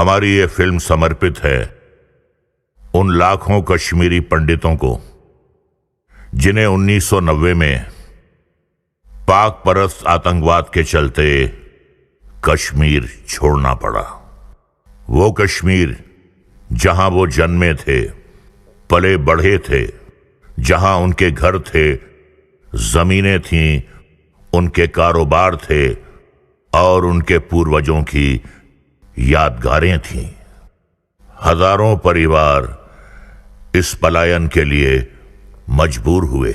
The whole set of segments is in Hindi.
हमारी ये फिल्म समर्पित है उन लाखों कश्मीरी पंडितों को जिन्हें 1990 में पाक परस्त आतंकवाद के चलते कश्मीर छोड़ना पड़ा। वो कश्मीर जहां वो जन्मे थे, पले बढ़े थे, जहां उनके घर थे, जमीनें थीं, उनके कारोबार थे और उनके पूर्वजों की यादगारें थीं। हजारों परिवार इस पलायन के लिए मजबूर हुए।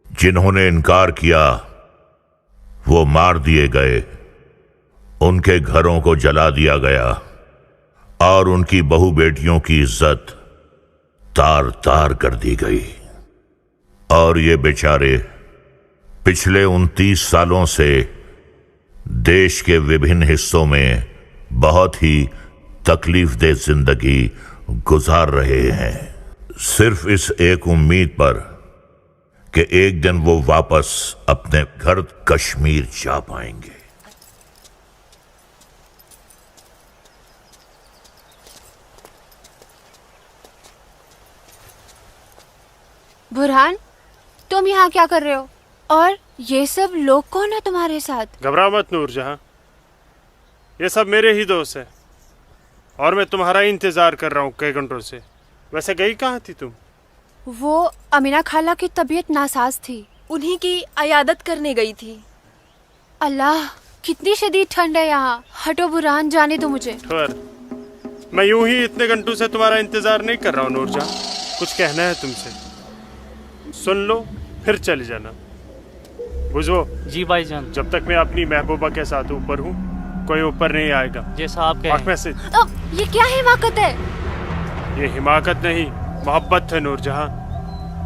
जिन्होंने इनकार किया वो मार दिए गए, उनके घरों को जला दिया गया और उनकी बहू बेटियों की इज्जत तार तार कर दी गई। और ये बेचारे पिछले 29 सालों से देश के विभिन्न हिस्सों में बहुत ही तकलीफदेह जिंदगी गुजार रहे हैं, सिर्फ इस एक उम्मीद पर कि एक दिन वो वापस अपने घर कश्मीर जा पाएंगे। बुरहान, तुम यहाँ क्या कर रहे हो? और ये सब लोग कौन है तुम्हारे साथ? घबराओ मत नूरजहां, ये सब मेरे ही दोस्त हैं और मैं तुम्हारा इंतजार कर रहा हूँ कई घंटों से। वैसे गई कहाँ थी तुम? वो अमीना खाला की तबीयत नासाज थी, उन्हीं की अयादत करने गई थी। अल्लाह, कितनी शदीद ठंड है यहाँ। हटो बुरहान, जाने दो मुझे। ठहर, मैं यूं ही इतने घंटों से तुम्हारा इंतजार नहीं कर रहा हूँ नूरजहां। कुछ कहना है तुमसे, सुन लो फिर चले जाना। बुझो जी भाईजान। जब तक मैं अपनी महबूबा के साथ ऊपर हूँ कोई ऊपर नहीं आएगा। जैसा आप कहें। में से ये क्या हिमाकत है? ये हिमाकत नहीं, मोहब्बत है नूरजहां।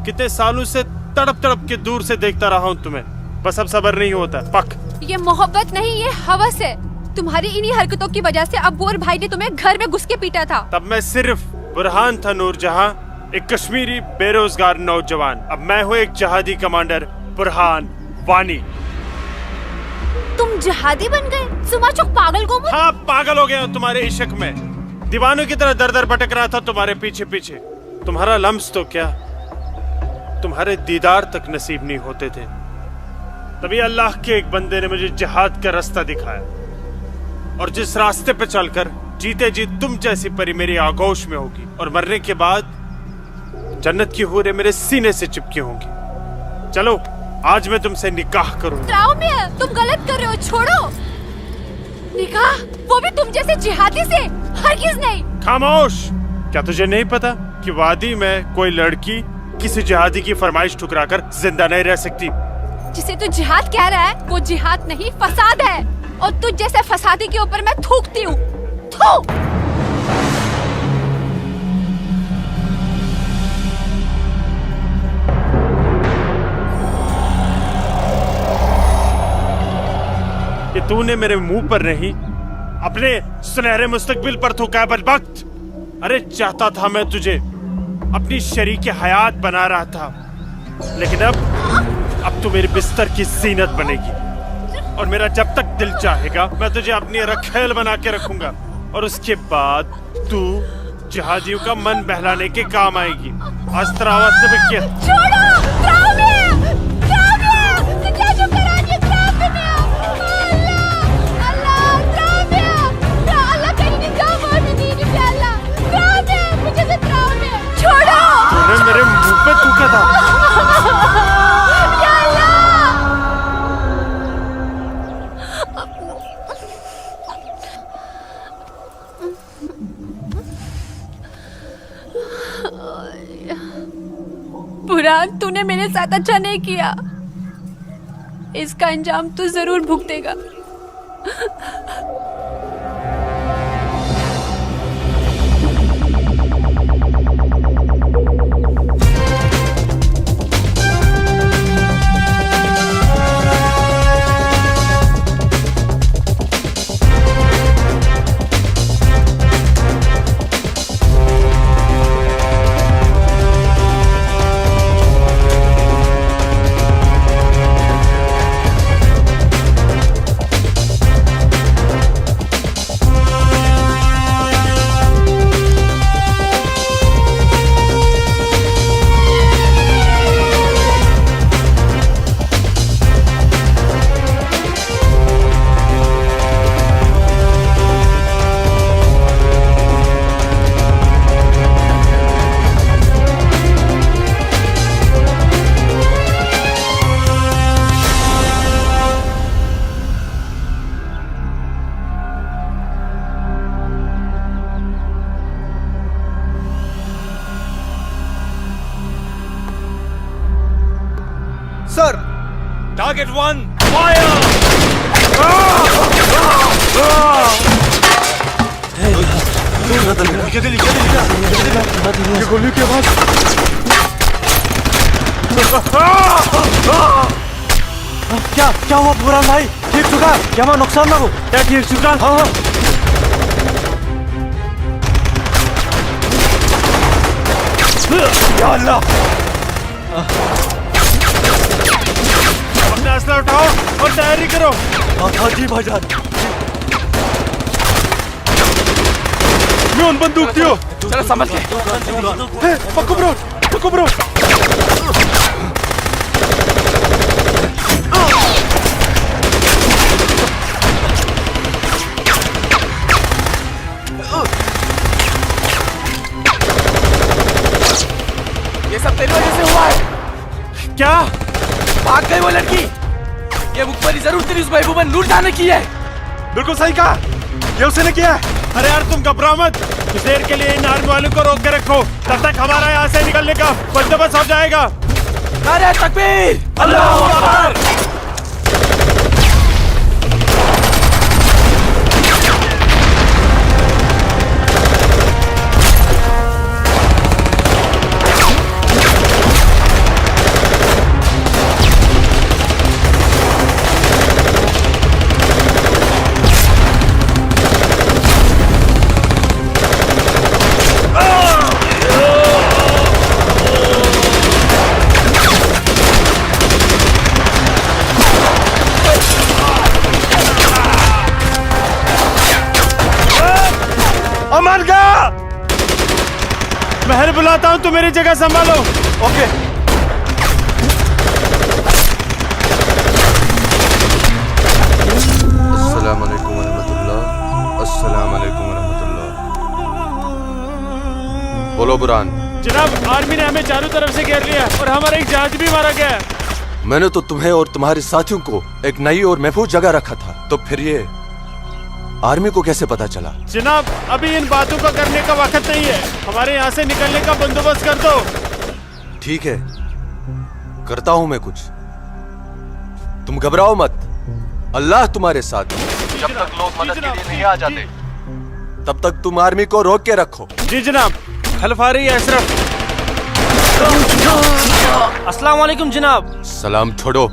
कितने सालों से तड़प तड़प के दूर से देखता रहा हूँ तुम्हें, बस अब सब्र नहीं होता। पक, ये मोहब्बत नहीं, ये हवस है। तुम्हारी इन्हीं हरकतों की वजह से अब्बू और भाई ने तुम्हें घर में घुस के पीटा था। तब मैं सिर्फ बुरहान था नूरजहां, एक कश्मीरी बेरोजगार नौजवान। अब मैं हूँ एक जहादी कमांडर, बुरहान वानी। तुम जहादी बन गए? सुमाचो पागल को। हाँ, पागल हो गया तुम्हारे इश्क में, दीवानों की तरह दर दर भटक रहा था तुम्हारे पीछे पीछे। तुम्हारा लम्स तो क्या, तुम्हारे दीदार तक नसीब नहीं होते थे। तभी अल्लाह के एक बंदे ने मुझे जिहाद का रास्ता दिखाया और जिस रास्ते पे चलकर जीते जी तुम जैसी परी मेरी आगोश में होगी और मरने के बाद जन्नत की हूरें मेरे सीने से चिपकी होंगी। चलो आज मैं तुमसे निकाह करूंगा। तुम गलत कर रहे हो, छोड़ो। निकाह? वो भी तुम जैसे जिहादी से? हरगिज़ नहीं। खामोश, क्या तुझे नहीं पता कि वादी में कोई लड़की किसी जिहादी की फरमाइश ठुकराकर जिंदा नहीं रह सकती? जिसे तू जिहाद कह रहा है वो जिहाद नहीं, फसाद है। और तुझ जैसे फसादी के ऊपर मैं थूकती हूँ। थू। कि तूने मेरे मुंह पर नहीं अपने सुनहरे मुस्तकबिल पर थूका बदबख्त। अरे चाहता था मैं तुझे अपनी शरीके हयात बना रहा था, लेकिन अब तू मेरे बिस्तर की जीनत बनेगी और मेरा जब तक दिल चाहेगा मैं तुझे अपनी रखेल बना के रखूंगा और उसके बाद तू जहादियों का मन बहलाने के काम आएगी। आज तेरा आवाज से भी क्या मेरे मुंह पे थूका था। बुरहान, तूने मेरे साथ अच्छा नहीं किया। इसका अंजाम तू जरूर भुगतेगा। Target 1 fire. ये गोली की आवाज। क्या हुआ बुरान भाई? ठीक चुका? क्या वहाँ नुकसान ना हो? क्या ठीक चुका? हाँ हाँ। या अल्लाह! अपना असला उठाओ और तैयारी करो। हाँ जी भाईजान। मैं उन बंदूक दियो। चलो संभल के। पक्को ब्रो, पक्को ब्रो। ये सब तेरी वजह से हुआ है। क्या? भाग गई वो लड़की। ये मुखबरी जरूर तेरी उस महबूबा नूर जाने की है। बिल्कुल सही कहा, ये उसने किया है। अरे यार तुम घबराओ मत, कुछ देर के लिए इन आर्मी वालों को रोक के रखो, तब तक हमारा यहाँ से निकलने का बंदोबस्त हो जाएगा। नारे तकबीर! अल्लाहू अकबर! अमन का महल बुलाता हूँ, तू मेरी जगह संभालो। ओके। अस्सलाम वालेकुम वरहमतुल्लाह। अस्सलाम वालेकुम वरहमतुल्लाह। बोलो बुरान। जनाब, आर्मी ने हमें चारों तरफ से घेर लिया और हमारा एक जहाज भी मारा गया है। मैंने तो तुम्हें और तुम्हारे साथियों को एक नई और महफूज जगह रखा था, तो फिर ये आर्मी को कैसे पता चला? जनाब, अभी इन बातों का करने का वक्त नहीं है, हमारे यहाँ से निकलने का बंदोबस्त कर दो। ठीक है, करता हूं मैं कुछ। तुम घबराओ मत, अल्लाह तुम्हारे साथ है। जब तक लोग मदद के लिए नहीं आ जाते, तब तक तुम आर्मी को रोक के रखो। जी जनाब। हल्फ आ रही है अशरफ। अस्सलाम वालेकुम जनाब। सलाम छोड़ो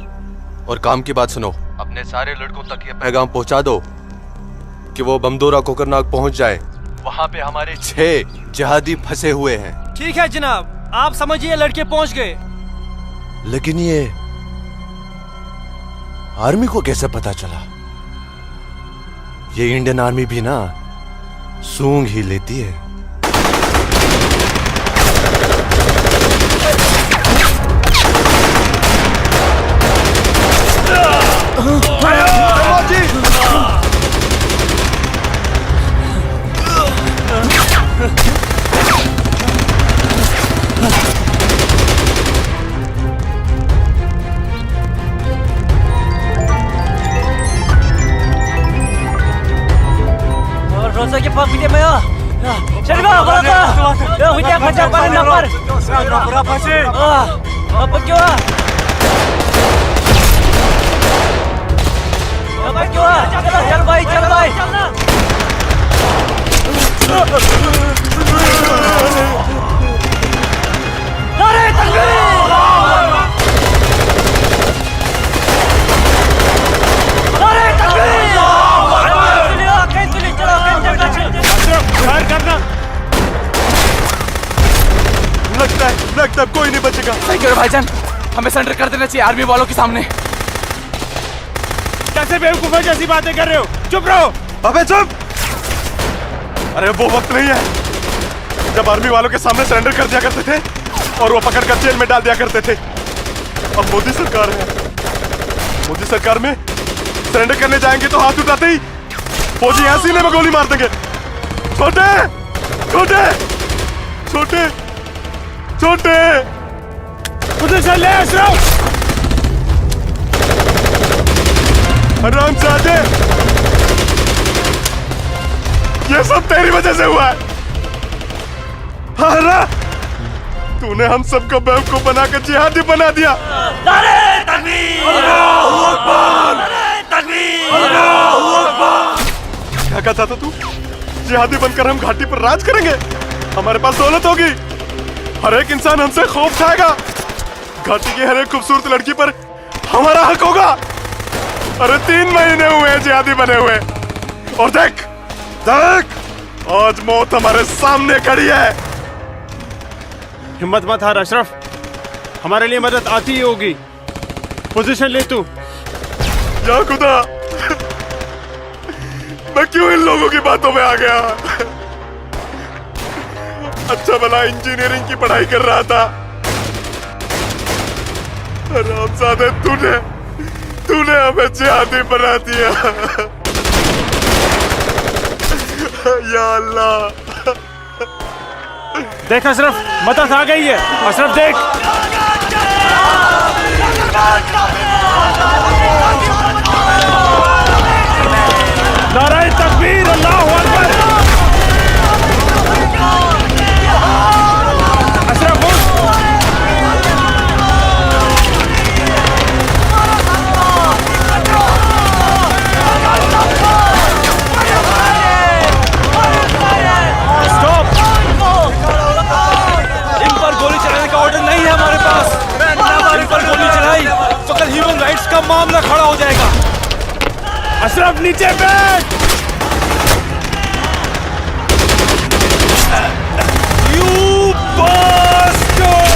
और काम की बात सुनो। अपने सारे लड़कों तक ये पैगाम पहुंचा दो कि वो बमदोरा कोकरनाग पहुंच जाए। वहां पे हमारे 6 जिहादी फंसे हुए हैं। ठीक है जनाब, आप समझिए लड़के पहुंच गए। लेकिन ये आर्मी को कैसे पता चला? ये इंडियन आर्मी भी ना सूंघ ही लेती है। रोजा के पास वीडियो में आ शरीफा बड़ा यो वीडियो खचा पर नंबर berapa sih apa क्यों apa क्यों चल भाई नारे तकबीर नारे तकबीर करना। लगता है कोई नहीं बचेगा। सही करो भाईजान, हमें सरेंडर कर देना चाहिए आर्मी वालों के सामने। कैसे बेवकूफों जैसी बातें कर रहे हो? चुप रहो। अबे चुप! अरे वो वक्त नहीं है जब आर्मी वालों के सामने सरेंडर कर दिया करते थे और वो पकड़कर जेल में डाल दिया करते थे। अब मोदी सरकार है, मोदी सरकार में सरेंडर करने जाएंगे तो हाथ उठाते ही फौजी यहाँ सीने में गोली मार देंगे। छोटे छोटे छोटे छोटे उधर से ले अशरफ। हरामजादे, ये सब तेरी वजह से हुआ है। हाँ, तूने हम सबको बेवकूफ बनाकर जिहादी बना दिया। क्या कहता था तू? जिहादी बनकर हम घाटी पर राज करेंगे, हमारे पास दौलत होगी, हर एक इंसान हमसे खौफ खाएगा, घाटी की हर एक खूबसूरत लड़की पर हमारा हक होगा। अरे 3 महीने हुए हैं जिहादी बने हुए, और देख देख आज मौत हमारे सामने खड़ी है। हिम्मत मत हार अशरफ, हमारे लिए मदद आती ही होगी। पोजीशन ले तू। या खुदा, मैं क्यों इन लोगों की बातों में आ गया? अच्छा भला इंजीनियरिंग की पढ़ाई कर रहा था। रामजादे, तूने हमें जिहादी बना दिया। या अल्लाह। देख अशरफ, मदद आ गई है। अशरफ देख। नाराए तकबीर, अल्लाहु अकबर। अशरफ उठ। स्टॉप। इन पर गोली चलाने का ऑर्डर नहीं है हमारे पास। हमारे पर गोली चलाई तो कल ह्यूमन राइट्स का मामला खड़ा हो जाएगा। अशरफ नीचे बैठ। You bastard!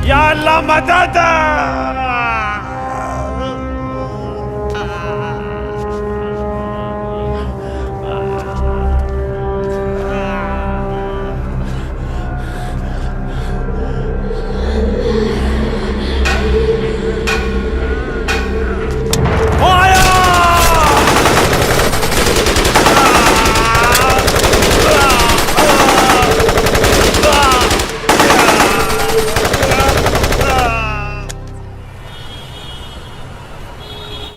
या अल्लाह मदद।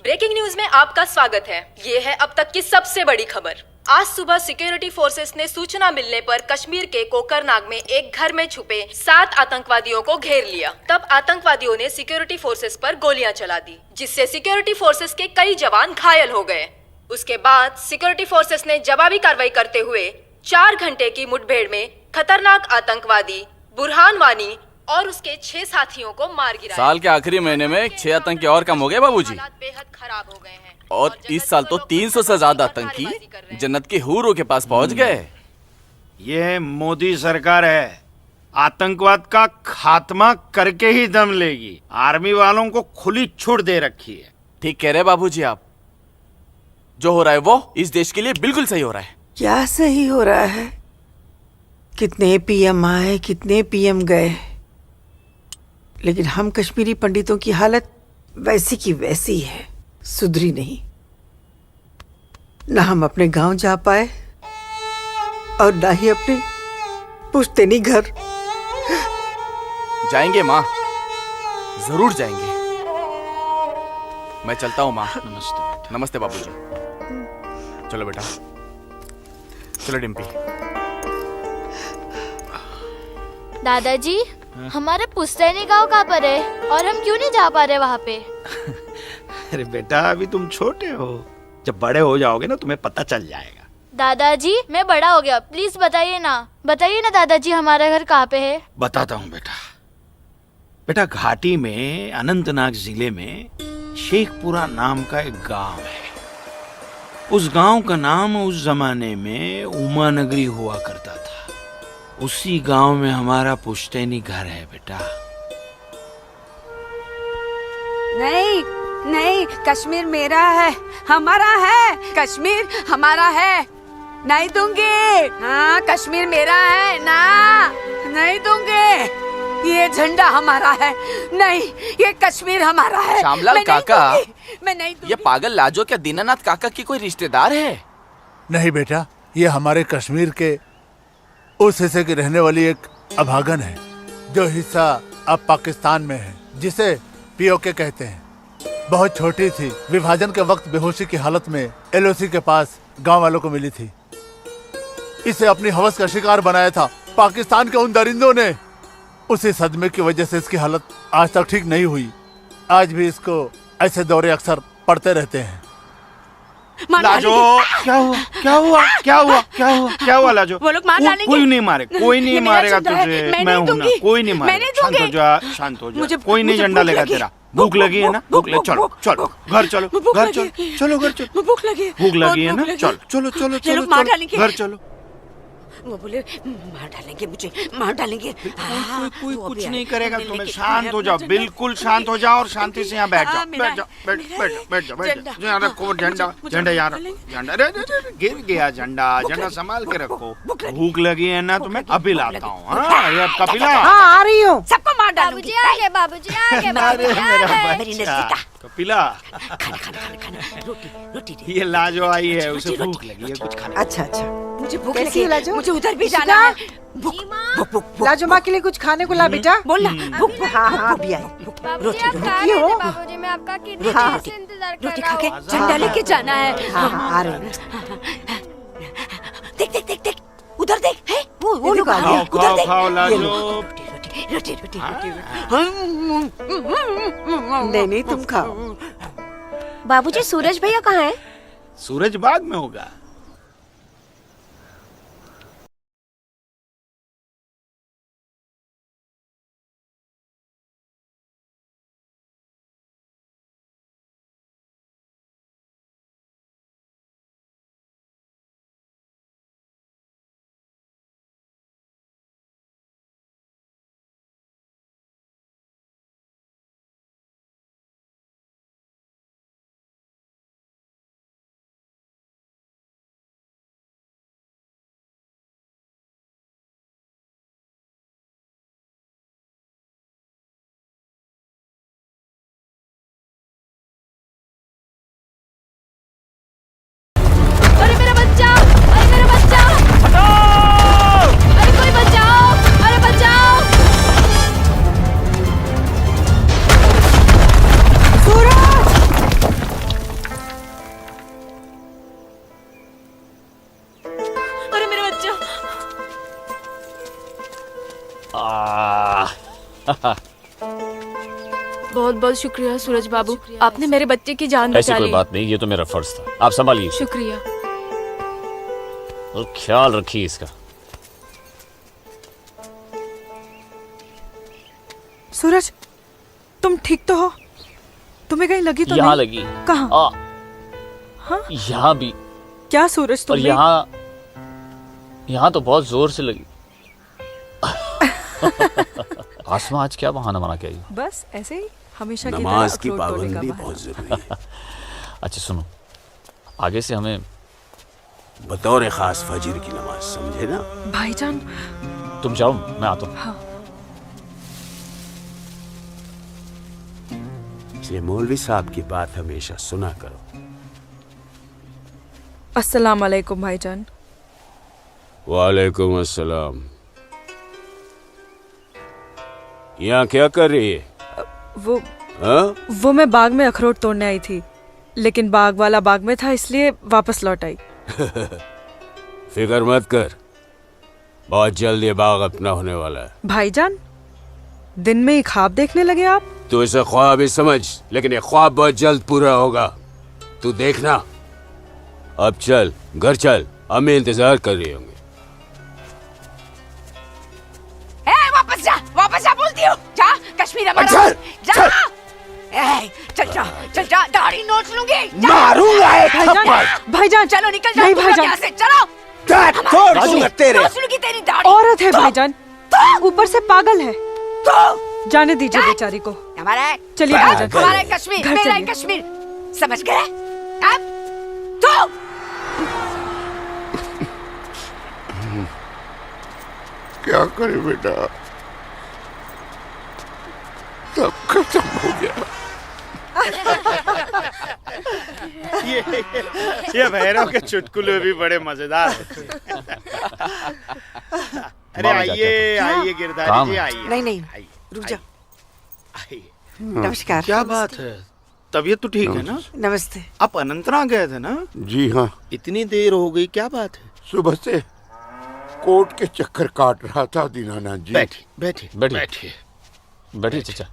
ब्रेकिंग न्यूज में आपका स्वागत है। ये है अब तक की सबसे बड़ी खबर। आज सुबह सिक्योरिटी फोर्सेस ने सूचना मिलने पर कश्मीर के कोकरनाग में एक घर में छुपे 7 आतंकवादियों को घेर लिया। तब आतंकवादियों ने सिक्योरिटी फोर्सेस पर गोलियां चला दी, जिससे सिक्योरिटी फोर्सेस के कई जवान घायल हो गए। उसके बाद सिक्योरिटी फोर्सेस ने जवाबी कार्रवाई करते हुए 4 घंटे की मुठभेड़ में खतरनाक आतंकवादी बुरहान वानी और उसके 6 साथियों को मार गिराया। साल के आखिरी महीने में 6 आतंकी और कम हो गए बाबूजी। हालात बेहद खराब हो गए हैं और इस साल तो 300 से ज्यादा आतंकी जन्नत के हूरों के पास पहुंच गए। ये मोदी सरकार है, आतंकवाद का खात्मा करके ही दम लेगी। आर्मी वालों को खुली छूट दे रखी है। ठीक कह रहे बाबूजी आप। जो हो रहा है वो इस देश के लिए बिल्कुल सही हो रहा है। क्या सही हो रहा है? कितने पीएम आए, कितने पीएम गए, लेकिन हम कश्मीरी पंडितों की हालत वैसी की वैसी है, सुधरी नहीं। ना हम अपने गांव जा पाए और ना ही अपने पुश्तैनी घर। जाएंगे माँ, जरूर जाएंगे। मैं चलता हूँ माँ। नमस्ते। नमस्ते बाबूजी। चलो बेटा, चलो डिम्पी। दादाजी, हमारे पुश्तैनी गांव कहाँ पर है और हम क्यों नहीं जा पा रहे वहाँ पे? अरे बेटा, अभी तुम छोटे हो, जब बड़े हो जाओगे ना तुम्हें पता चल जाएगा। दादाजी, मैं बड़ा हो गया, प्लीज बताइए ना दादाजी, हमारा घर कहाँ पे है? बताता हूँ बेटा। बेटा, घाटी में अनंतनाग जिले में शेखपुरा नाम का एक गांव है। उस गांव का नाम उस जमाने में उमा नगरी हुआ करता था। उसी गांव में हमारा पुश्तैनी घर है बेटा। नहीं, नहीं, कश्मीर मेरा है, हमारा है। कश्मीर हमारा है, नहीं दूंगी। हाँ, कश्मीर मेरा है ना, नहीं दूंगी। ये झंडा हमारा है, नहीं, ये कश्मीर हमारा है। श्यामलाल मैं नहीं काका, दूंगी, मैं नहीं दूंगी। ये पागल लाजो क्या दीनानाथ काका की कोई रिश्तेदार है? नहीं बेटा, ये हमारे कश्मीर के उस हिस्से की रहने वाली एक अभागन है, जो हिस्सा अब पाकिस्तान में है, जिसे पीओके कहते हैं। बहुत छोटी थी, विभाजन के वक्त बेहोशी की हालत में एलओसी के पास गांव वालों को मिली थी। इसे अपनी हवस का शिकार बनाया था पाकिस्तान के उन दरिंदों ने। उसी सदमे की वजह से इसकी हालत आज तक ठीक नहीं हुई। आज भी इसको ऐसे दौरे अक्सर पड़ते रहते हैं। लाजो, क्या हुआ क्या हुआ क्या हुआ क्या हुआ क्या हुआ लाजो? वो लोग मार डालेंगे। कोई नहीं मारे, कोई नहीं ये मेरा मारेगा झंडा है, तुझे। मैं हूं ना, कोई नहीं मारेगा। शांत हो जा, शांत हो जा। कोई नहीं झंडा लेगा तेरा। भूख लगी है ना? भूख लगी, चलो चलो घर चलो, घर चलो, चलो घर चलो। भूख लगी है, भूख लगी है ना? चलो चलो चलो चलो मार डालेंगे। घर चलो। वो बोले मार डालेंगे मुझे, मार डालेंगे। कोई कुछ नहीं करेगा तुम्हें। शांत हो जाओ, बिल्कुल शांत हो जाओ और शांति से यहाँ बैठ जाओ। बैठ जाओ, बैठ जाओ, बैठ जाओ। यहाँ रखो झंडा, झंडा यहाँ रखो, झंडा। अरे गिर गया झंडा, झंडा संभाल के रखो। भूख लगी है ना तुम्हें? अभी लाता हूँ। हाँ, ये आपका पिला। हाँ, आ रही हूँ। सबको मार डालूंगी। बाबूजी आ गए, बाबूजी आ गए, बाबूजी आ गए। कपिला, खाना खाना खाना खाना, रोटी रोटी। ये लाजो आई है, उसे भूख लगी है, कुछ खाना। अच्छा अच्छा, मुझे भूख कैसी लगी है लाजो? मुझे उधर भी जाना है। भूख भूख भूख। लाजो माँ के लिए कुछ खाने को ला बेटा। बोल ना, भूख भूख। हाँ हाँ, अभी आई। बाबूजी आप कहाँ ये हो। रहते? बाबूजी मैं आपका कितने देर से इंतजार कर रोटी रहा खा के हूँ। झंडा लेके जाना है। हाँ हाँ, आ रही हूँ। देख देख देख देख, उधर देख, है वो लोग आ खाओ गए। उधर खाओ देख। खाओ लाजो। रोटी रोटी रोटी रोटी। नहीं नहीं, तुम खाओ। बाबूजी सूरज भैया कहाँ है? सूरज बाग में होगा। अरे मेरा बच्चा, अरे मेरा बच्चा, अरे कोई बचाओ, अरे बचाओ। अरे मेरा बच्चा। बहुत बहुत शुक्रिया सूरज बाबू, आपने मेरे बच्चे की जान ऐसी बचा कोई ली। बात नहीं, ये तो मेरा फर्ज था। आप संभालिए शुक्रिया। और ख्याल रखिए इसका। सूरज, तुम ठीक तो हो? तुम्हें कहीं लगी तो यहाँ नहीं? लगी। कहाँ? हाँ, यहाँ भी। क्या सूरज, और तुम यहाँ तो बहुत जोर से लगी। आसमा आज क्या बहाना बना के आई? बस ऐसे ही हमेशा नमाज की पाबंदी बहुत जरूरी है। अच्छा सुनो, आगे से हमें बतौर खास फजर की नमाज, समझे ना? भाईजान, तुम जाओ, मैं आता हूँ। हाँ। इसलिए मौलवी साहब की बात हमेशा सुना करो। अस्सलाम वालेकुम भाईजान। वालेकुम अस्सलाम। यहाँ क्या कर रही है? वो मैं बाग में अखरोट तोड़ने आई थी, लेकिन बाग वाला बाग में था, इसलिए वापस लौट आई। फिक्र मत कर, बहुत जल्द ये बाग अपना होने वाला है। भाईजान, दिन में ही ख्वाब देखने लगे आप? तू इसे ख्वाब ही समझ, लेकिन ये ख्वाब बहुत जल्द पूरा होगा, तू देखना। अब चल, घर चल, हमें इंतजार कर रही होंगे। वापस जा बोलती हूँ। जा, कश्मीर हमारा। चल, जा, चल। चल जा, दाढ़ी नोच लूंगी। मारूंगा एक भाईजान, भाईजान, चलो निकल जाओ, नहीं तुम लोग भाईजान। यहाँ से चलो। तोड़ दूंगा तेरे। नोच लूंगी तेरी दाढ़ी। औरत है भाईजान, ऊपर से पागल है। तो जाने दीजिए बेचारी को। हमारा है, चलिए भाईजान। हमारा है कश्मीर, घर मेरा है चलिए। कश्मीर, समझ गए? अब तो क्या करे बेटा, सब खत्म हो गया। ये भैरव के चुटकुले भी बड़े मजेदार हैं। अरे आइए आइए गिरधारी जी आइए। नहीं नहीं, रुक जा। आइए। नमस्कार। क्या बात है, तबीयत तो ठीक है ना? नमस्ते। आप अनंतनाग गए थे ना? जी हाँ, इतनी देर हो गई, क्या बात है? सुबह से कोर्ट के चक्कर काट रहा था दीनानाथ जी। बैठिए बैठिए बैठिए बैठिए चाचा।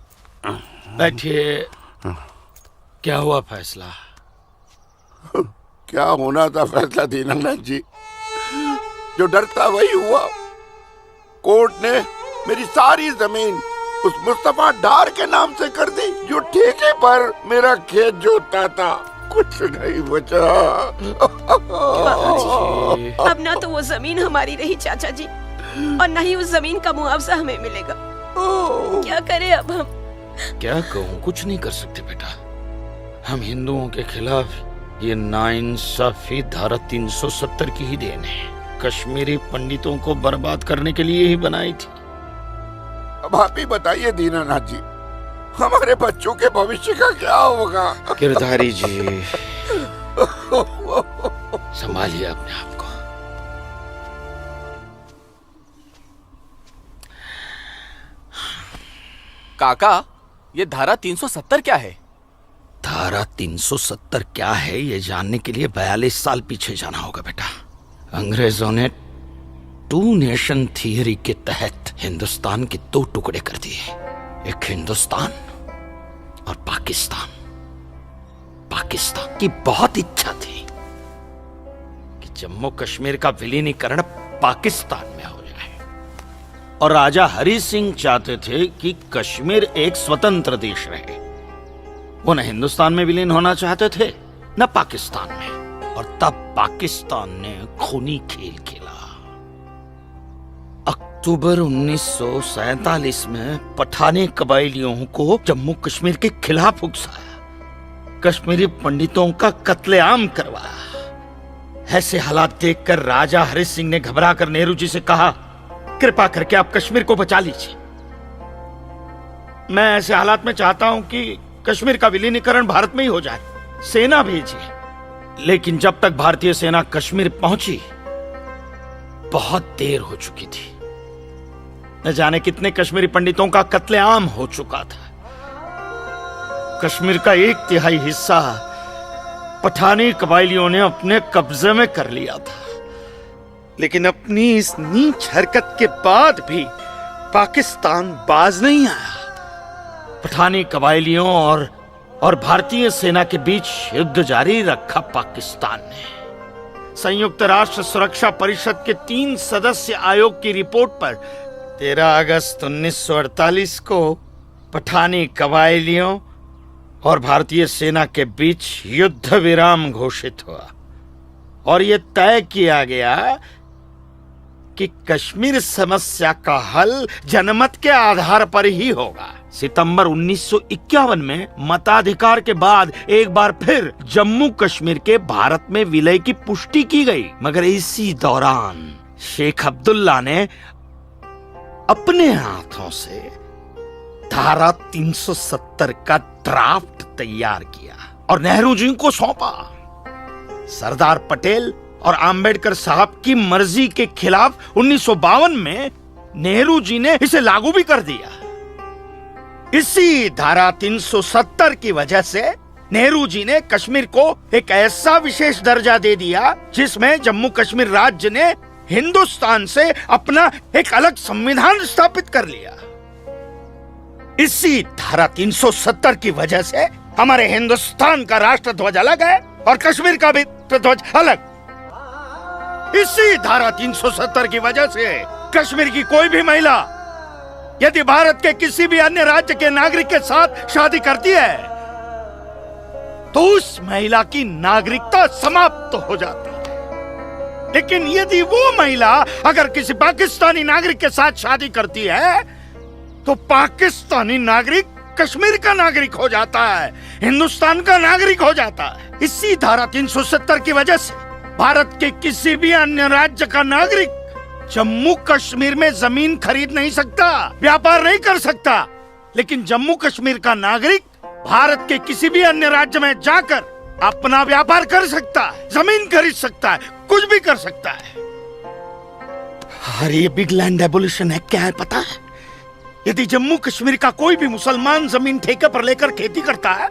बैठिए। क्या हुआ फैसला? क्या होना था फैसला दीनानाथ जी, जो डर था वही हुआ। कोर्ट ने मेरी सारी जमीन उस मुस्तफा डार के नाम से कर दी, जो ठेके पर मेरा खेत जोतता था। कुछ नहीं बचा। अब ना तो वो जमीन हमारी रही चाचा जी, और न ही उस जमीन का मुआवजा हमें मिलेगा। क्या करें अब हम? क्या कहूँ, कुछ नहीं कर सकते बेटा। हम हिंदुओं के खिलाफ ये नाइंसाफी धारा 370 की ही देन है। कश्मीरी पंडितों को बर्बाद करने के लिए ही बनाई थी। अब आप ही बताइए दीनानाथ जी, हमारे बच्चों के भविष्य का क्या होगा? गिरधारी जी, संभालिए अपने आप को। काका, ये धारा 370 क्या है? धारा 370 क्या है, ये जानने के लिए 42 साल पीछे जाना होगा बेटा। अंग्रेजों ने टू नेशन थियरी के तहत हिंदुस्तान के 2 टुकड़े कर दिए, एक हिंदुस्तान और पाकिस्तान। पाकिस्तान की बहुत इच्छा थी कि जम्मू कश्मीर का विलीनीकरण पाकिस्तान में हो जाए, और राजा हरि सिंह चाहते थे कि कश्मीर एक स्वतंत्र देश रहे। वो न हिंदुस्तान में विलीन होना चाहते थे न पाकिस्तान में, और तब पाकिस्तान ने खूनी खेल खेला। अक्टूबर 1947 में पठानी कबायलियों को जम्मू कश्मीर के खिलाफ उकसाया, कश्मीरी पंडितों का कत्लेआम करवाया। ऐसे हालात देखकर राजा हरि सिंह ने घबराकर नेहरू जी से कहा, कृपा करके आप कश्मीर को बचा लीजिए। मैं ऐसे हालात में चाहता हूं कि कश्मीर का विलीनीकरण भारत में ही हो जाए, सेना भेजिए। लेकिन जब तक भारतीय सेना कश्मीर पहुंची, बहुत देर हो चुकी थी। न जाने कितने कश्मीरी पंडितों का कत्लेआम हो चुका था। कश्मीर का 1/3 हिस्सा पठानी कबायलियों ने अपने कब्जे में कर लिया था। लेकिन अपनी इस नीच हरकत के बाद भी पाकिस्तान बाज नहीं आया। पठानी कबायलियों और भारतीय सेना के बीच युद्ध जारी रखा पाकिस्तान ने। संयुक्त राष्ट्र सुरक्षा परिषद के 3 सदस्य आयोग की रिपोर्ट पर 13 अगस्त 1948 को पठानी कबायलियों और भारतीय सेना के बीच युद्ध विराम घोषित हुआ, और यह तय किया गया कि कश्मीर समस्या का हल जनमत के आधार पर ही होगा। सितंबर 1951 में मताधिकार के बाद एक बार फिर जम्मू कश्मीर के भारत में विलय की पुष्टि की गई, मगर इसी दौरान शेख अब्दुल्ला ने अपने हाथों से धारा 370 का ड्राफ्ट तैयार किया और नेहरू जी को सौंपा। सरदार पटेल और आम्बेडकर साहब की मर्जी के खिलाफ 1952 में नेहरू जी ने इसे लागू भी कर दिया। इसी धारा 370 की वजह से नेहरू जी ने कश्मीर को एक ऐसा विशेष दर्जा दे दिया जिसमें जम्मू कश्मीर राज्य ने हिंदुस्तान से अपना एक अलग संविधान स्थापित कर लिया। इसी धारा 370 की वजह से हमारे हिंदुस्तान का राष्ट्र ध्वज अलग है और कश्मीर का भी ध्वज अलग। इसी धारा 370 की वजह से कश्मीर की कोई भी महिला यदि भारत के किसी भी अन्य राज्य के नागरिक के साथ शादी करती है तो उस महिला की नागरिकता समाप्त हो जाती है। लेकिन यदि वो महिला अगर किसी पाकिस्तानी नागरिक के साथ शादी करती है तो पाकिस्तानी नागरिक कश्मीर का नागरिक हो जाता है, हिंदुस्तान का नागरिक हो जाता है। इसी धारा 370 की वजह से भारत के किसी भी अन्य राज्य का नागरिक जम्मू कश्मीर में जमीन खरीद नहीं सकता, व्यापार नहीं कर सकता। लेकिन जम्मू कश्मीर का नागरिक भारत के किसी भी अन्य राज्य में जाकर अपना व्यापार कर सकता है, जमीन खरीद सकता है, कुछ भी कर सकता है। अरे ये बिग लैंड एबोलिशन एक्ट क्या है पता है? यदि जम्मू कश्मीर का कोई भी मुसलमान जमीन ठेके पर लेकर खेती करता है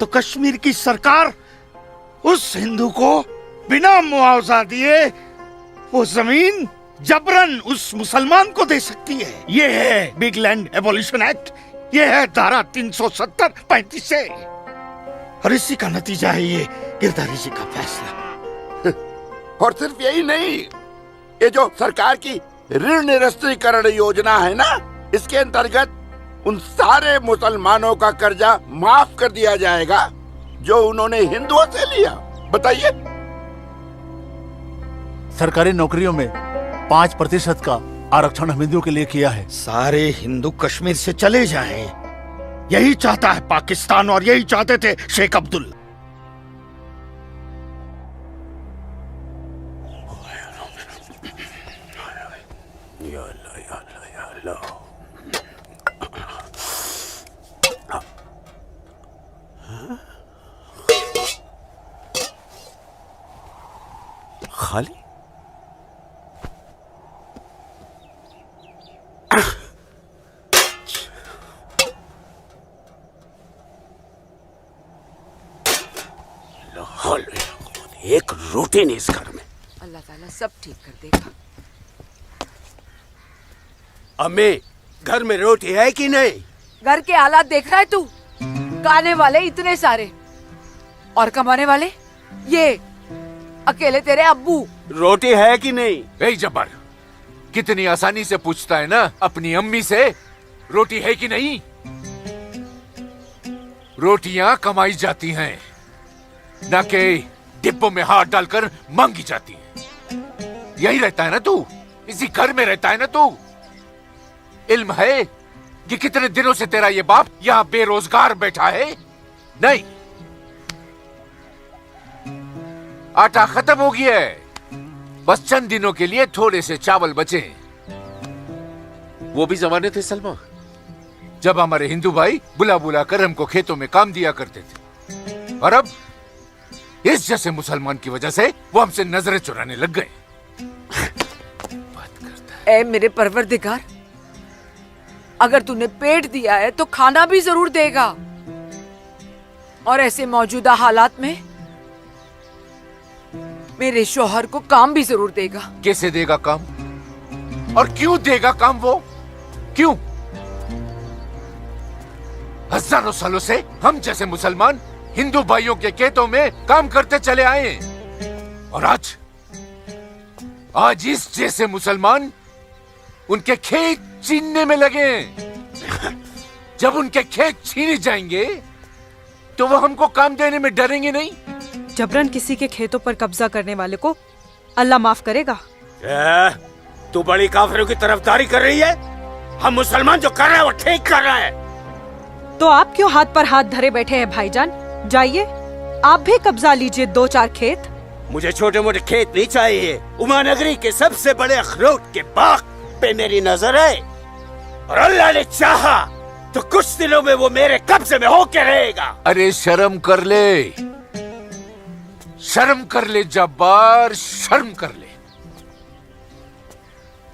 तो कश्मीर की सरकार उस हिंदू को बिना मुआवजा दिए वो जमीन जबरन उस मुसलमान को दे सकती है। ये है बिग लैंड एबोलिशन एक्ट, ये है धारा 370-35 से। और इसी का नतीजा है ये गिरधारी जी का फैसला। और सिर्फ यही नहीं, ये जो सरकार की ऋण निरस्तीकरण योजना है ना, इसके अंतर्गत उन सारे मुसलमानों का कर्जा माफ कर दिया जाएगा जो उन्होंने हिंदुओं से लिया। बताइए। सरकारी नौकरियों में 5% का आरक्षण हम हिंदुओं के लिए किया है। सारे हिंदू कश्मीर से चले जाएं, यही चाहता है पाकिस्तान और यही चाहते थे शेख अब्दुल। खाली एक रोटी नहीं इस घर में। अल्लाह ताला सब ठीक कर देगा। अम्मी, घर में रोटी है कि नहीं? घर के हालात देख रहा है तू? खाने वाले इतने सारे और कमाने वाले ये अकेले तेरे अब्बू। रोटी है कि नहीं? ए जब्बार, कितनी आसानी से पूछता है ना अपनी अम्मी से रोटी है कि नहीं। रोटियां कमाई जाती हैं, ना कि डिब्बों में हाथ डालकर मांगी जाती हैं। यही रहता है ना तू, इसी घर में रहता है ना तू। इल्म है कि कितने दिनों से तेरा ये बाप यहाँ बेरोजगार बैठा है? नहीं, आटा खत्म हो गया है, बस चंद दिनों के लिए थोड़े से चावल बचे। वो भी जमाने थे सलमा, जब हमारे हिंदू भाई बुला बुला कर हमको खेतों में काम दिया करते थे। और अब इस जैसे मुसलमान की वजह से वो हमसे नजरें चुराने लग गए। ए मेरे परवरदिगार, अगर तूने पेट दिया है तो खाना भी जरूर देगा। और ऐसे मौजूदा हालात में मेरे शौहर को काम भी जरूर देगा। कैसे देगा काम? और क्यों देगा काम वो? क्यों? हजारों सालों से हम जैसे मुसलमान हिंदू भाइयों के खेतों में काम करते चले आए हैं। और आज इस जैसे मुसलमान उनके खेत छीनने में लगे हैं। जब उनके खेत छीने जाएंगे तो वो हमको काम देने में डरेंगे नहीं। जबरन किसी के खेतों पर कब्जा करने वाले को अल्लाह माफ करेगा। तू बड़ी काफिरों की तरफदारी कर रही है? हम मुसलमान जो कर रहे हैं वो ठीक कर रहे हैं। तो आप क्यों हाथ पर हाथ धरे बैठे हैं भाईजान? जाइए आप भी कब्जा लीजिए 2-4 खेत। मुझे छोटे मोटे खेत नहीं चाहिए। उमानगरी के सबसे बड़े अखरोट के बाग पे मेरी नजर है, और अल्लाह ने चाहा तो कुछ दिनों में वो मेरे कब्जे में होके रहेगा। अरे शर्म कर ले, शर्म कर ले जब्बार, शर्म कर ले।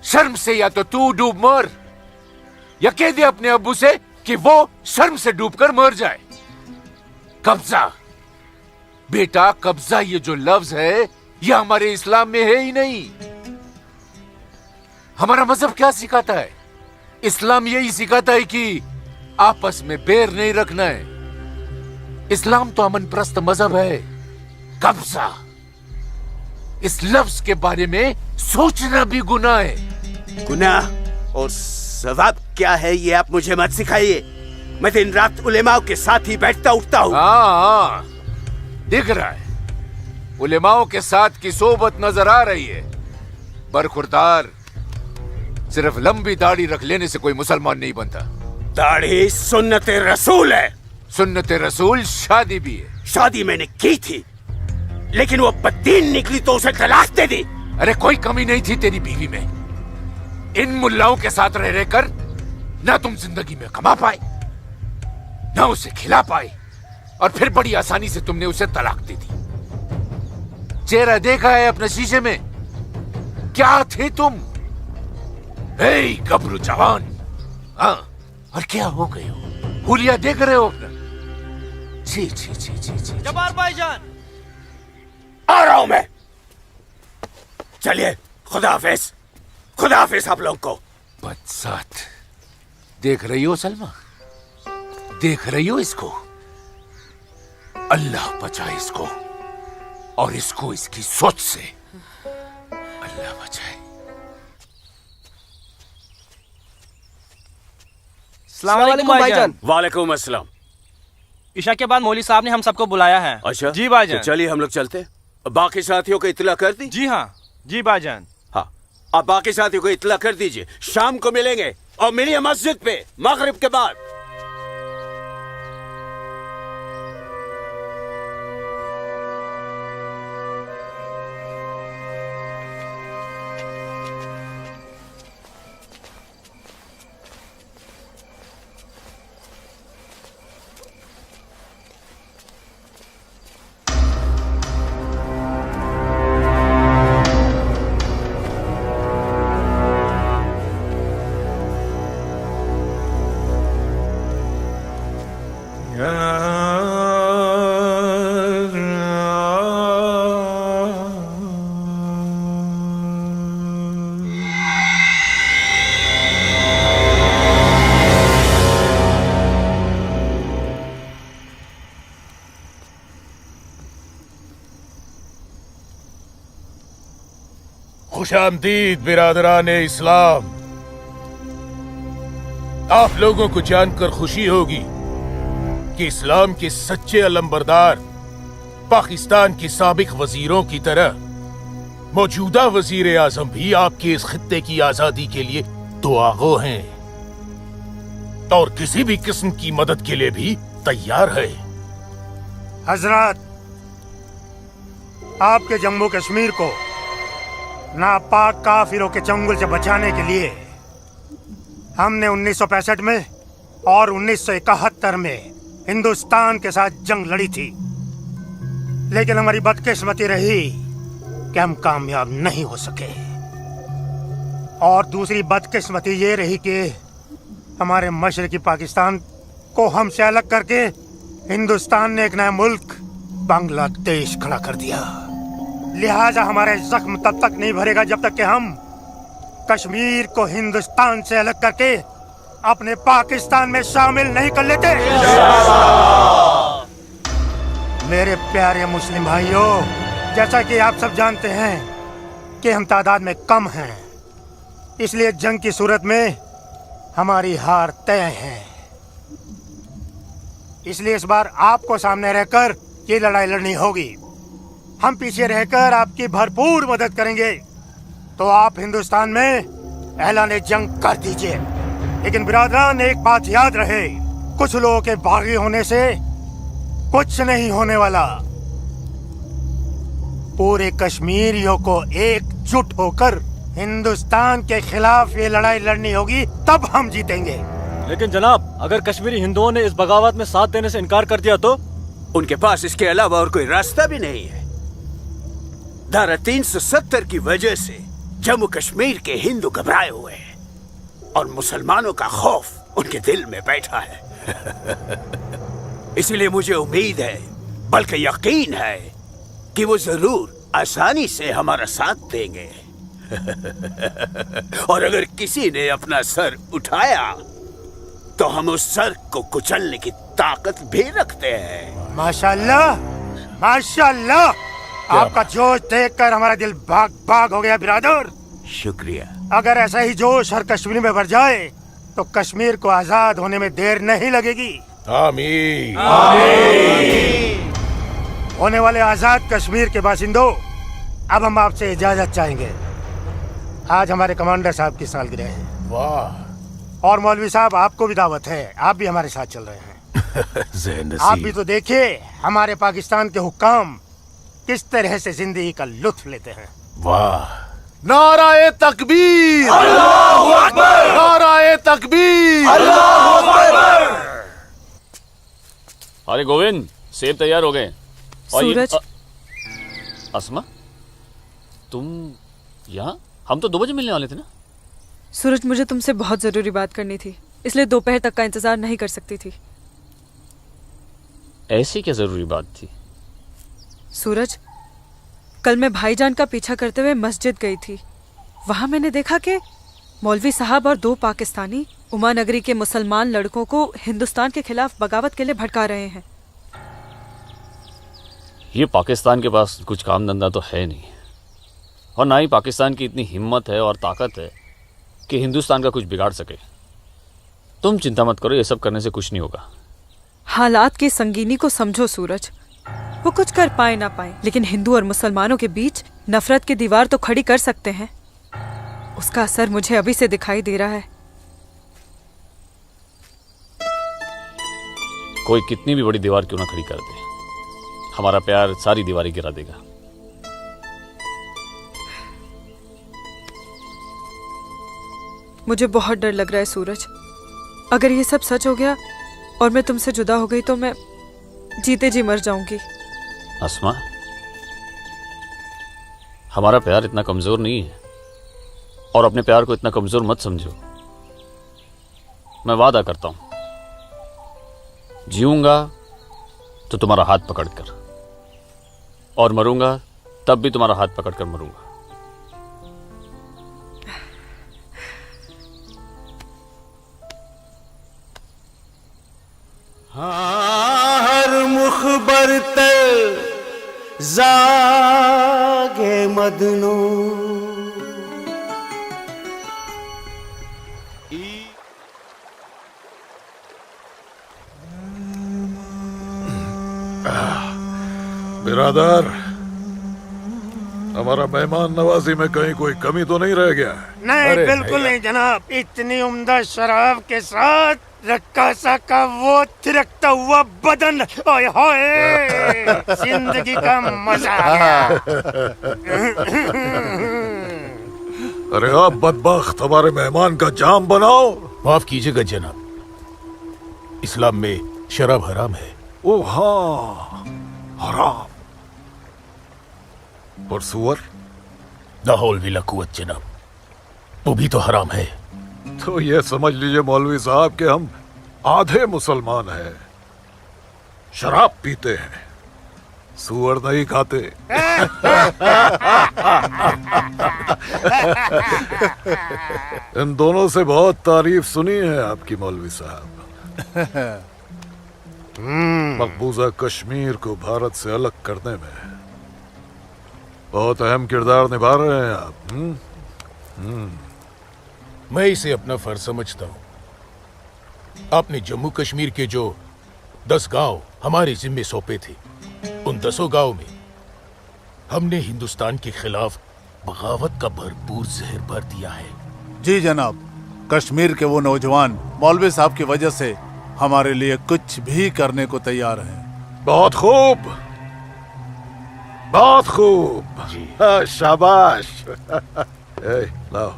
शर्म से या तो तू डूब मर, या कह दे अपने अब्बू से कि वो शर्म से डूबकर मर जाए। कब्जा बेटा, कब्जा ये जो लफ्ज है ये हमारे इस्लाम में है ही नहीं। हमारा मजहब क्या सिखाता है? इस्लाम यही सिखाता है कि आपस में बैर नहीं रखना है। इस्लाम तो अमन प्रस्त मजहब है। कब्जा, इस लफ्ज के बारे में सोचना भी गुनाह है। गुनाह और सवाब क्या है ये आप मुझे मत सिखाइए। मैं दिन रात उलेमाओं के साथ ही बैठता उठता हूँ। हाँ, दिख रहा है, उलेमाओं के साथ की सोबत नजर आ रही है। बरखुरदार, सिर्फ लंबी दाढ़ी रख लेने से कोई मुसलमान नहीं बनता। दाढ़ी सुन्नत रसूल है। सुन्नत रसूल शादी भी है। शादी मैंने की थी, लेकिन वो बददीन निकली तो उसे तलाक दे दी। अरे कोई कमी नहीं थी तेरी बीवी में। इन मुल्लाओं के साथ रह रहकर ना तुम जिंदगी में कमा पाए, ना उसे खिला पाए, और फिर बड़ी आसानी से तुमने उसे तलाक दे दी। चेहरा देखा है अपने शीशे में? क्या थे तुम? गबरू जवान। हाँ, और क्या हो गए हो? हुलिया देख रहे हो अपना? छी छी छी छी छी। जब्बार भाईजान, आ रहा हूं मैं। चलिए, खुदा हाफिज। खुदा हाफिज आप लोग को। बदसात, देख रही हो सलमा? देख रही हो इसको? अल्लाह बचाए इसको, और इसको इसकी सोच से। अल्लाह बचाए। अस्सलाम वालेकुम भाईजान। वालेकुम अस्सलाम। ईशा के बाद मौली साहब ने हम सबको बुलाया है। अच्छा जी भाईजान। तो चलिए हम लोग चलते। बाकी साथियों को इत्तला कर दी? जी हाँ जी भाईजान। हाँ, आप बाकी साथियों को इत्तला कर दीजिए। शाम को मिलेंगे, और मिलिए मस्जिद पे मगरिब के बाद। खुशामदीद बिरादरान इस्लाम। आप लोगों को जानकर खुशी होगी कि इस्लाम के सच्चे अलंबरदार पाकिस्तान के साबिक वजीरों की तरह मौजूदा वजीर आजम भी आपके इस खित्ते की आजादी के लिए दुआगो हैं, और किसी भी किस्म की मदद के लिए भी तैयार है। हजरत, आपके जम्मू कश्मीर को नापाक काफिरों के चंगुल से बचाने के लिए हमने 1965 में और 1971 में हिंदुस्तान के साथ जंग लड़ी थी, लेकिन हमारी बदकिस्मती रही कि हम कामयाब नहीं हो सके। और दूसरी बदकिस्मती ये रही कि हमारे मशरकी पाकिस्तान को हमसे अलग करके हिंदुस्तान ने एक नया मुल्क बांग्लादेश खड़ा कर दिया। लिहाजा हमारे जख्म तब तक नहीं भरेगा जब तक कि हम कश्मीर को हिंदुस्तान से अलग करके अपने पाकिस्तान में शामिल नहीं कर लेते। मेरे प्यारे मुस्लिम भाइयों, जैसा कि आप सब जानते हैं कि हम तादाद में कम हैं, इसलिए जंग की सूरत में हमारी हार तय है। इसलिए इस बार आपको सामने रहकर ये लड़ाई लड़नी होगी। हम पीछे रहकर आपकी भरपूर मदद करेंगे, तो आप हिंदुस्तान में ऐलान जंग कर दीजिए। लेकिन बिरादरान, एक बात याद रहे, कुछ लोगों के बागी होने से कुछ नहीं होने वाला। पूरे कश्मीरियों को एकजुट होकर हिंदुस्तान के खिलाफ ये लड़ाई लड़नी होगी, तब हम जीतेंगे। लेकिन जनाब, अगर कश्मीरी हिंदुओं ने इस बगावत में साथ देने से इनकार कर दिया तो? उनके पास इसके अलावा और कोई रास्ता भी नहीं है। धारा 370 की वजह से जम्मू कश्मीर के हिंदू घबराए हुए हैं, और मुसलमानों का खौफ उनके दिल में बैठा है। इसलिए मुझे उम्मीद है, बल्कि यकीन है, कि वो जरूर आसानी से हमारा साथ देंगे। और अगर किसी ने अपना सर उठाया तो हम उस सर को कुचलने की ताकत भी रखते हैं। माशाल्लाह, माशाल्लाह, आपका जोश देखकर हमारा दिल भाग भाग हो गया बिरादर। शुक्रिया। अगर ऐसा ही जोश हर कश्मीर में भर जाए तो कश्मीर को आजाद होने में देर नहीं लगेगी। आमीन। आमीन। होने वाले आजाद कश्मीर के बाशिंदों, अब हम आपसे इजाजत चाहेंगे। आज हमारे कमांडर साहब की सालगिरह है। वाह। और मौलवी साहब आपको भी दावत है, आप भी हमारे साथ चल रहे हैं। आप भी तो देखिए हमारे पाकिस्तान के हुक्काम किस तरह से जिंदगी का लुत्फ लेते हैं। वाह। नाराए तकबीर, अल्लाहू अकबर, नाराए तकबीर, अल्लाहू अकबर। अरे गोविंद, सेब तैयार हो गए। सूरज। अस्मा, तुम यहाँ? हम तो 2 बजे मिलने वाले थे ना। सूरज, मुझे तुमसे बहुत जरूरी बात करनी थी, इसलिए दोपहर तक का इंतजार नहीं कर सकती थी। ऐसी क्या जरूरी बात थी? सूरज, कल मैं भाईजान का पीछा करते हुए मस्जिद गई थी। वहां मैंने देखा कि मौलवी साहब और 2 पाकिस्तानी उमा नगरी के मुसलमान लड़कों को हिंदुस्तान के खिलाफ बगावत के लिए भड़का रहे हैं। ये पाकिस्तान के पास कुछ काम धंधा तो है नहीं, और ना ही पाकिस्तान की इतनी हिम्मत है और ताकत है कि हिंदुस्तान का कुछ बिगाड़ सके। तुम चिंता मत करो, ये सब करने से कुछ नहीं होगा। हालात की संगीनी को समझो सूरज। वो कुछ कर पाए ना पाए, लेकिन हिंदू और मुसलमानों के बीच नफरत की दीवार तो खड़ी कर सकते हैं। उसका असर मुझे अभी से दिखाई दे रहा है। कोई कितनी भी बड़ी दीवार क्यों ना खड़ी कर दे, हमारा प्यार सारी दीवारें गिरा देगा। मुझे बहुत डर लग रहा है सूरज। अगर ये सब सच हो गया और मैं तुमसे जुदा हो गई तो मैं जीते जी मर जाऊंगी। अस्मा, हमारा प्यार इतना कमजोर नहीं है, और अपने प्यार को इतना कमजोर मत समझो। मैं वादा करता हूं, जीऊंगा तो तुम्हारा हाथ पकड़कर, और मरूंगा तब भी तुम्हारा हाथ पकड़कर मरूंगा। हर मुखबर तल जागे मदनो। बिरादर, हमारा मेहमान नवाजी में कहीं कोई कमी तो नहीं रह गया? नहीं, बिल्कुल नहीं जनाब। इतनी उम्दा शराब के साथ रक्कासा का वो थिरकता हुआ बदन, ओए होए, जिंदगी का मजा आ गया। अरे आप बदबख्त, हमारे मेहमान का जाम बनाओ। माफ कीजिएगा जनाब, इस्लाम में शराब हराम है। ओ हाँ, हराम। और सुअर? ला हौल वला कुव्वत जनाब, वो भी तो हराम है। तो ये समझ लीजिए मौलवी साहब कि हम आधे मुसलमान हैं, शराब पीते हैं, सुअर नहीं खाते। इन दोनों से बहुत तारीफ सुनी है आपकी मौलवी साहब। मकबूजा कश्मीर को भारत से अलग करने में बहुत अहम किरदार निभा रहे हैं आप। मैं इसे अपना फर्ज समझता हूँ। आपने जम्मू कश्मीर के जो 10 गांव हमारे जिम्मे सौंपे थे, उन 10 गांव में हमने हिंदुस्तान के खिलाफ बगावत का भरपूर जहर भर दिया है। जी जनाब, कश्मीर के वो नौजवान मौलवी साहब की वजह से हमारे लिए कुछ भी करने को तैयार हैं। बहुत खूब, बहुत खूब। शाबाश। लाओ।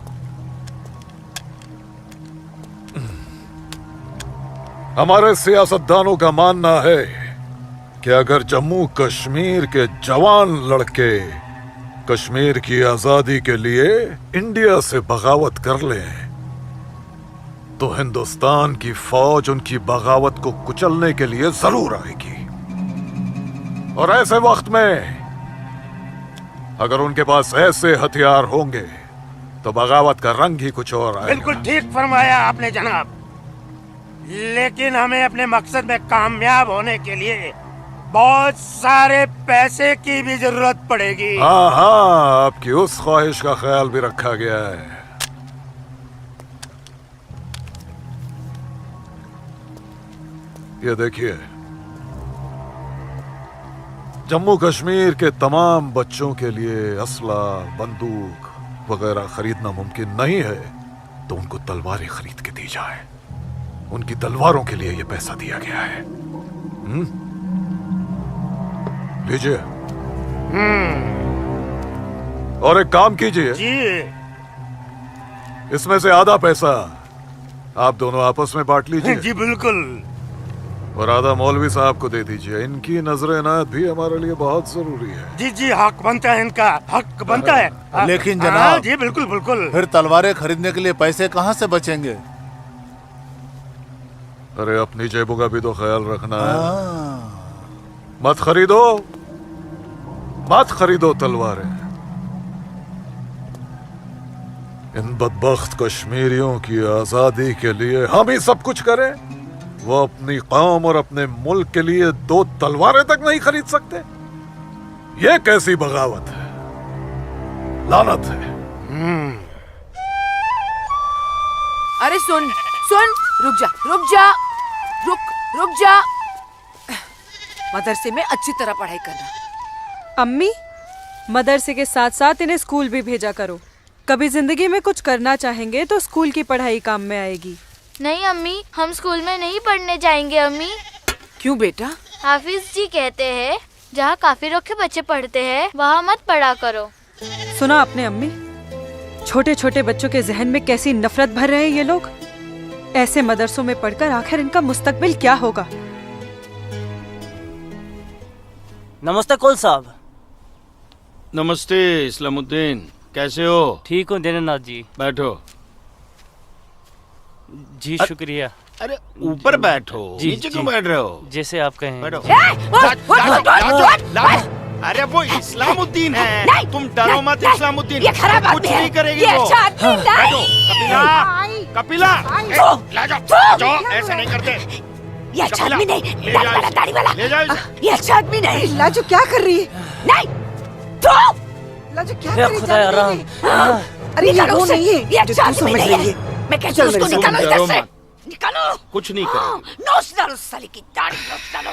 हमारे सियासतदानों का मानना है कि अगर जम्मू कश्मीर के जवान लड़के कश्मीर की आजादी के लिए इंडिया से बगावत कर लें तो हिंदुस्तान की फौज उनकी बगावत को कुचलने के लिए जरूर आएगी। और ऐसे वक्त में अगर उनके पास ऐसे हथियार होंगे तो बगावत का रंग ही कुछ और आएगा। बिल्कुल ठीक फरमाया आपने जनाब, लेकिन हमें अपने मकसद में कामयाब होने के लिए बहुत सारे पैसे की भी जरूरत पड़ेगी। हाँ हाँ, आपकी उस ख्वाहिश का ख्याल भी रखा गया है। ये देखिए, जम्मू कश्मीर के तमाम बच्चों के लिए असला, बंदूक वगैरह खरीदना मुमकिन नहीं है तो उनको तलवारें खरीद के दी जाए। उनकी तलवारों के लिए ये पैसा दिया गया है। लीजिए। और एक काम कीजिए जी। इसमें से आधा पैसा आप दोनों आपस में बांट लीजिए। जी बिल्कुल। और आधा मौलवी साहब को दे दीजिए। इनकी नजर इनायत भी हमारे लिए बहुत जरूरी है। जी जी, हक बनता है, इनका हक बनता है। लेकिन हाँ, जनाब, जी बिल्कुल बिल्कुल। फिर तलवारें खरीदने के लिए पैसे कहाँ से बचेंगे? अरे अपनी जेबों का भी तो ख्याल रखना है। मत खरीदो, मत खरीदो तलवारें। इन बदबख्त कश्मीरियों की आजादी के लिए हम ही सब कुछ करें, वो अपनी कौम और अपने मुल्क के लिए 2 तलवारें तक नहीं खरीद सकते। ये कैसी बगावत है, लानत है। अरे सुन सुन, रुक जा रुक जा, रुक जा। मदरसे में अच्छी तरह पढ़ाई करना। अम्मी, मदरसे के साथ साथ इन्हें स्कूल भी भेजा करो। कभी जिंदगी में कुछ करना चाहेंगे तो स्कूल की पढ़ाई काम में आएगी। नहीं अम्मी, हम स्कूल में नहीं पढ़ने जाएंगे अम्मी। क्यों बेटा? हाफिज जी कहते हैं जहाँ काफिरों के बच्चे पढ़ते हैं वहाँ मत पढ़ा करो। सुना आपने अम्मी? छोटे छोटे बच्चों के जहन में कैसी नफरत भर रहे हैं ये लोग। ऐसे मदरसों में पढ़कर आखिर इनका मुस्तकबिल क्या होगा? नमस्ते कौल साहब। नमस्ते इस्लामुद्दीन, कैसे हो? ठीक हूँ दीनानाथ जी। बैठो। जी शुक्रिया। अरे ऊपर बैठो, जी, नीचे जी। क्यों बैठ रहे हो? जैसे आप कहें। बैठो। उठ! अरे वो इस्लामुद्दीन है, तुम डरो मत। इस्लामुद्दीन ये खराब कुछ आदमी है। नहीं करेगी ये वो। अच्छा आदमी बैठो। नहीं। कपिला, ले जाओ, ऐसे नहीं करते। ये अच्छा आदमी नहीं, ले दाढ़ी जाओ वाला, इसे। दाढ़ी वाला। ले जाओ इसे। ये अच्छा आदमी नहीं। लाजो क्या कर रही है? नहीं, तो लाजो क्या या कर रही खुदा है? आराम। अरे ये निकालो वो उसे। नहीं है ये जो अच्छा तू आदमी समझ नहीं रही है। है। मैं कहती चल हूँ उसको मेरे निकालो साथ। इधर डरो से। मत। निकालो। कुछ नहीं करेगी। नोच डालो साले की दाढ़ी, नोच डालो।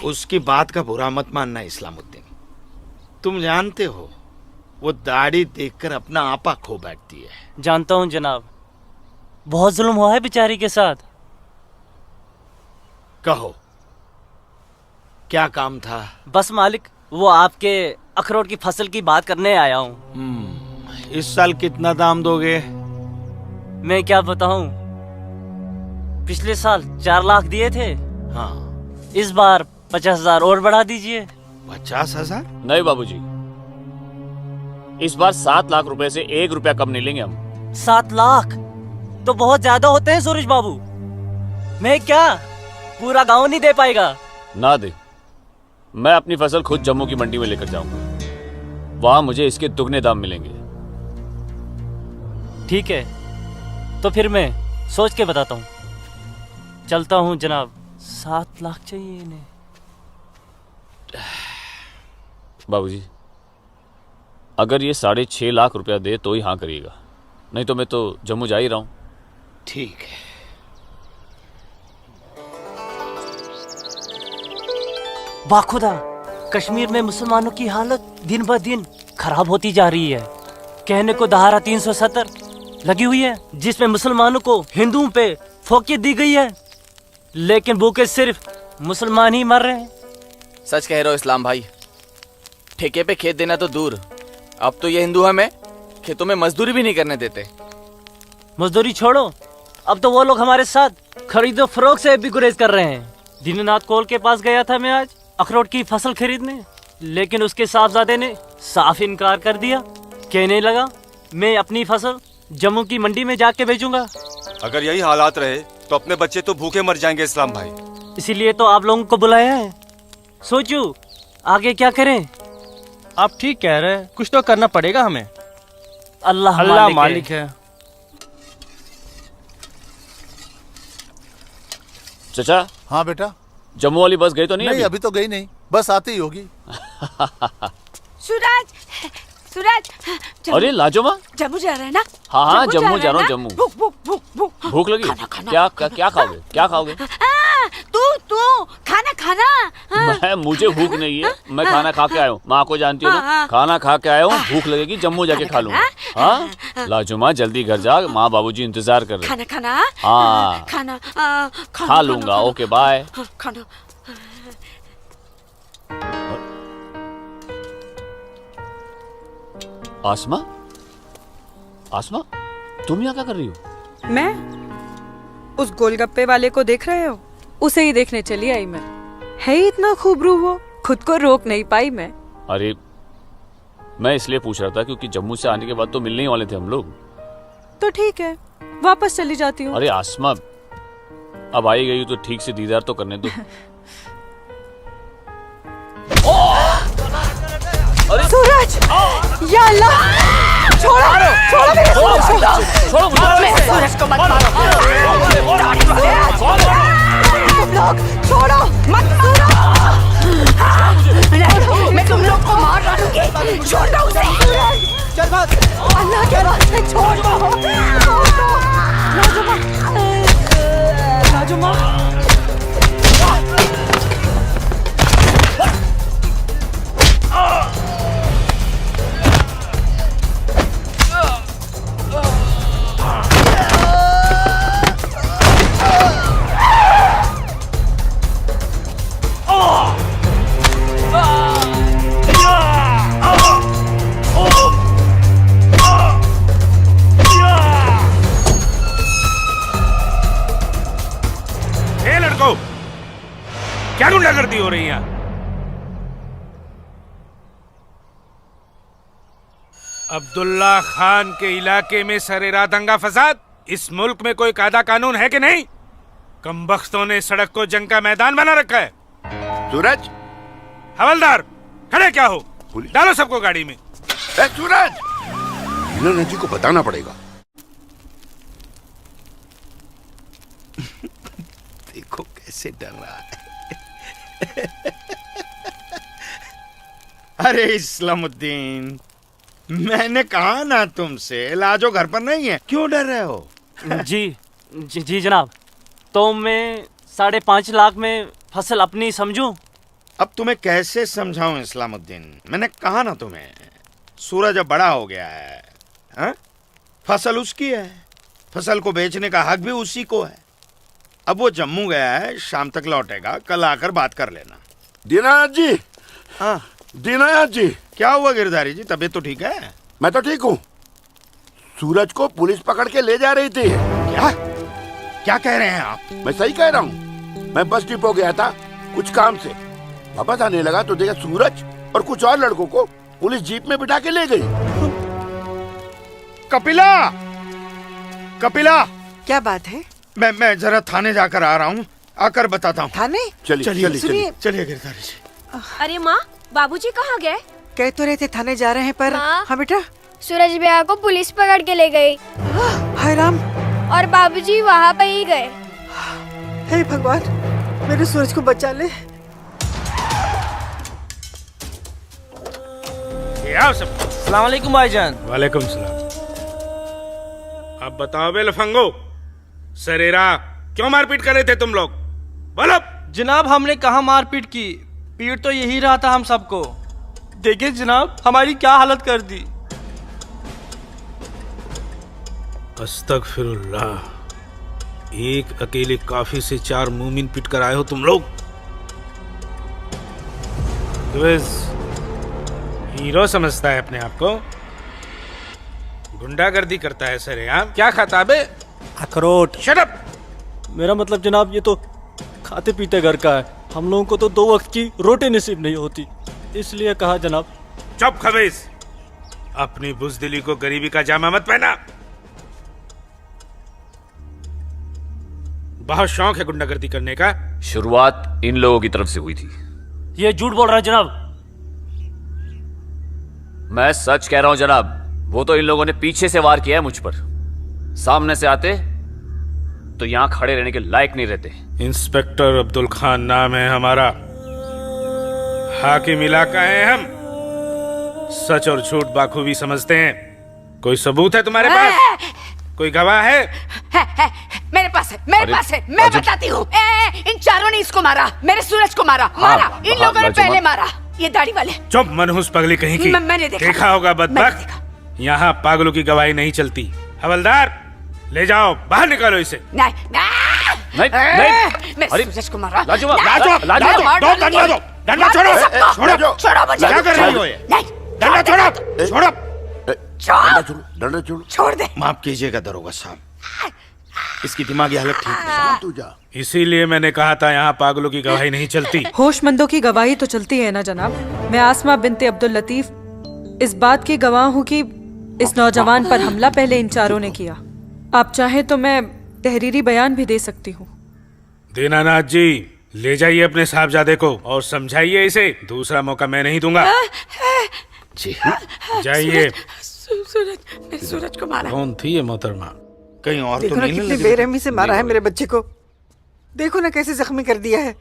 उसकी बात का बुरा मत मानना इस्लामुद्दीन। तुम जानते हो वो दाढ़ी देखकर अपना आपा खो बैठती है। जानता हूँ जनाब, बहुत जुल्म हुआ है बेचारी के साथ। कहो क्या काम था? बस मालिक, वो आपके अखरोट की फसल की बात करने आया हूँ। इस साल कितना दाम दोगे? मैं क्या बताऊं, पिछले साल 4 लाख दिए थे। हाँ, इस बार 50,000 और बढ़ा दीजिए। 50,000? नहीं बाबूजी, इस बार 7 लाख रुपए से 1 रुपया कम नहीं लेंगे हम। 7 लाख तो बहुत ज्यादा होते हैं सूरज बाबू। मैं क्या पूरा गांव नहीं दे पाएगा? ना दे, मैं अपनी फसल खुद जम्मू की मंडी में लेकर जाऊंगा। वहां मुझे इसके दुगने दाम मिलेंगे। ठीक है, तो फिर मैं सोच के बताता हूँ। चलता हूँ जनाब। 7 लाख चाहिए इन्हें। बाबूजी, अगर ये 6.5 लाख रुपया दे तो ही हाँ करिएगा, नहीं तो मैं तो जम्मू जा ही रहा हूँ। ठीक है। बाखुदा, कश्मीर में मुसलमानों की हालत दिन ब दिन खराब होती जा रही है। कहने को धारा 370 लगी हुई है जिसमें मुसलमानों को हिंदुओं पे फोकियत दी गई है, लेकिन भूखे सिर्फ मुसलमान ही मर रहे हैं। सच कह रहे हो इस्लाम भाई। ठेके पे खेत देना तो दूर, अब तो ये हिंदू हमें खेतों में मजदूरी भी नहीं करने देते। मजदूरी छोड़ो, अब तो वो लोग हमारे साथ खरीदो फरोख्त से भी गुरेज कर रहे हैं। दीननाथ कोल के पास गया था मैं आज अखरोट की फसल खरीदने, लेकिन उसके साहबजादे ने साफ इनकार कर दिया। कहने लगा मैं अपनी फसल जम्मू की मंडी में जाके बेचूंगा। अगर यही हालात रहे तो अपने बच्चे तो भूखे मर जाएंगे इस्लाम भाई। इसीलिए तो आप लोगों को बुलाया है। सोचो आगे क्या करें। आप ठीक कह रहे हैं, कुछ तो करना पड़ेगा हमें। अल्लाह मालिक है। चचा। हाँ बेटा। जम्मू वाली बस गई तो नहीं? नहीं अभी तो गई नहीं, बस आती ही होगी। सूरज, सूरज। अरे लाजोमा, जम्मू जा रहे हैं ना? हाँ जम्मू जा रहा हूँ। जम्मू भूख भूख भूख भूख भूख लगी? क्या खाओगे? क्या खाओगे? तू खाना खाना। मुझे भूख नहीं है, मैं खाना खा के आया हूँ। माँ को जानती हो ना, खाना खा के आया हूँ, भूख लगेगी जम्मू जाके खा लूंगा। हाँ लाजुमा जल्दी घर जा, माँ बाबूजी इंतजार कर रहे। खाना खाना हाँ खाना खा लूंगा। Okay bye. खाना। आसमा, आसमा तुम यहाँ क्या कर रही हो? मैं उस गोलगप्पे वाले को देख रहे हो? उसे ही देखने चली आई मैं। है ही इतना खूबरू वो, खुद को रोक नहीं पाई मैं। अरे मैं इसलिए पूछ रहा था क्योंकि जम्मू से आने के बाद तो मिलने ही वाले थे हम लोग। तो ठीक है, वापस चली जाती हूँ। अरे आसमा अब आई गई तो ठीक से दीदार तो करने दो। सूरज, या अल्लाह, छोड़ो छोड़ो मेरे सूरज को, छोड़ो मेरे सूरज को मत मारो। तुम लोग छोड़ो मत मारो। मैं तुम लोग को मार डालूंगी। छोड़ दो उसे। अल्लाह के वास्ते छोड़ दो। नाजुमा, नाजुमा। क्या गुंडागर्दी हो रही है? अब्दुल्ला खान के इलाके में सरेराह दंगा फसाद। इस मुल्क में कोई कायदा कानून है कि नहीं? कमबख्तों ने सड़क को जंग का मैदान बना रखा है। सूरज, हवलदार खड़े क्या हो? डालो सबको गाड़ी में। सूरज, हीना जी को बताना पड़ेगा। देखो कैसे डर रहा है। अरे इस्लामुद्दीन, मैंने कहा ना तुमसे, लाजो घर पर नहीं है, क्यों डर रहे हो? जी जनाब, तो मैं 5.5 लाख में फसल अपनी समझूं? अब तुम्हें कैसे समझाऊं इस्लामुद्दीन? मैंने कहा ना तुम्हें, सूरज अब बड़ा हो गया है। हा? फसल उसकी है, फसल को बेचने का हक भी उसी को है। अब वो जम्मू गया है, शाम तक लौटेगा, कल आकर बात कर लेना। दीनानाथ जी। हाँ दीनानाथ जी। क्या हुआ गिरधारी जी, तबीयत तो ठीक है? मैं तो ठीक हूँ। सूरज को पुलिस पकड़ के ले जा रही थी। क्या क्या कह रहे हैं आप? मैं सही कह रहा हूँ। मैं बस डिपो गया था कुछ काम से, वापस आने लगा तो देखा सूरज और कुछ और लड़कों को पुलिस जीप में बिठा के ले गई। कपिला, कपिला, क्या बात है? मैं जरा थाने जाकर आ रहा हूँ, आकर बताता हूँ। थाने? चलिए सुनिए। गिरधारी जी। अरे माँ, बाबूजी कहाँ गए? कह तो रहे थे थाने जा रहे हैं पर। हाँ बेटा। सूरज भैया को पुलिस पकड़ के ले गई। हाय राम। और बाबूजी वहाँ पे ही गए। हे भगवान, मेरे सूरज को बचा ले। अस्सलाम वालेकुम भाईजान। वालेकुम सलाम। अब बताओ बे लफंगो, सरेरा क्यों मारपीट कर रहे थे तुम लोग? बोलो। जनाब हमने कहा मारपीट की, पीट तो यही रहा था हम सबको। देखिए जनाब हमारी क्या हालत कर दी। अस्तगफिरुल्लाह, एक अकेले काफी से 4 मूमिन पिट कर आए हो तुम लोग। हीरो समझता है अपने आप को, गुंडागर्दी करता है सरेआम। क्या खाता बे? अखरोट। Shut up. मेरा मतलब जनाब ये तो खाते पीते घर का है, हम लोगों को तो 2 वक्त की रोटी नसीब नहीं होती, इसलिए कहा जनाब। चुप खबीस, अपनी बुज़दिली को गरीबी का जामा मत पहना। बहुत शौक है गुंडागर्दी करने का। शुरुआत इन लोगों की तरफ से हुई थी। ये झूठ बोल रहा है जनाब। मैं सच कह रहा हूं जनाब, वो तो इन लोगों ने पीछे से वार किया है मुझ पर। सामने से आते तो यहां खड़े रहने के लायक नहीं रहते। इंस्पेक्टर अब्दुल खान नाम है हमारा, हाकिम इलाका है हम, सच और झूठ बाखूबी समझते हैं। कोई सबूत है तुम्हारे पास? कोई गवाह है? मेरे पास है, मेरे पास है, मैं बताती हूँ। इन चारों ने इसको मारा, मेरे सूरज को मारा, मारा। इन लोगों ने पहले मारा, ये दाढ़ी वाले। चुप मनहूस पगली कहीं की। मैंने देखा होगा बदबख्त। यहाँ पागलों की गवाही नहीं चलती। हवलदार, ले जाओ, बाहर निकालो इसे। नहीं, मेरे सूरज को मारा। डंडा छोड़ो, क्या कर रही हो ये? डंडा छोड़ो, छोड़ो, डंडा छोड़ो। छोड़ दे। माफ कीजिएगा दरोगा साहब, इसकी दिमागी हालत ठीक नहीं। तू जा। इसीलिए मैंने कहा था यहाँ पागलों की गवाही नहीं चलती। होशमंदों की गवाही तो चलती है ना जनाब। मैं आसमा बिनते अब्दुल लतीफ इस बात की गवाह हूँ कि इस नौजवान पर हमला पहले इन चारों ने किया। आप चाहे तो मैं तहरीरी बयान भी दे सकती हूँ। दीनानाथ जी, ले जाइए अपने साहबजादे को और समझाइए इसे। दूसरा मौका मैं नहीं दूंगा। जी जाइए। सूरज, मेरे सूरज को मारा। कौन थी ये मोहतरमा? कहीं और देखो तो ना नहीं कितनी लगी? बेरहमी से मारा है मेरे बच्चे को। देखो ना कैसे जख्मी कर दिया है।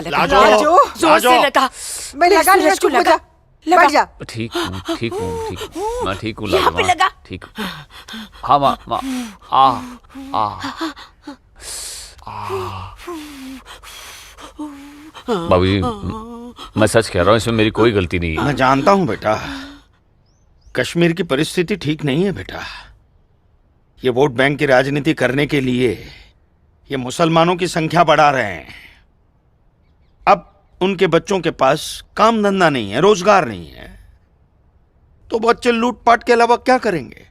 लाजो, जोर से लगा। मैंने लगा, सूरज को लगा, लगा। बैठ जा। ठीक हूँ, ठीक हूँ, ठीक हूँ, मैं ठीक हूँ यहाँ पे लाजमा, लगा। ठीक हूँ। हाँ माँ, बाबूजी, मैं सच कह रहा हूँ, इसमें मेरी कोई गलती नहीं है। मैं जानता हूँ बेटा, कश्मीर की परिस्थिति ठीक नहीं है बेटा। ये वोट बैंक की राजनीति करने के लिए ये मुसलमानों की संख्या बढ़ा रहे हैं। अब उनके बच्चों के पास काम धंधा नहीं है, रोजगार नहीं है, तो बच्चे लूटपाट के अलावा क्या करेंगे?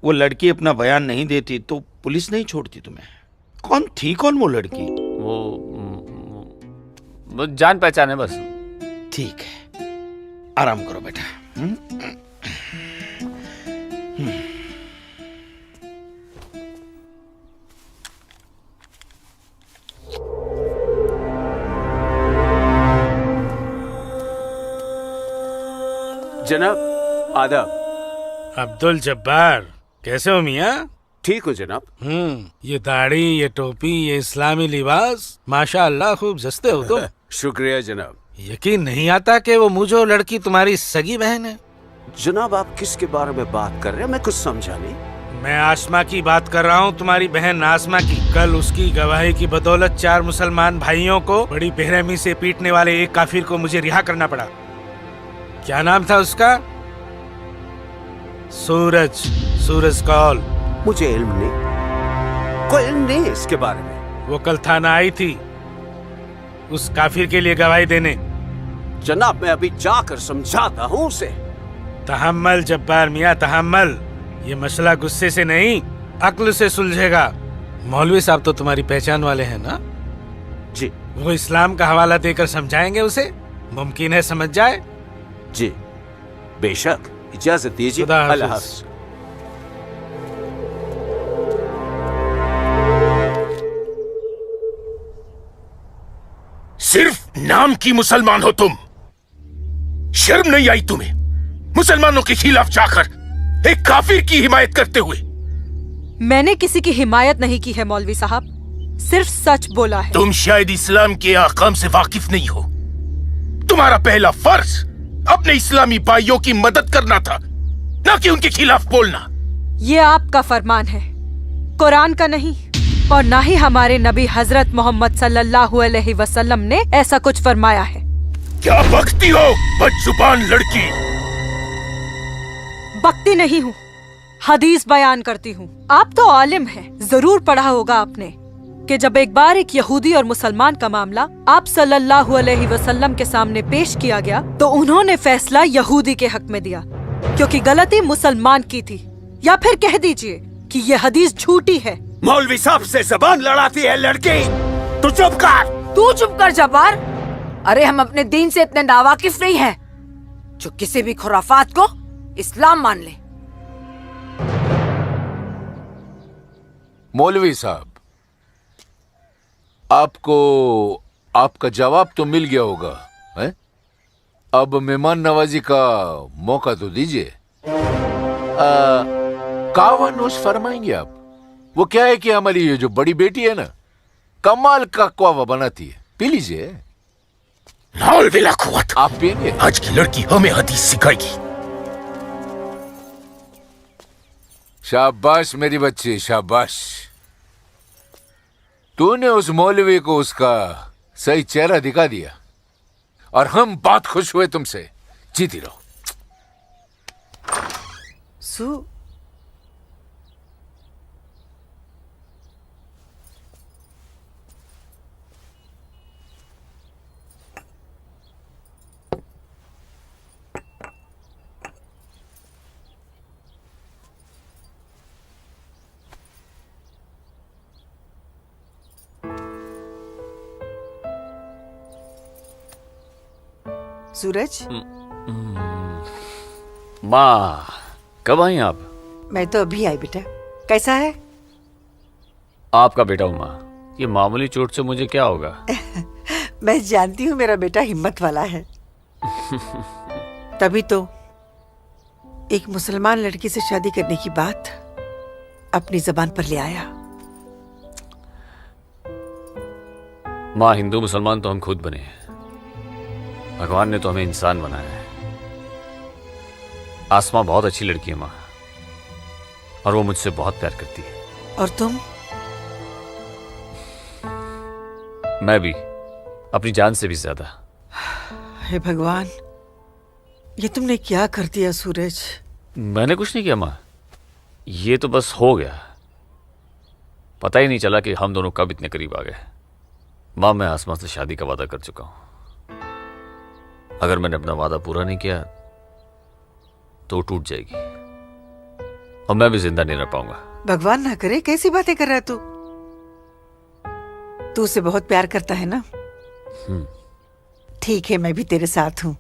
वो लड़की अपना बयान नहीं देती तो पुलिस नहीं छोड़ती तुम्हें। कौन थी वो लड़की? वो जान पहचान है बस। ठीक है, आराम करो बेटा। जनाब आदाब। अब्दुल जब्बार, कैसे हो मियाँ? ठीक हो जनाब। ये दाढ़ी, ये टोपी, ये इस्लामी लिबास, माशाअल्लाह खूब जस्ते हो तुम। शुक्रिया जनाब। यकीन नहीं आता कि वो मुझो लड़की तुम्हारी सगी बहन है। जनाब आप किसके बारे में बात कर रहे हैं? मैं कुछ समझा नहीं। मैं आसमा की बात कर रहा हूँ, तुम्हारी बहन आसमा की। कल उसकी गवाही की बदौलत 4 मुसलमान भाइयों को बड़ी बेरहमी से पीटने वाले एक काफिर को मुझे रिहा करना पड़ा। क्या नाम था उसका? सूरज कौल। मुझे इल्म नहीं, कोई इल्म नहीं है इसके बारे में। वो कल थाना आई थी उस काफिर के लिए गवाही देने। जनाब मैं अभी जाकर समझाता हूँ उसे। तहम्मल जब्बार मियाँ, तहम्मल। ये मसला गुस्से से नहीं, अक्ल से सुलझेगा। मौलवी साहब तो तुम्हारी पहचान वाले हैं ना? जी। वो इस्लाम का हवाला देकर समझाएंगे उसे, मुमकिन है समझ जाए। जी बेशक, इजाजत दीजिए। अल्लाह हाफ़िज़। सिर्फ नाम की मुसलमान हो तुम। शर्म नहीं आई तुम्हें मुसलमानों के खिलाफ जाकर एक काफिर की हिमायत करते हुए? मैंने किसी की हिमायत नहीं की है मौलवी साहब, सिर्फ सच बोला है। तुम शायद इस्लाम के अहकाम से वाकिफ नहीं हो। तुम्हारा पहला फर्ज अपने इस्लामी भाइयों की मदद करना था, ना कि उनके खिलाफ बोलना। ये आपका फरमान है, कुरान का नहीं, और ना ही हमारे नबी हजरत मोहम्मद सल्लल्लाहु अलैहि वसल्लम ने ऐसा कुछ फरमाया है। क्या बकती हो बदजुबान लड़की? बकती नहीं हूँ, हदीस बयान करती हूँ। आप तो आलिम हैं, जरूर पढ़ा होगा आपने कि जब एक बार एक यहूदी और मुसलमान का मामला आप सल्लल्लाहु अलैहि वसल्लम के सामने पेश किया गया तो उन्होंने फैसला यहूदी के हक में दिया, क्योंकि गलती मुसलमान की थी। या फिर कह दीजिए कि ये हदीस झूठी है। मौलवी साहब से जबान लड़ाती है लड़की। तू चुप कर। तू चुप कर जब्बार। अरे हम अपने दीन से इतने नावाकिफ नहीं हैं जो किसी भी खुराफात को इस्लाम मान ले। मौलवी साहब, आपको आपका जवाब तो मिल गया होगा, है? अब मेहमान नवाजी का मौका तो दीजिए। कावा नोश फरमाएंगे आप? वो क्या है कि हमारी ये जो बड़ी बेटी है ना, कमाल का कावा बनाती है, पी लीजिए। आप पिएंगे? आज की लड़की हमें हदीस सिखाएगी। शाबाश मेरी बच्ची, शाबाश। तूने उस मौलवी को उसका सही चेहरा दिखा दिया और हम बहुत खुश हुए तुमसे। जीती रहो। सूरज, माँ कब आई आप? मैं तो अभी आई बेटा। कैसा है? आपका बेटा हूँ माँ। ये मामूली चोट से मुझे क्या होगा? मैं जानती हूँ मेरा बेटा हिम्मत वाला है। तभी तो एक मुसलमान लड़की से शादी करने की बात अपनी जबान पर ले आया। माँ, हिंदू मुसलमान तो हम खुद बने हैं। भगवान ने तो हमें इंसान बनाया है। आसमां बहुत अच्छी लड़की है माँ, और वो मुझसे बहुत प्यार करती है। और तुम? मैं भी, अपनी जान से भी ज्यादा। हे भगवान, ये तुमने क्या कर दिया सूरज? मैंने कुछ नहीं किया माँ, ये तो बस हो गया। पता ही नहीं चला कि हम दोनों कब इतने करीब आ गए। माँ, मैं आसमां से शादी का वादा कर चुका हूं। अगर मैंने अपना वादा पूरा नहीं किया तो टूट जाएगी और मैं भी जिंदा नहीं रह पाऊंगा। भगवान ना करे, कैसी बातें कर रहा है तू? तू उसे बहुत प्यार करता है ना? ठीक है, मैं भी तेरे साथ हूं।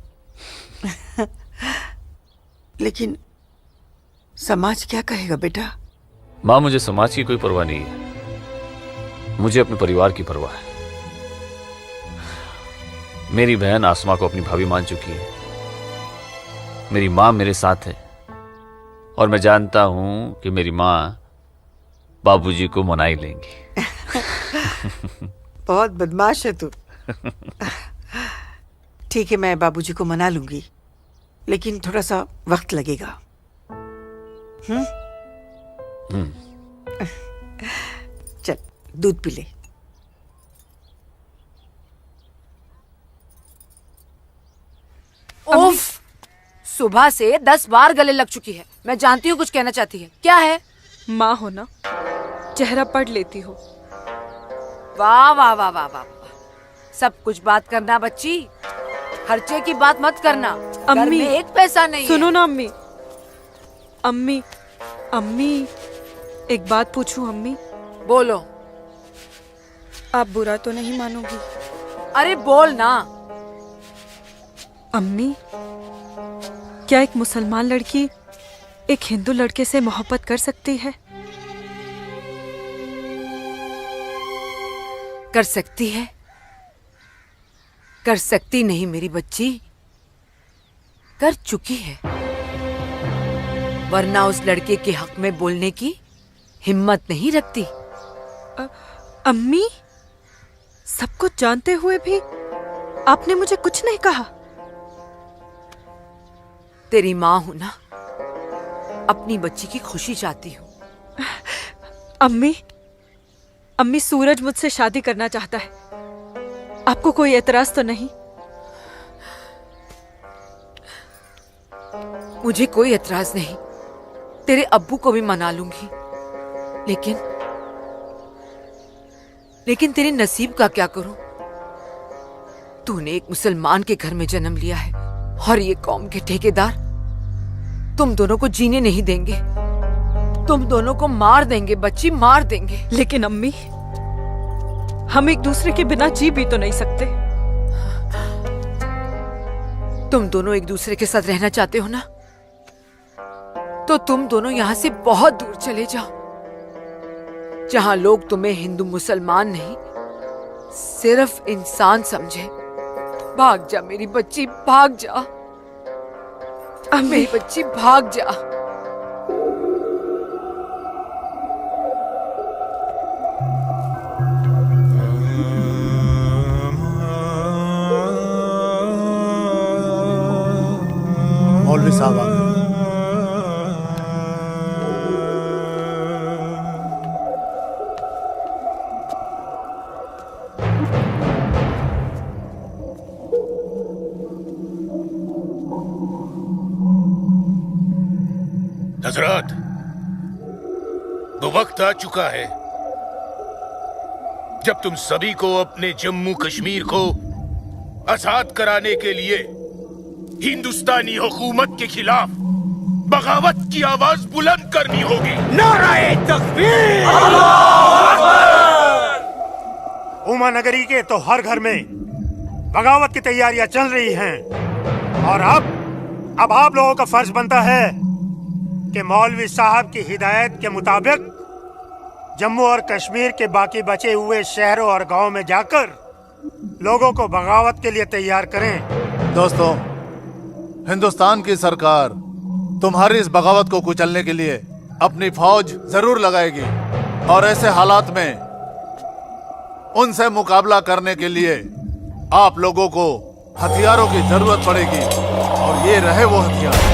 लेकिन समाज क्या कहेगा बेटा? माँ, मुझे समाज की कोई परवाह नहीं है, मुझे अपने परिवार की परवाह है। मेरी बहन आसमा को अपनी भाभी मान चुकी है, मेरी माँ मेरे साथ है, और मैं जानता हूं कि मेरी माँ बाबूजी को मना ही लेंगी। बहुत बदमाश है तू। ठीक है, मैं बाबूजी को मना लूंगी, लेकिन थोड़ा सा वक्त लगेगा। चल दूध पी ले। उफ, सुबह से 10 बार गले लग चुकी है। मैं जानती हूँ कुछ कहना चाहती है। क्या है? माँ हो ना, चेहरा पढ़ लेती हो। वाह वाह वाह वाह वाह, सब कुछ बात करना बच्ची, खर्चे की बात मत करना। घर अम्मी, में एक पैसा नहीं सुनो है। ना अम्मी। अम्मी, अम्मी, एक बात पूछूं अम्मी? बोलो। आप बुरा तो नहीं मानोगी? अरे बोल ना। अम्मी, क्या एक मुसलमान लड़की एक हिंदू लड़के से मोहब्बत कर सकती है? कर सकती है, कर सकती नहीं मेरी बच्ची, कर चुकी है। वरना उस लड़के के हक में बोलने की हिम्मत नहीं रखती। अम्मी, सब कुछ जानते हुए भी आपने मुझे कुछ नहीं कहा। तेरी माँ हूं ना, अपनी बच्ची की खुशी चाहती हूँ। अम्मी, अम्मी, सूरज मुझसे शादी करना चाहता है। आपको कोई एतराज तो नहीं? मुझे कोई एतराज नहीं, तेरे अब्बू को भी मना लूंगी। लेकिन तेरे नसीब का क्या करूं? तूने एक मुसलमान के घर में जन्म लिया है, और ये कौम के ठेकेदार तुम दोनों को जीने नहीं देंगे। तुम दोनों को मार देंगे बच्ची, मार देंगे। लेकिन अम्मी, हम एक दूसरे के बिना जी भी तो नहीं सकते। तुम दोनों एक दूसरे के साथ रहना चाहते हो ना, तो तुम दोनों यहाँ से बहुत दूर चले जाओ, जहां लोग तुम्हें हिंदू मुसलमान नहीं, सिर्फ इंसान समझे। भाग जा मेरी बच्ची, भाग जा। मेरी बच्ची भाग जा। मौलवी साहब आ गए। हजरात, वो वक्त आ चुका है जब तुम सभी को अपने जम्मू कश्मीर को आजाद कराने के लिए हिंदुस्तानी हुकूमत के खिलाफ बगावत की आवाज बुलंद करनी होगी। नाराए तकबीर! उमा नगरी के तो हर घर में बगावत की तैयारियां चल रही हैं और अब आप लोगों का फर्ज बनता है कि मौलवी साहब की हिदायत के मुताबिक जम्मू और कश्मीर के बाकी बचे हुए शहरों और गांवों में जाकर लोगों को बगावत के लिए तैयार करें। दोस्तों, हिंदुस्तान की सरकार तुम्हारी इस बगावत को कुचलने के लिए अपनी फौज जरूर लगाएगी और ऐसे हालात में उनसे मुकाबला करने के लिए आप लोगों को हथियारों की जरूरत पड़ेगी और ये रहे वो हथियार।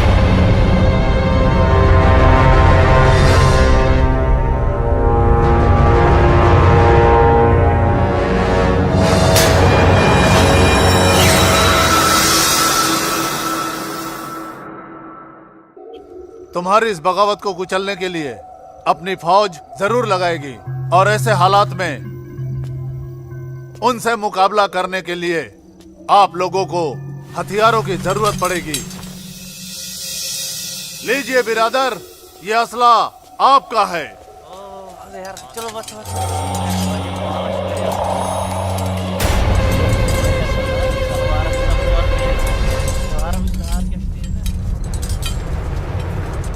तुम्हारी इस बगावत को कुचलने के लिए अपनी फौज जरूर लगाएगी और ऐसे हालात में उनसे मुकाबला करने के लिए आप लोगों को हथियारों की जरूरत पड़ेगी। लीजिए बिरादर, ये असला आपका है। चलो बस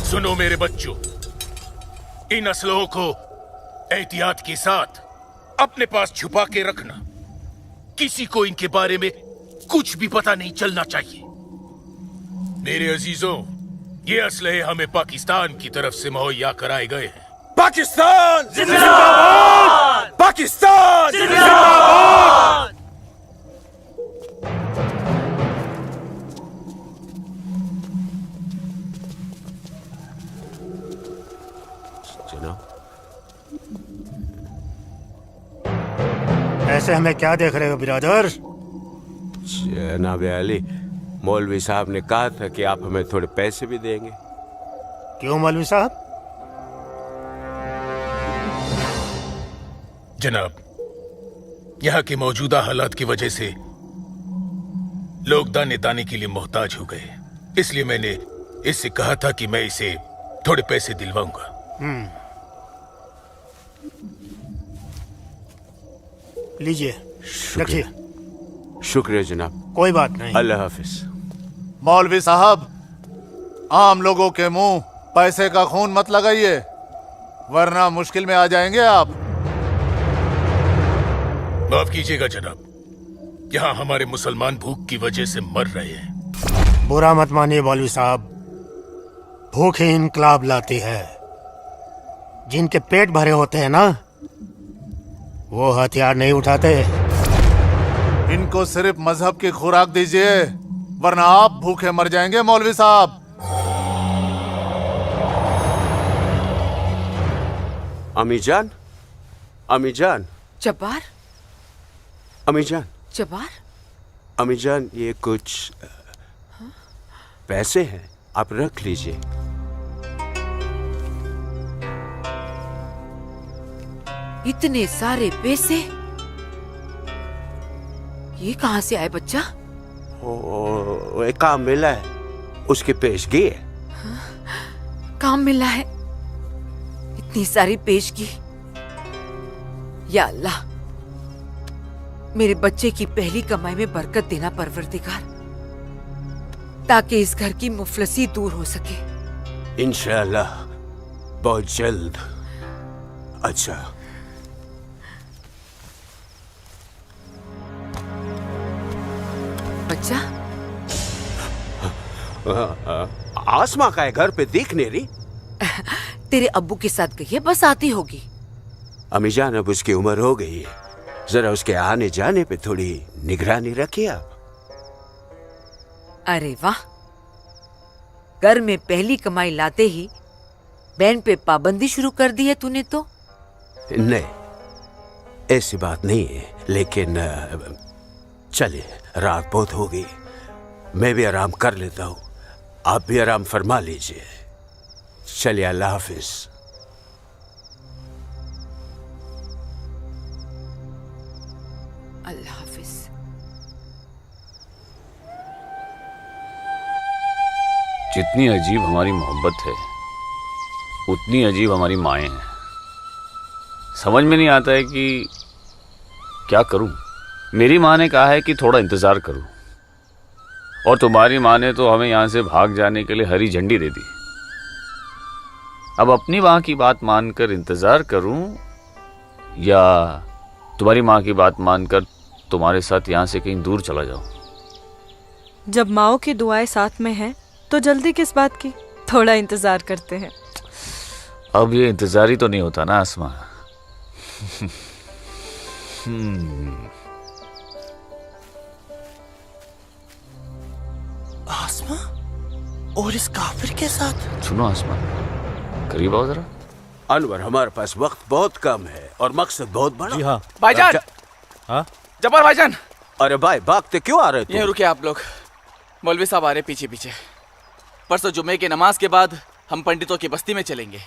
सुनो मेरे बच्चों, इन असलों को एहतियात के साथ अपने पास छुपा के रखना। किसी को इनके बारे में कुछ भी पता नहीं चलना चाहिए। मेरे अजीजों, ये असलहे हमें पाकिस्तान की तरफ से मुहैया कराए गए हैं। पाकिस्तान जिंदाबाद! पाकिस्तान जिंदाबाद! ऐसे हमें क्या देख रहे हो बिरादर? जनाब अली, मौलवी साहब ने कहा था कि आप हमें थोड़े पैसे भी देंगे। क्यों मौलवी साहब? जनाब, यहाँ के मौजूदा हालात की वजह से लोग दाने दाने के लिए मोहताज हो गए, इसलिए मैंने इससे कहा था कि मैं इसे थोड़े पैसे दिलवाऊंगा। लीजिए, रखिए। शुक्रिया जनाब। कोई बात नहीं। अल्लाह हाफिज। मौलवी साहब, आम लोगों के मुंह पैसे का खून मत लगाइए, वरना मुश्किल में आ जाएंगे आप। माफ कीजिएगा जनाब, यहाँ हमारे मुसलमान भूख की वजह से मर रहे हैं। बुरा मत मानिए मौलवी साहब, भूख ही इनकलाब लाती है। जिनके पेट भरे होते हैं ना, वो हथियार नहीं उठाते। इनको सिर्फ मजहब की खुराक दीजिए, वरना आप भूखे मर जाएंगे मौलवी साहब। अम्मी जान, अम्मी जान, जब्बार, अम्मी जान, जब्बार, अम्मी जान, ये कुछ पैसे हैं, आप रख लीजिए। इतने सारे पैसे ये कहाँ से आए बच्चा? एक काम मिला है, उसकी पेशगी है। काम मिला है? इतनी सारी पेशगी? या अल्लाह, मेरे बच्चे की पहली कमाई में बरकत देना परवरदिगार, ताकि इस घर की मुफलसी दूर हो सके। इंशाअल्लाह बहुत जल्द। अच्छा, बच्चा, आसमा का है घर पे दिख नहीं रही। तेरे अब्बू के साथ गई है, बस आती होगी। अम्मी जान, अब उसकी उम्र हो गई है, जरा उसके आने जाने पे थोड़ी निगरानी रखिए आप। अरे वाह, घर में पहली कमाई लाते ही बहन पे पाबंदी शुरू कर दी है तूने तो। नहीं, ऐसी बात नहीं है, लेकिन चलिए, रात बहुत हो गई, मैं भी आराम कर लेता हूँ, आप भी आराम फरमा लीजिए। चलिए, अल्लाह हाफिज। अल्लाह हाफिज। जितनी अजीब हमारी मोहब्बत है उतनी अजीब हमारी माएँ हैं। समझ में नहीं आता है कि क्या करूं। मेरी माँ ने कहा है कि थोड़ा इंतजार करूं, और तुम्हारी माँ ने तो हमें यहां से भाग जाने के लिए हरी झंडी दे दी। अब अपनी माँ की बात मानकर इंतजार करूं या तुम्हारी माँ की बात मानकर तुम्हारे साथ यहां से कहीं दूर चला जाऊं? जब माओ की दुआएं साथ में हैं, तो जल्दी किस बात की? थोड़ा इंतजार करते हैं। अब ये इंतजार ही तो नहीं होता ना आसमा। आसमा और इस काफिर के साथ? सुनो आसमा, करीब आओ जरा। अनवर, हमारे पास वक्त बहुत कम है और मकसद बहुत बड़ा। जी हाँ भाईजान। हाँ जब्बार भाईजान। अरे भाई, भागते क्यों आ रहे थे? यहीं रुके आप लोग। मौलवी साहब आ रहे पीछे पीछे। परसों जुम्मे की नमाज के बाद हम पंडितों की बस्ती में चलेंगे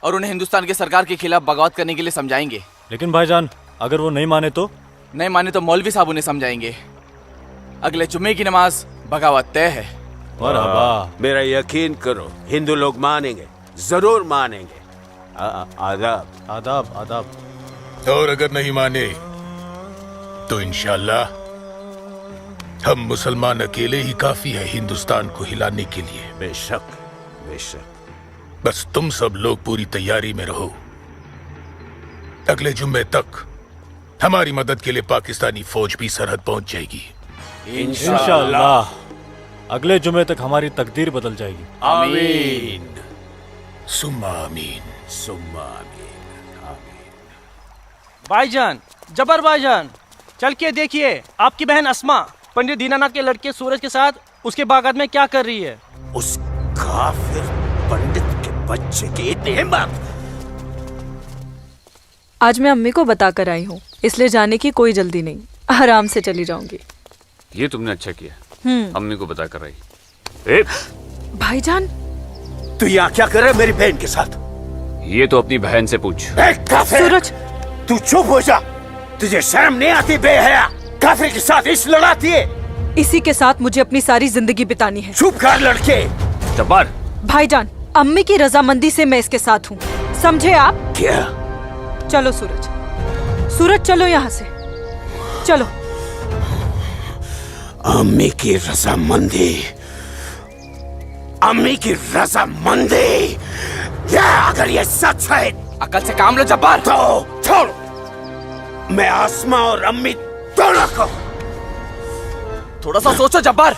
और उन्हें हिंदुस्तान की सरकार के खिलाफ बगावत करने के लिए समझाएंगे। लेकिन भाईजान, अगर वो नहीं माने तो? नहीं माने तो मौलवी साहब उन्हें समझाएंगे। अगले जुम्मे की नमाज बगावत तय है। मेरा यकीन करो, हिंदू लोग मानेंगे, जरूर मानेंगे। आदाब आदाब आदाब। और अगर नहीं माने तो इंशाल्लाह हम मुसलमान अकेले ही काफी है हिंदुस्तान को हिलाने के लिए। बेशक बेशक। बस तुम सब लोग पूरी तैयारी में रहो। अगले जुम्मे तक हमारी मदद के लिए पाकिस्तानी फौज भी सरहद पहुंच जाएगी। इंशाल्लाह अगले जुमे तक हमारी तकदीर बदल जाएगी। आमीन सुम्मा आमीन सुम्मा आमीन। भाईजान, जबर भाईजान, चल के देखिए आपकी बहन अस्मा पंडित दीनानाथ के लड़के सूरज के साथ उसके बागात में क्या कर रही है। उस काफिर पंडित के बच्चे की इतनी हिम्मत! आज मैं अम्मी को बताकर आई हूँ, इसलिए जाने की कोई जल्दी नहीं, आराम से चली जाऊंगी। ये तुमने अच्छा किया, अम्मी को बता कर रही। भाईजान, तू यहाँ क्या कर रहा है मेरी बहन के साथ? ये तो अपनी बहन से पूछ। सूरज, तू चुप हो जा। तुझे शर्म नहीं आती बेहया? काफिर के साथ इस लड़ाती है। इसी के साथ मुझे अपनी सारी जिंदगी बितानी है। चुप कर लड़के। जब्बार। भाईजान, अम्मी की रजामंदी से मैं इसके साथ हूँ, समझे आप? क्या? चलो सूरज, सूरज चलो यहाँ से, चलो। अम्मी की रजामंदी, अम्मी की रजामंदी। या अगर ये सच है, अकल से काम लो जब्बार। तो छोड़, मैं आसमा और अम्मी दोनों को। थोड़ा सा सोचो जब्बार,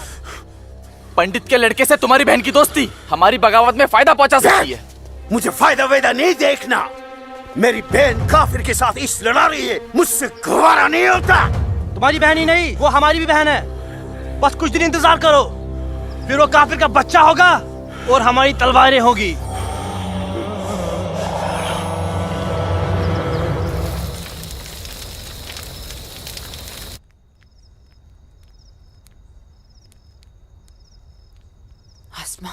पंडित के लड़के से तुम्हारी बहन की दोस्ती हमारी बगावत में फायदा पहुंचा सकती है। मुझे फायदा वेदा नहीं देखना। मेरी बहन काफिर के साथ इस लड़ा रही है, मुझसे गवारा नहीं होता। तुम्हारी बहन ही नहीं, वो हमारी भी बहन है। बस कुछ दिन इंतजार करो, फिर वो काफिर का बच्चा होगा और हमारी तलवारें होगी। आसमा,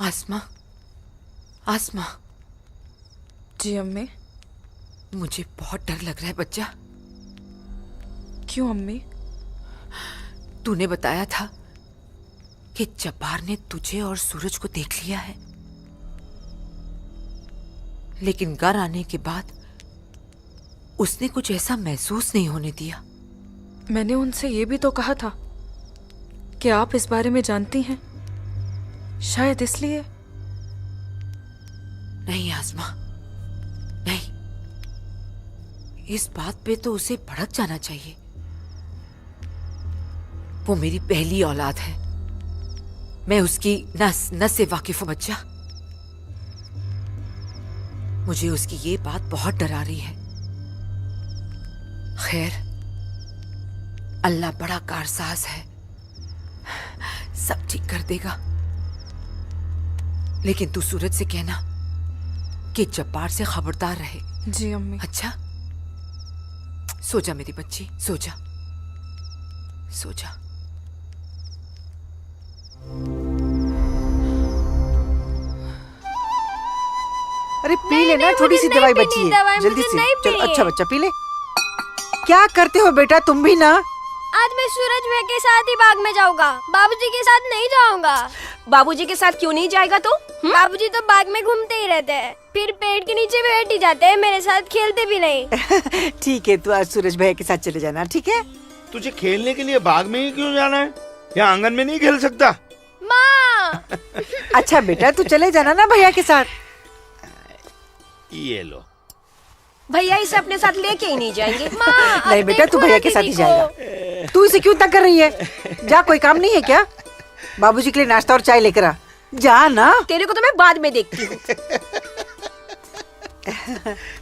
आसमा, आसमा। जी अम्मी। मुझे बहुत डर लग रहा है बच्चा। क्यों अम्मी? तूने बताया था कि जब्बार ने तुझे और सूरज को देख लिया है, लेकिन घर आने के बाद उसने कुछ ऐसा महसूस नहीं होने दिया। मैंने उनसे ये भी तो कहा था कि आप इस बारे में जानती हैं, शायद इसलिए। नहीं आसमा, नहीं, इस बात पे तो उसे भड़क जाना चाहिए। वो मेरी पहली औलाद है, मैं उसकी नस नस से वाकिफ हूं बच्चा। मुझे उसकी ये बात बहुत डरा रही है। खैर, अल्लाह बड़ा कारसाज है, सब ठीक कर देगा। लेकिन तू सूरज से कहना कि जब्बार से खबरदार रहे। जी अम्मी। अच्छा, सो जा मेरी बच्ची, सो जा, सो जा। अरे पी लेना, थोड़ी सी दवाई बची है, जल्दी से। चल अच्छा बच्चा पी ले। क्या करते हो बेटा तुम भी ना? आज मैं सूरज भैया के साथ ही बाग में जाऊंगा, बाबूजी के साथ नहीं जाऊंगा। बाबूजी के साथ क्यों नहीं जाएगा तू? बाबूजी तो बाग में घूमते ही रहते हैं, फिर पेड़ के नीचे बैठ ही जाते हैं, मेरे साथ खेलते भी नहीं। ठीक है, तू आज सूरज भैया के साथ चले जाना, ठीक है? तुझे खेलने के लिए बाग में ही क्यों जाना है? यहाँ आंगन में नहीं खेल सकता? माँ। अच्छा बेटा तू चले जाना ना भैया के साथ। ये लो। भैया इसे अपने साथ लेके ही नहीं जाएंगे। नहीं बेटा तू भैया के साथ ही जाएगा। तू इसे क्यों तंग कर रही है? जा, कोई काम नहीं है क्या? बाबूजी के लिए नाश्ता और चाय लेकर आ, जा ना। तेरे को तो मैं बाद में देखती हूँ।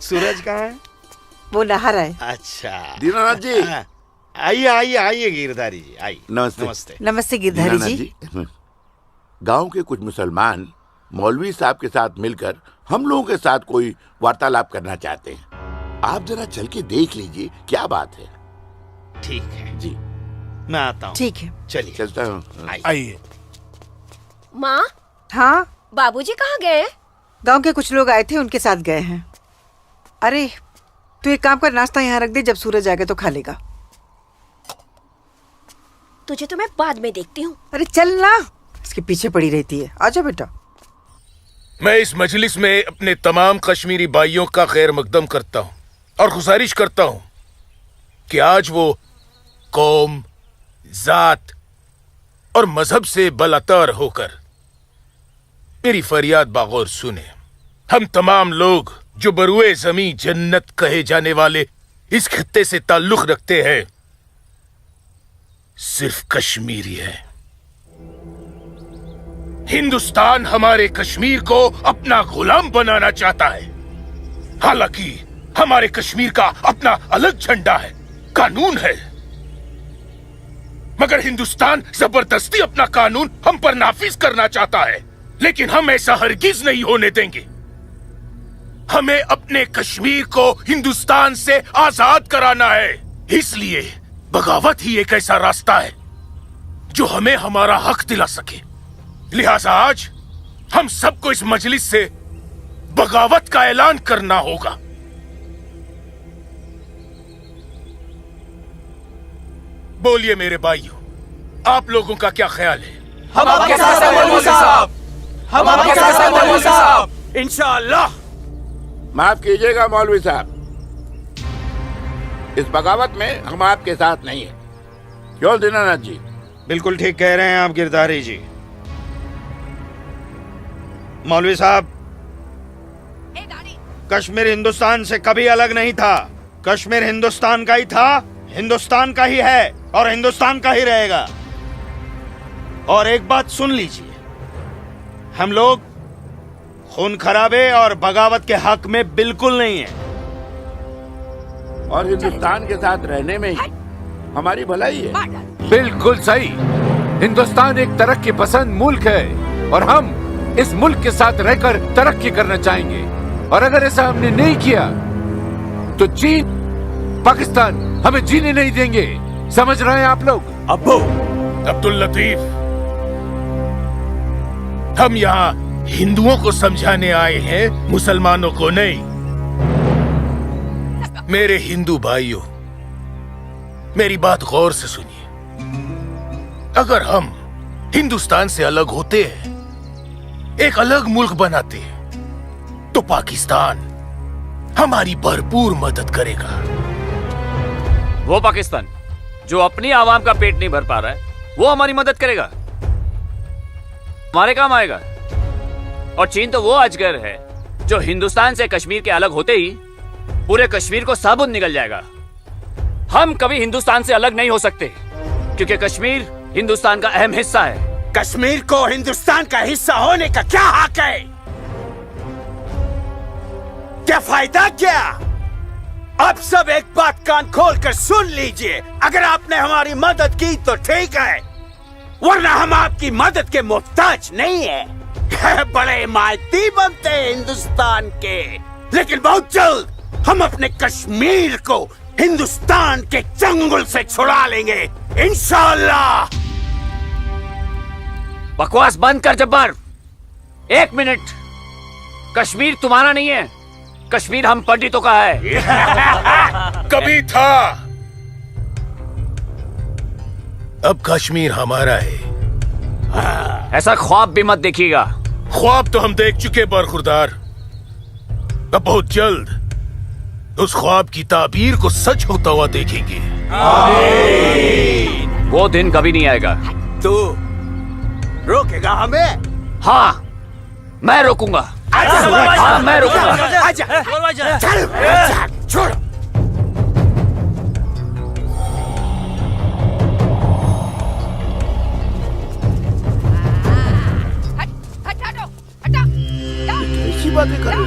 सूरज कहाँ है? वो नहा रहा है। अच्छा दीनानाथ जी। आइए आइए आइए गिरधारी जी, आइए। नमस्ते। नमस्ते। नमस्ते गिरधारी जी। गांव के कुछ मुसलमान मौलवी साहब के साथ मिलकर हम लोगों के साथ कोई वार्तालाप करना चाहते हैं। आप जरा चल के देख लीजिए क्या बात है। ठीक है जी, मैं आता हूँ। ठीक है, चलिए चलता हूँ। आइए। माँ। हाँ बाबूजी कहाँ गए? गांव के कुछ लोग आए थे, उनके साथ गए हैं। अरे तू एक काम कर, नाश्ता यहाँ रख दे, जब सूरज आएगा तो खा लेगा। तुझे तो मैं बाद में देखती हूँ। अरे चल ना, इसके पीछे पड़ी रहती है। आजा बेटा। मैं इस मजलिस में अपने तमाम कश्मीरी भाइयों का खैर मकदम करता हूँ और गुजारिश करता हूँ कि आज वो कौम, जात और मजहब से बलातर होकर मेरी फरियाद बागौर सुने। हम तमाम लोग जो बरुए जमी जन्नत कहे जाने वाले इस खित्ते से ताल्लुक रखते हैं, सिर्फ कश्मीरी है। हिंदुस्तान हमारे कश्मीर को अपना गुलाम बनाना चाहता है। हालांकि हमारे कश्मीर का अपना अलग झंडा है, कानून है, मगर हिंदुस्तान जबरदस्ती अपना कानून हम पर नाफिज करना चाहता है। लेकिन हम ऐसा हरगिज नहीं होने देंगे। हमें अपने कश्मीर को हिंदुस्तान से आजाद कराना है। इसलिए बगावत ही एक ऐसा रास्ता है जो हमें हमारा हक दिला सके। लिहाजा आज हम सबको इस मजलिस से बगावत का ऐलान करना होगा। बोलिए मेरे भाइयों, आप लोगों का क्या ख्याल है? हम आपके साथ हैं मौलवी साहब, हम आपके साथ हैं मौलवी साहब, इंशाअल्लाह। माफ कीजिएगा मौलवी साहब, इस बगावत में हम आपके साथ नहीं है। क्यों दीनानाथ जी? बिल्कुल ठीक कह रहे हैं आप गिरधारी जी। मौलवी साहब, कश्मीर हिंदुस्तान से कभी अलग नहीं था। कश्मीर हिंदुस्तान का ही था, हिंदुस्तान का ही है और हिंदुस्तान का ही रहेगा। और एक बात सुन लीजिए, हम लोग खून खराबे और बगावत के हक में बिल्कुल नहीं है। और हिंदुस्तान के साथ रहने में ही हमारी भलाई है। बिल्कुल सही। हिंदुस्तान एक तरक्की पसंद मुल्क है और हम इस मुल्क के साथ रहकर तरक्की करना चाहेंगे। और अगर ऐसा हमने नहीं किया तो चीन, पाकिस्तान हमें जीने नहीं देंगे। समझ रहे हैं आप लोग? अब्बू अब्दुल लतीफ, हम यहाँ हिंदुओं को समझाने आए हैं, मुसलमानों को नहीं। मेरे हिंदू भाइयों, मेरी बात गौर से सुनिए। अगर हम हिंदुस्तान से अलग होते हैं, एक अलग मुल्क बनाते हैं, तो पाकिस्तान हमारी भरपूर मदद करेगा। वो पाकिस्तान जो अपनी आवाम का पेट नहीं भर पा रहा है, वो हमारी मदद करेगा, हमारे काम आएगा। और चीन तो वो अजगर है जो हिंदुस्तान से कश्मीर के अलग होते ही पूरे कश्मीर को साबुत निकल जाएगा। हम कभी हिंदुस्तान से अलग नहीं हो सकते, क्योंकि कश्मीर हिंदुस्तान का अहम हिस्सा है। कश्मीर को हिंदुस्तान का हिस्सा होने का क्या हक है? क्या फायदा क्या? अब सब एक बात कान खोल कर सुन लीजिए। अगर आपने हमारी मदद की तो ठीक है, वरना हम आपकी मदद के मोहताज नहीं है। बड़े मायती बनते हैं हिंदुस्तान के, लेकिन बहुत जल्द हम अपने कश्मीर को हिंदुस्तान के चंगुल से छुड़ा लेंगे, इंशाअल्लाह। बकवास बंद कर जब्बार। 1 मिनट, कश्मीर तुम्हारा नहीं है, कश्मीर हम पंडितों का है। कभी था, अब कश्मीर हमारा है। ऐसा ख्वाब भी मत देखिएगा। ख्वाब तो हम देख चुके बरखुरदार, अब बहुत जल्द उस ख्वाब की ताबीर को सच होता हुआ देखेंगे। वो दिन कभी नहीं आएगा। तू रोकेगा हमें? हाँ, मैं रोकूंगा। हाँ, मैं रोकूंगा। आजा, चल, छोड़।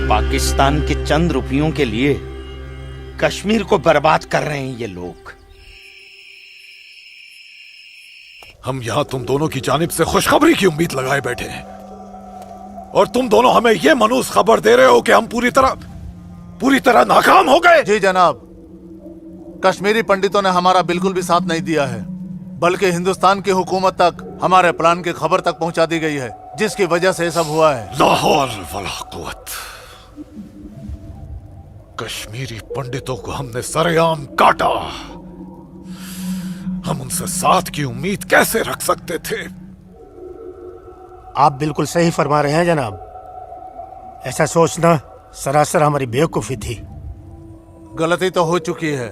पाकिस्तान के चंद रुपयों के लिए कश्मीर को बर्बाद कर रहे हैं ये लोग। हम यहाँ तुम दोनों की जानिब से खुशखबरी की उम्मीद लगाए बैठे हैं, और तुम दोनों हमें यह मनूस खबर दे रहे हो कि हम पूरी तरह नाकाम हो गए। जी जनाब, कश्मीरी पंडितों ने हमारा बिल्कुल भी साथ नहीं दिया है, बल्कि हिंदुस्तान की हुकूमत तक हमारे प्लान की खबर तक पहुंचा दी गई है, जिसकी वजह से सब हुआ है। ला हौल वला कुव्वत। कश्मीरी पंडितों को हमने सरेआम काटा। हम उनसे साथ की उम्मीद कैसे रख सकते थे? आप बिल्कुल सही फरमा रहे हैं जनाब। ऐसा सोचना सरासर हमारी बेवकूफी थी। गलती तो हो चुकी है,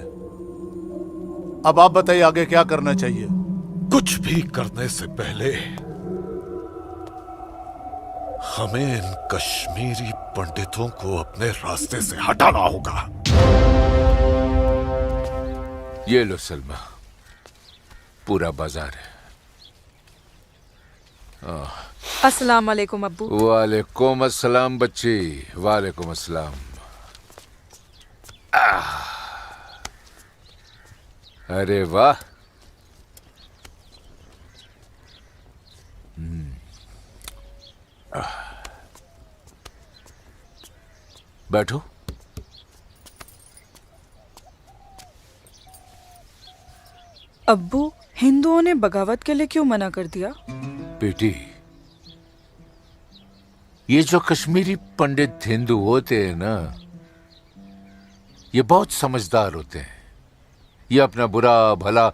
अब आप बताइए आगे क्या करना चाहिए। कुछ भी करने से पहले हमें इन कश्मीरी पंडितों को अपने रास्ते से हटाना होगा। ये लो सलमा, पूरा बाजार है। अस्सलाम वालेकुम अब्बू। वालेकुम अस्सलाम बच्ची, वालेकुम अस्सलाम। अरे वाह, बैठो। अब्बू, हिंदुओं ने बगावत के लिए क्यों मना कर दिया? बेटी, ये जो कश्मीरी पंडित हिंदू होते हैं ना, ये बहुत समझदार होते हैं। ये अपना बुरा भला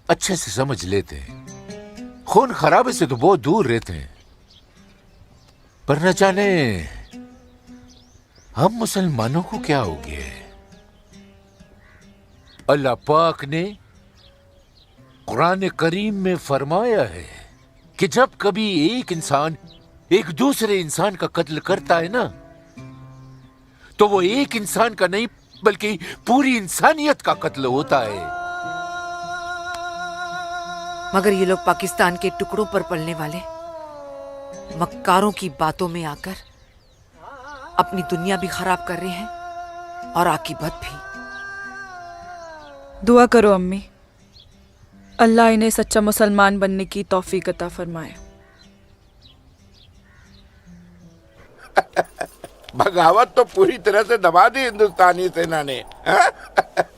अच्छे से समझ लेते हैं। खून खराबे से तो बहुत दूर रहते हैं। पर न जाने हम मुसलमानों को क्या हो गया है। अल्लाह पाक ने कुरान करीम में फरमाया है कि जब कभी एक इंसान एक दूसरे इंसान का कत्ल करता है ना, तो वो एक इंसान का नहीं बल्कि पूरी इंसानियत का कत्ल होता है। मगर ये लोग पाकिस्तान के टुकड़ों पर पलने वाले मक्कारों की बातों में आकर अपनी दुनिया भी खराब कर रहे हैं और आकीबत भी। दुआ करो अम्मी, अल्लाह इन्हें सच्चा मुसलमान बनने की तौफीक अता फरमाए। बगावत तो पूरी तरह से दबा दी हिंदुस्तानी सेना ने।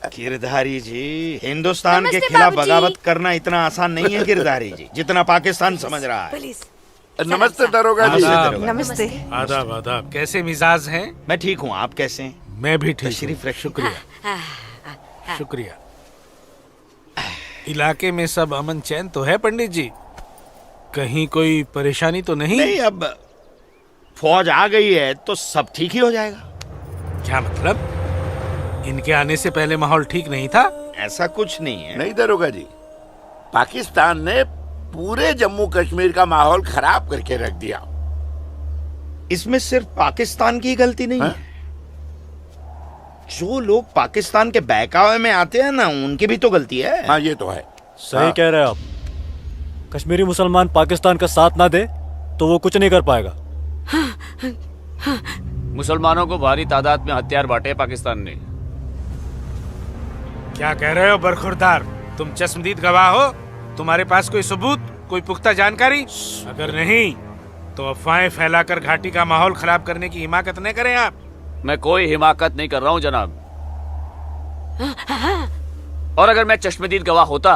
गिरधारी जी, हिंदुस्तान के खिलाफ बगावत करना इतना आसान नहीं है गिरधारी जी, जितना पाकिस्तान समझ रहा है। नमस्ते दरोगा जी। नमस्ते। आदाब आदाब। कैसे मिजाज हैं? मैं ठीक हूँ, आप कैसे हैं? मैं भी ठीक। तशरीफ रखिए। शुक्रिया शुक्रिया। इलाके में सब अमन चैन तो है पंडित जी? कहीं कोई परेशानी तो नहीं? नहीं, अब फौज आ गई है तो सब ठीक ही हो जाएगा। क्या मतलब? इनके आने से पहले माहौल ठीक नहीं था? ऐसा कुछ नहीं है। नहीं दरोगा जी, पाकिस्तान ने पूरे जम्मू कश्मीर का माहौल खराब करके रख दिया। इसमें सिर्फ पाकिस्तान की गलती नहीं है। जो लोग पाकिस्तान के बहकावे में आते हैं ना, उनकी भी तो गलती है। हाँ, ये तो है। सही कह रहे हैं आप। कश्मीरी मुसलमान पाकिस्तान का साथ ना दे तो वो कुछ नहीं कर पाएगा। मुसलमानों को भारी तादाद में हथियार बांटे पाकिस्तान ने। क्या कह रहे हो बरखुरदार? तुम चश्मदीद गवाह हो? तुम्हारे पास कोई सबूत, कोई पुख्ता जानकारी? अगर नहीं तो अफवाहें फैलाकर घाटी का माहौल खराब करने की हिमाकत न करें आप। मैं कोई हिमाकत नहीं कर रहा हूं जनाब। और अगर मैं चश्मदीद गवाह होता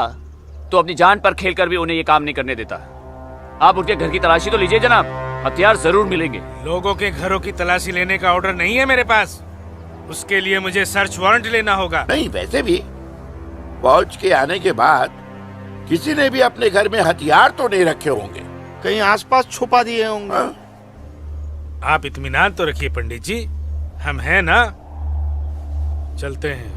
तो अपनी जान पर खेलकर भी उन्हें ये काम नहीं करने देता। आप उनके घर की तलाशी तो लीजिए जनाब। हथियार जरूर मिलेंगे। लोगों के घरों की तलाशी लेने का ऑर्डर नहीं है मेरे पास। उसके लिए मुझे सर्च वारंट लेना होगा। नहीं, वैसे भी फौज के आने के बाद किसी ने भी अपने घर में हथियार तो नहीं रखे होंगे, कहीं आसपास छुपा दिए होंगे। आप इत्मीनान तो रखिए पंडित जी, हम हैं ना। चलते हैं।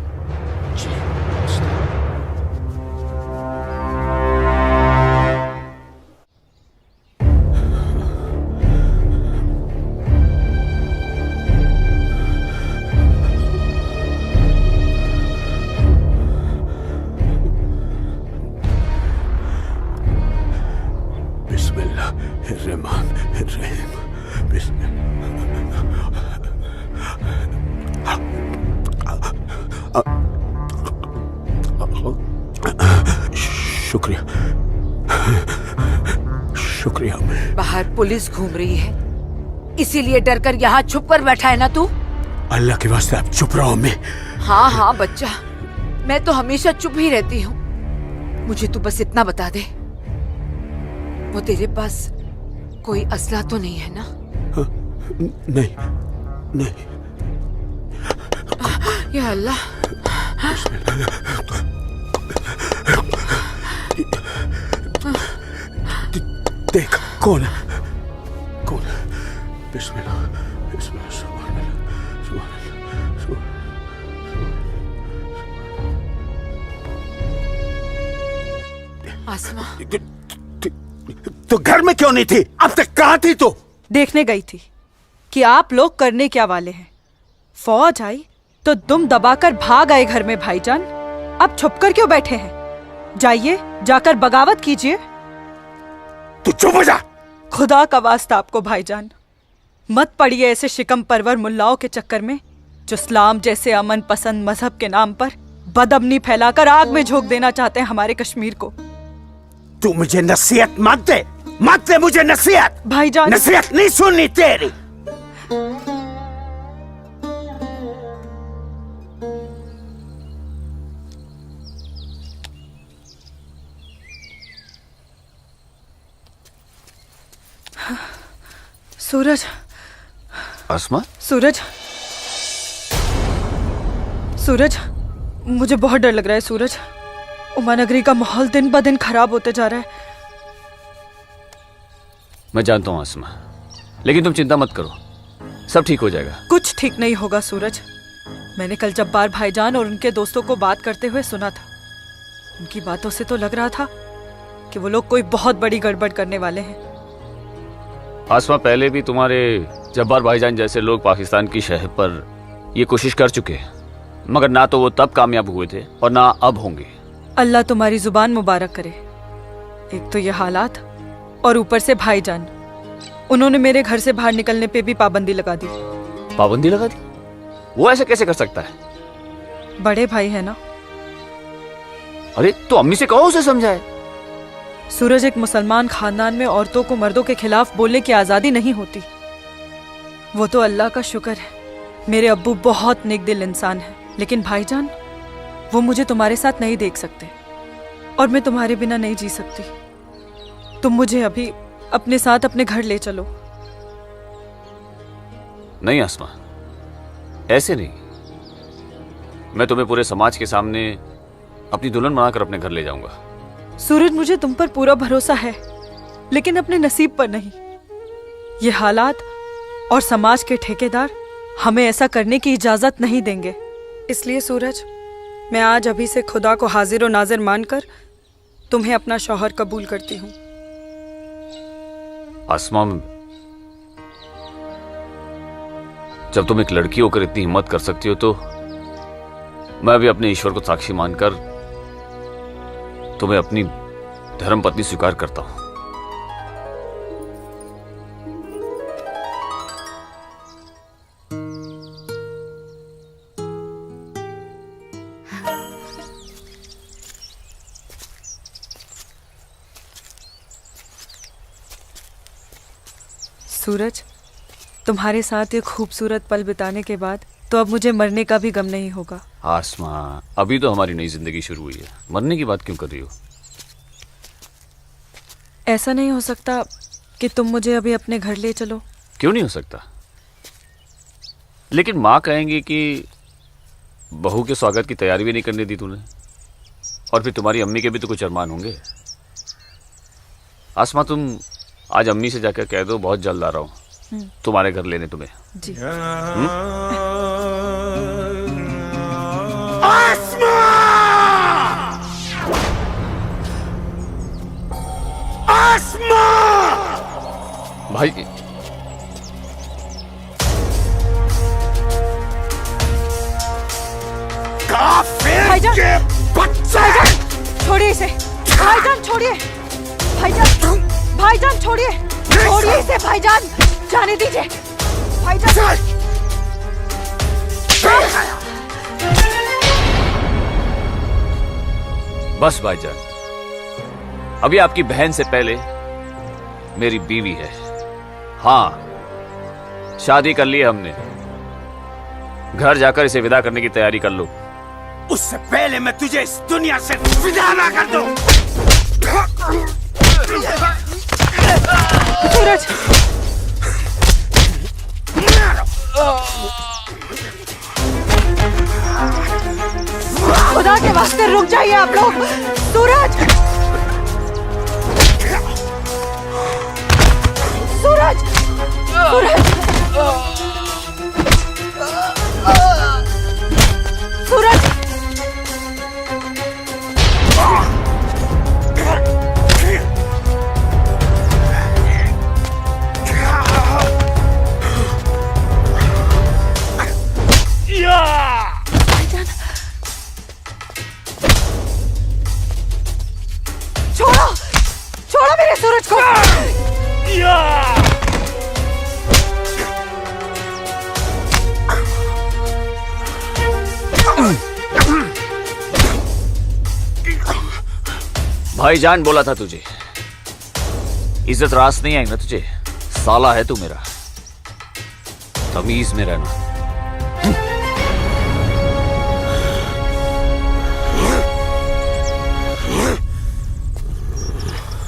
बिस्मिल्लाहिर्रहमानिर्रहीम। शुक्रिया, शुक्रिया। बाहर पुलिस घूम रही है, इसीलिए डर कर यहाँ छुप कर बैठा है ना तू? अल्लाह के वास्ते आप चुप रहो। मैं हाँ हाँ बच्चा, मैं तो हमेशा चुप ही रहती हूँ। मुझे तू बस इतना बता दे, वो तेरे पास कोई असला तो नहीं है ना? नहीं, नहीं। या अल्लाह। देख कौन है, कौन है? बिस्मिल्लाह, बिस्मिल्लाह, सुभान अल्लाह, सुभान अल्लाह, सुभान। आसमा, तो घर में क्यों नहीं थी? अब तक कहाँ थी तू? देखने गई थी कि आप लोग करने क्या वाले हैं। फौज आई तो दुम दबाकर भाग आए घर में भाईजान। अब छुपकर क्यों बैठे हैं? जाइए, जाकर बगावत कीजिए। तू चुप हो जा। खुदा का वास्ता आपको भाईजान, मत पड़िए ऐसे शिकम परवर मुल्लाओं के चक्कर में, जो इस्लाम जैसे अमन पसंद मजहब के नाम पर बदअमनी फैलाकर आग में झोंक देना चाहते हैं हमारे कश्मीर को। तू मुझे नसीहत मत दे, मत दे मुझे नसीहत। भाईजान, नसीहत नहीं सुननी तेरी। सूरज, आसमा, सूरज, सूरज, मुझे बहुत डर लग रहा है सूरज। उमा नगरी का माहौल दिन ब दिन खराब होते जा रहा है। मैं जानता हूँ आसमा, लेकिन तुम चिंता मत करो, सब ठीक हो जाएगा। कुछ ठीक नहीं होगा सूरज। मैंने कल जब्बार भाईजान और उनके दोस्तों को बात करते हुए सुना था। उनकी बातों से तो लग रहा था कि वो लोग कोई बहुत बड़ी गड़बड़ करने वाले हैं। आसमा, पहले भी तुम्हारे जब्बार भाईजान जैसे लोग पाकिस्तान की शहर पर ये कोशिश कर चुके हैं, मगर ना तो वो तब कामयाब हुए थे और ना अब होंगे। अल्लाह तुम्हारी जुबान मुबारक करे। एक तो ये हालात और ऊपर से भाईजान, उन्होंने मेरे घर से बाहर निकलने पे भी पाबंदी लगा दी। पाबंदी लगा दी? वो ऐसे कैसे कर सकता है? बड़े भाई है ना। अरे तो अम्मी से कहो, उसे समझाए। सूरज, एक मुसलमान खानदान में औरतों को मर्दों के खिलाफ बोलने की आजादी नहीं होती। वो तो अल्लाह का शुक्र है, मेरे अब्बू बहुत नेक दिल इंसान है, लेकिन भाईजान वो मुझे तुम्हारे साथ नहीं देख सकते और मैं तुम्हारे बिना नहीं जी सकती। तुम मुझे अभी अपने साथ अपने घर ले चलो। नहीं आसमा, ऐसे नहीं। मैं तुम्हें पूरे समाज के सामने अपनी दुल्हन बनाकर अपने घर ले जाऊंगा। सूरज, मुझे तुम पर पूरा भरोसा है, लेकिन अपने नसीब पर नहीं। ये हालात और समाज के ठेकेदार हमें ऐसा करने की इजाजत नहीं देंगे। इसलिए सूरज, मैं आज अभी से खुदा को हाजिर और नाजिर मानकर तुम्हें अपना शौहर कबूल करती हूँ। आसमा, जब तुम एक लड़की होकर इतनी हिम्मत कर सकती हो, तो मैं भी अपने ईश्वर को साक्षी मानकर तुम्हें अपनी धर्मपत्नी स्वीकार करता हूं। सूरज, तुम्हारे साथ ये खूबसूरत पल बिताने के बाद तो अब मुझे मरने का भी गम नहीं होगा। आसमा, अभी तो हमारी नई जिंदगी शुरू हुई है, मरने की बात क्यों कर रही हो? ऐसा नहीं हो सकता कि तुम मुझे अभी अपने घर ले चलो? क्यों नहीं हो सकता? लेकिन माँ कहेंगी कि बहू के स्वागत की तैयारी भी नहीं करने दी तूने, और फिर तुम्हारी अम्मी के भी तो कुछ अरमान होंगे। आसमा, तुम आज अम्मी से जाकर कह दो बहुत जल्द आ रहा हूँ तुम्हारे घर लेने तुम्हें। जी। आसमा! आसमा! भाई भाईजान, छोड़िए इसे। भाईजान छोड़िए। भाईजान, भाईजान छोड़िए। छोड़िए इसे भाईजान, जाने दीजिए भाईजान। बस भाईजान, अभी आपकी बहन से पहले मेरी बीवी है। हाँ, शादी कर ली है हमने। घर जाकर इसे विदा करने की तैयारी कर लो। उससे पहले मैं तुझे इस दुनिया से विदा ना कर दूं। सूरज, खुदा के वास्ते रुक जाइए आप लोग। सूरज, सूरज, सूरज, सूरज। छोड़ो, छोड़ो मेरे सूरज को। भाईजान बोला था तुझे, इज्जत रास नहीं आई ना तुझे। साला है तू मेरा, तमीज में रहना।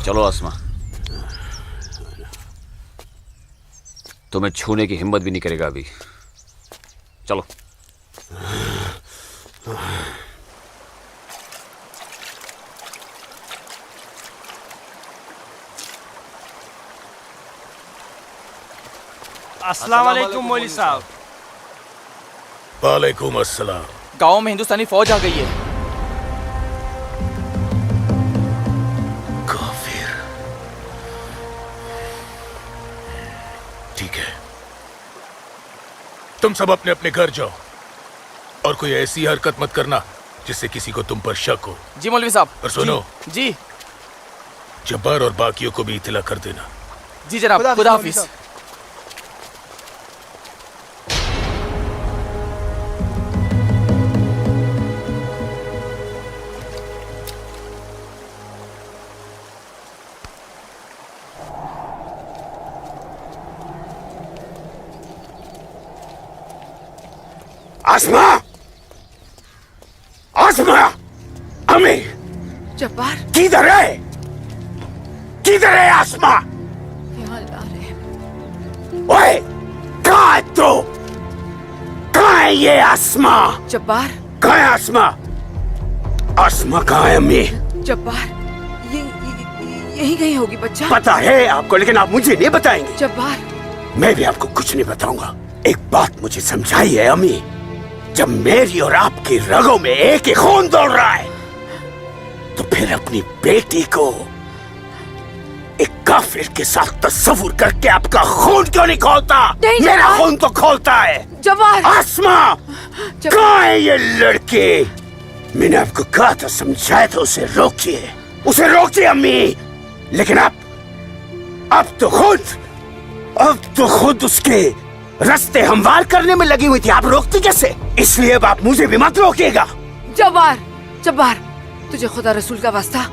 चलो आसमा, तुम्हें छूने की हिम्मत भी नहीं करेगा अभी। चलो। अस्सलाम वालेकुम मौलवी साहब। वालेकुम अस्सलाम। गांव में हिंदुस्तानी फौज आ गई है। काफिर। ठीक है, तुम सब अपने अपने घर जाओ और कोई ऐसी हरकत मत करना जिससे किसी को तुम पर शक हो। जी मौलवी साहब। और सुनो जी, जब्बार और बाकियों को भी इत्तला कर देना। जी जनाब, खुदा हाफिज। आसमा! आसमा! अम्मी! जब्बार, किधर है? किधर है आसमा? यहाँ ला रहे। ओए, कहाँ है तू? कहाँ है ये आसमा? जब्बार, कहाँ है आसमा? आसमा कहाँ है अम्मी? जब्बार, यही कहीं होगी बच्चा। पता है आपको, लेकिन आप मुझे नहीं बताएंगे। जब्बार, मैं भी आपको कुछ नहीं बताऊंगा। एक बात मुझे समझाई है अम्मी, जब मेरी और आपकी रगों में एक ही खून दौड़ रहा है, तो फिर अपनी बेटी को एक काफिर के साथ तस्वुर करके आपका खून क्यों नहीं खोलता? मेरा खून तो खोलता है। जब्बार, आसमा, कहाँ है ये लड़की? मैंने आपको कहा था, समझाया था, उसे रोकिए, उसे रोकिए अम्मी। लेकिन अब तो खुद उसके रास्ते हमवार करने में लगी हुई थी। आप रोकती कैसे? इसलिए अब आप मुझे भी मत रोकिएगा। जब्बार, जब्बार, तुझे खुदा रसूल का वास्ता,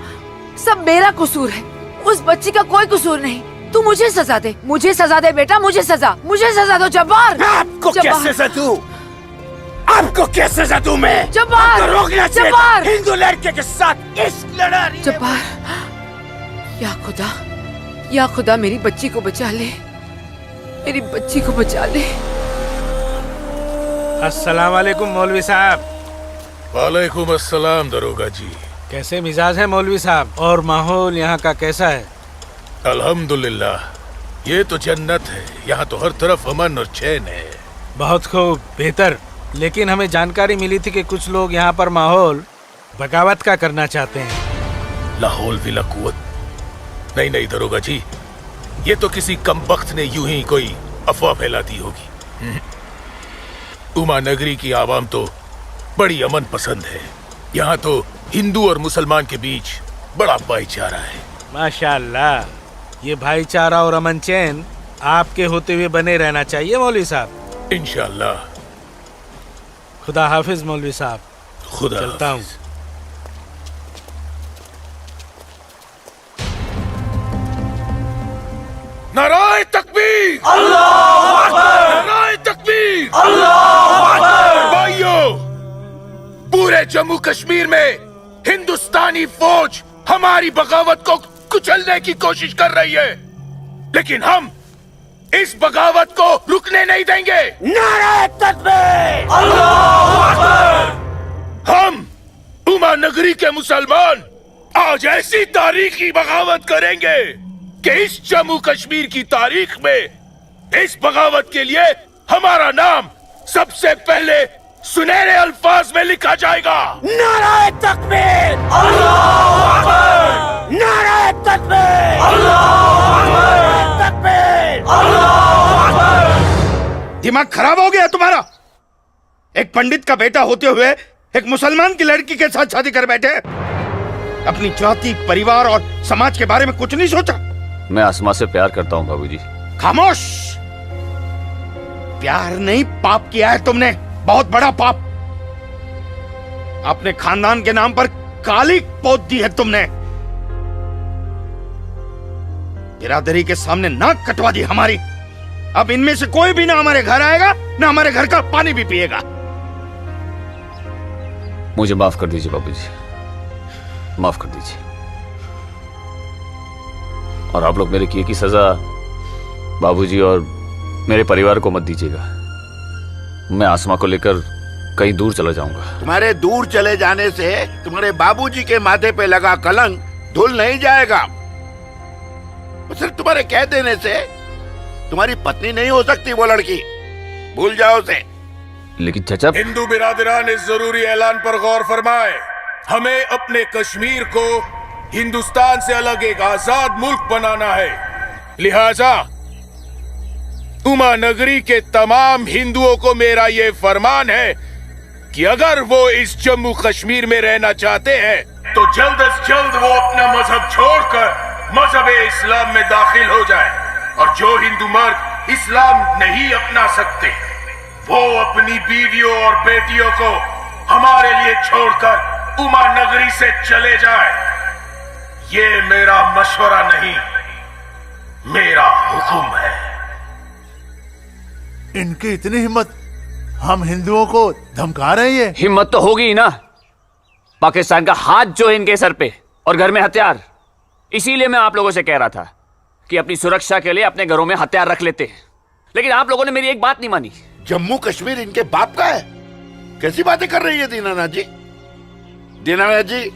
सब मेरा कसूर है, उस बच्ची का कोई कसूर नहीं। तू मुझे सजा दे, मुझे सजा दे बेटा, मुझे सजा दो जब्बार। आपको क्या सजा दूं? आपको क्या सजा दूं मैं? जब्बार, आपको रोकना चाहिए था। जब्बार, हिंदू लड़के के साथ इश्क लड़ा रही है। जब्बार, या खुदा, या खुदा मेरी बच्ची को बचा ले, मेरी बच्ची को बचा ले। अस्सलाम वालेकुम मौलवी साहब। वालेकुम अस्सलाम दरोगा जी। कैसे मिजाज है मौलवी साहब, और माहौल यहाँ का कैसा है? अल्हम्दुलिल्लाह, ये तो जन्नत है। यहाँ तो हर तरफ अमन और चैन है। बहुत खूब, बेहतर। लेकिन हमें जानकारी मिली थी कि कुछ लोग यहाँ पर माहौल बगावत का करना चाहते हैं। लाहौल विला कुवत। नहीं नहीं दरोगा जी, ये तो किसी कमबख्त ने यूं ही कोई अफवाह फैला दी होगी। उमा नगरी की आवाम तो बड़ी अमन पसंद है। यहाँ तो हिंदू और मुसलमान के बीच बड़ा भाईचारा है। माशाअल्लाह, ये भाईचारा और अमन चैन आपके होते हुए बने रहना चाहिए मौलवी साहब। इंशाअल्लाह। खुदा हाफिज मौलवी साहब। खुदा चलता हूँ। नाराए तकबीर, अल्लाहू अकबर, नाराए तकबीर, अल्लाहू अकबर। भाइयों, पूरे जम्मू कश्मीर में हिंदुस्तानी फौज हमारी बगावत को कुचलने की कोशिश कर रही है, लेकिन हम इस बगावत को रुकने नहीं देंगे। नारे तकबीर, अल्लाहू अकबर। हम उमा नगरी के मुसलमान आज ऐसी तारीखी बगावत करेंगे कि इस जम्मू कश्मीर की तारीख में इस बगावत के लिए हमारा नाम सबसे पहले सुनहरे अल्फाज में लिखा जाएगा। नारे तकबीर, अल्लाहू अकबर, नारे तकबीर, अल्लाहू अकबर, तकबीर, अल्लाहू अकबर। दिमाग खराब हो गया तुम्हारा? एक पंडित का बेटा होते हुए एक मुसलमान की लड़की के साथ शादी कर बैठे। अपनी जाति, परिवार और समाज के बारे में कुछ नहीं सोचा। मैं आसमा से प्यार करता हूँ बाबूजी। खामोश। प्यार नहीं, पाप किया है तुमने, बहुत बड़ा पाप। अपने खानदान के नाम पर काली पोत दी है तुमने। बिरादरी के सामने नाक कटवा दी हमारी। अब इनमें से कोई भी ना हमारे घर आएगा, ना हमारे घर का पानी भी पिएगा। मुझे माफ कर दीजिए बाबूजी, माफ कर दीजिए। और आप लोग मेरे किए की सजा बाबूजी और मेरे परिवार को मत दीजिएगा। मैं आसमा को लेकर कहीं दूर चला जाऊंगा। तुम्हारे दूर चले जाने से तुम्हारे बाबूजी के माथे पे लगा कलंक धुल नहीं जाएगा। सिर्फ तुम्हारे कह देने से तुम्हारी पत्नी नहीं हो सकती वो लड़की, भूल जाओ उसे। लेकिन चाचा, हिंदू बिरादरान इस जरूरी ऐलान पर गौर फरमाए। हमें अपने कश्मीर को हिंदुस्तान से अलग एक आजाद मुल्क बनाना है। लिहाजा उमा नगरी के तमाम हिंदुओं को मेरा ये फरमान है कि अगर वो इस जम्मू कश्मीर में रहना चाहते हैं तो जल्द से जल्द वो अपना मजहब छोड़कर मजहब इस्लाम में दाखिल हो जाए। और जो हिंदू मर्द इस्लाम नहीं अपना सकते वो अपनी बीवियों और बेटियों को हमारे लिए छोड़कर उमा नगरी से चले जाए। ये मेरा मशवरा नहीं, मेरा हुक्म है। इनकी इतनी हिम्मत, हम हिंदुओं को धमका रहे हैं। हिम्मत तो होगी ही ना। पाकिस्तान का हाथ जो है इनके सर पे और घर में हथियार। इसीलिए मैं आप लोगों से कह रहा था कि अपनी सुरक्षा के लिए अपने घरों में हथियार रख लेते हैं, लेकिन आप लोगों ने मेरी एक बात नहीं मानी। जम्मू कश्मीर इनके बाप का है? कैसी बातें कर रही है दीनानाथ जी? दीनानाथ जी,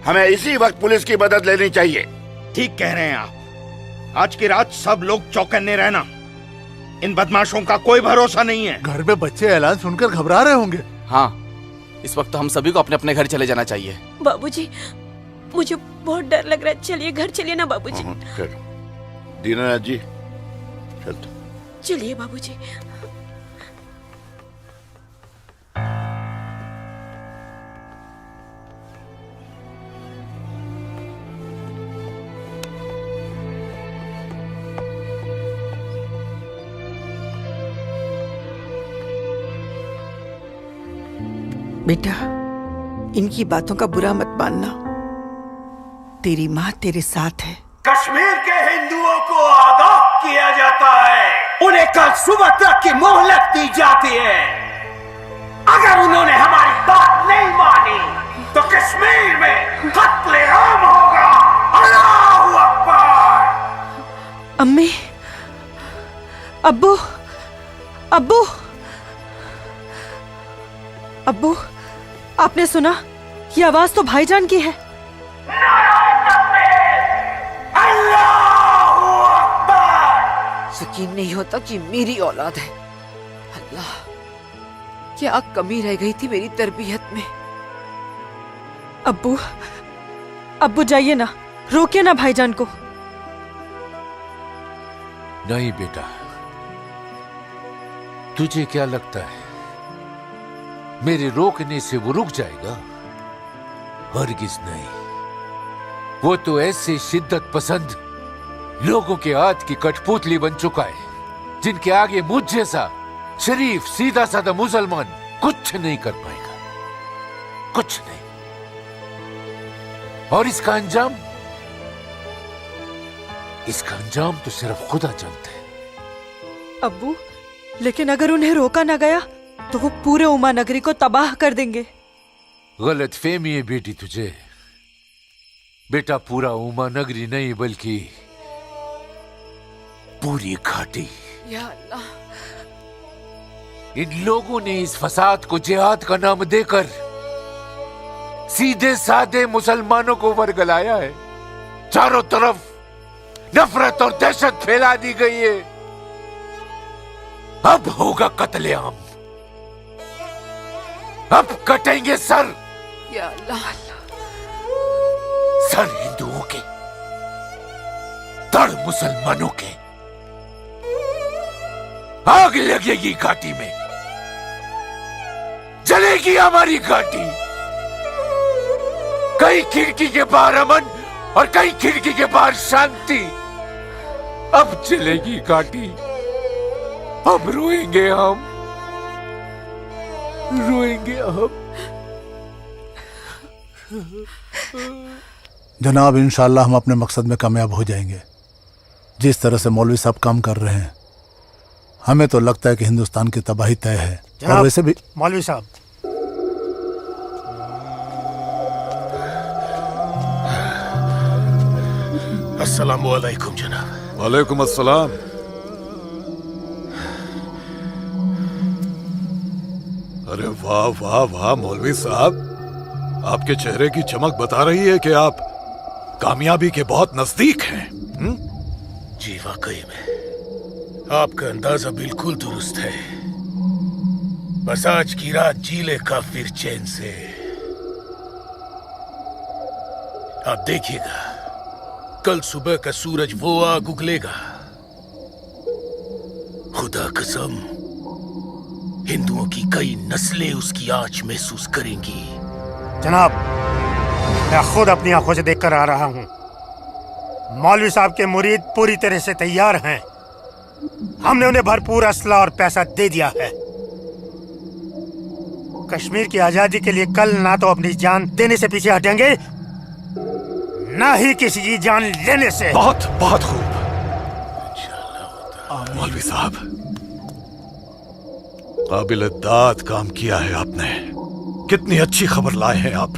हमें इसी वक्त पुलिस की मदद लेनी चाहिए। ठीक कह रहे हैं आप। आज की रात सब लोग चौकन्ने रहना। इन बदमाशों का कोई भरोसा नहीं है। घर में बच्चे ऐलान सुनकर घबरा रहे होंगे। हाँ, इस वक्त हम सभी को अपने अपने घर चले जाना चाहिए। बाबूजी, मुझे बहुत डर लग रहा है। चलिए घर चलिए ना बाबूजी। दीनानाथ जी, चल। चलिए बाबूजी। बेटा, इनकी बातों का बुरा मत मानना। तेरी माँ तेरे साथ है। कश्मीर के हिंदुओं को आगाह किया जाता है। उन्हें कल सुबह तक की मोहलत दी जाती है। अगर उन्होंने हमारी बात नहीं मानी तो कश्मीर में कत्ले आम होगा। अल्लाहू अकबर। अम्मी, अब्बू, अब्बू, अब्बू, आपने सुना? ये आवाज तो भाईजान की है। यकीन नहीं होता कि मेरी औलाद है। अल्लाह, क्या कमी रह गई थी मेरी तरबियत में। अब्बू, अब्बू जाइए ना, रोकिए ना भाईजान को। नहीं बेटा, तुझे क्या लगता है मेरे रोकने से वो रुक जाएगा? हरगिज नहीं। वो तो ऐसे शिद्दत पसंद लोगों के हाथ की कठपुतली बन चुका है जिनके आगे मुझ जैसा शरीफ सीधा साधा मुसलमान कुछ नहीं कर पाएगा, कुछ नहीं। और इसका अंजाम तो सिर्फ खुदा जानता है। अब्बू, लेकिन अगर उन्हें रोका ना गया तो वो पूरे उमा नगरी को तबाह कर देंगे। गलत फहमी है बेटी तुझे। बेटा, पूरा उमा नगरी नहीं बल्कि पूरी घाटी। या अल्लाह, इन लोगों ने इस फसाद को जिहाद का नाम देकर सीधे साधे मुसलमानों को वर्गलाया है। चारों तरफ नफरत और दहशत फैला दी गई है। अब होगा कत्लेआम, अब कटेंगे सर। या अल्लाह, सर हिंदुओं के, धड़ मुसलमानों के। आग लगेगी घाटी में, जलेगी हमारी घाटी। कई खिड़की के बाहर अमन और कई खिड़की के बाहर शांति। अब चलेगी घाटी, अब रोएंगे हम, रोएंगे हम। जनाब, इंशाल्लाह हम अपने मकसद में कामयाब हो जाएंगे। जिस तरह से मौलवी साहब काम कर रहे हैं, हमें तो लगता है कि हिंदुस्तान की तबाही तय है। और वैसे भी मौलवी साहब, अस्सलामु अलैकुम जनाब। वालेकुम अस्सलाम। अरे वाह वाह वाह मौलवी साहब, आपके चेहरे की चमक बता रही है कि आप कामयाबी के बहुत नजदीक हैं। जी वाकई में आपका अंदाजा बिल्कुल दुरुस्त है। बस आज की रात जी ले काफिर चैन से। आप देखिएगा, कल सुबह का सूरज वो आग उगलेगा। खुदा कसम, हिंदुओं की कई नस्लें उसकी आंच महसूस करेंगी। जनाब, मैं खुद अपनी आंखों से देखकर आ रहा हूँ। मौलवी साहब के मुरीद पूरी तरह से तैयार हैं। हमने उन्हें भरपूर असला और पैसा दे दिया है। कश्मीर की आजादी के लिए कल ना तो अपनी जान देने से पीछे हटेंगे, ना ही किसी की जान लेने से। बहुत बहुत खूब मौलवी साहब, काबिल दाद काम किया है आपने। कितनी अच्छी खबर लाए हैं आप।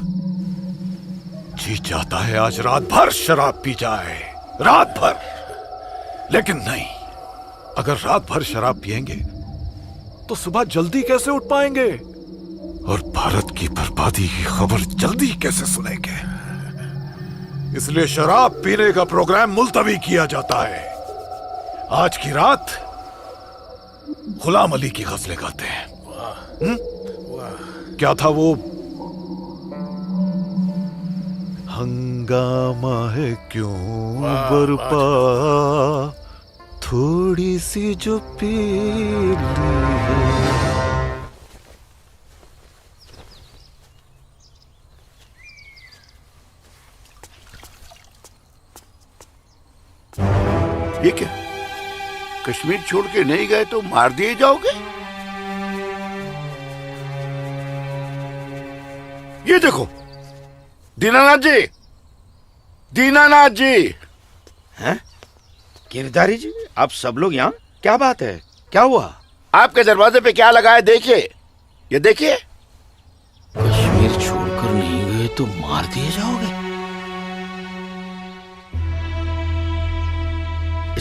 जी चाहता है आज रात भर शराब पी जाए, रात भर। लेकिन नहीं, अगर रात भर शराब पिएंगे तो सुबह जल्दी कैसे उठ पाएंगे और भारत की बर्बादी की खबर जल्दी कैसे सुनेंगे। इसलिए शराब पीने का प्रोग्राम मुलतवी किया जाता है। आज की रात गुलाम अली की गजलें गाते हैं। क्या था वो? हंगामा है क्यों बरपा, थोड़ी सी जो पी ली है। ये क्या, कश्मीर छोड़ के नहीं गए तो मार दिए जाओगे? ये देखो, दीनानाथ जी, दीनानाथ जी। हैं? गिरधारी जी, आप सब लोग यहाँ? क्या बात है, क्या हुआ? आपके दरवाजे पे क्या लगा है देखिए, ये देखिए। कश्मीर छोड़कर नहीं गए तो मार दिए जाओगे?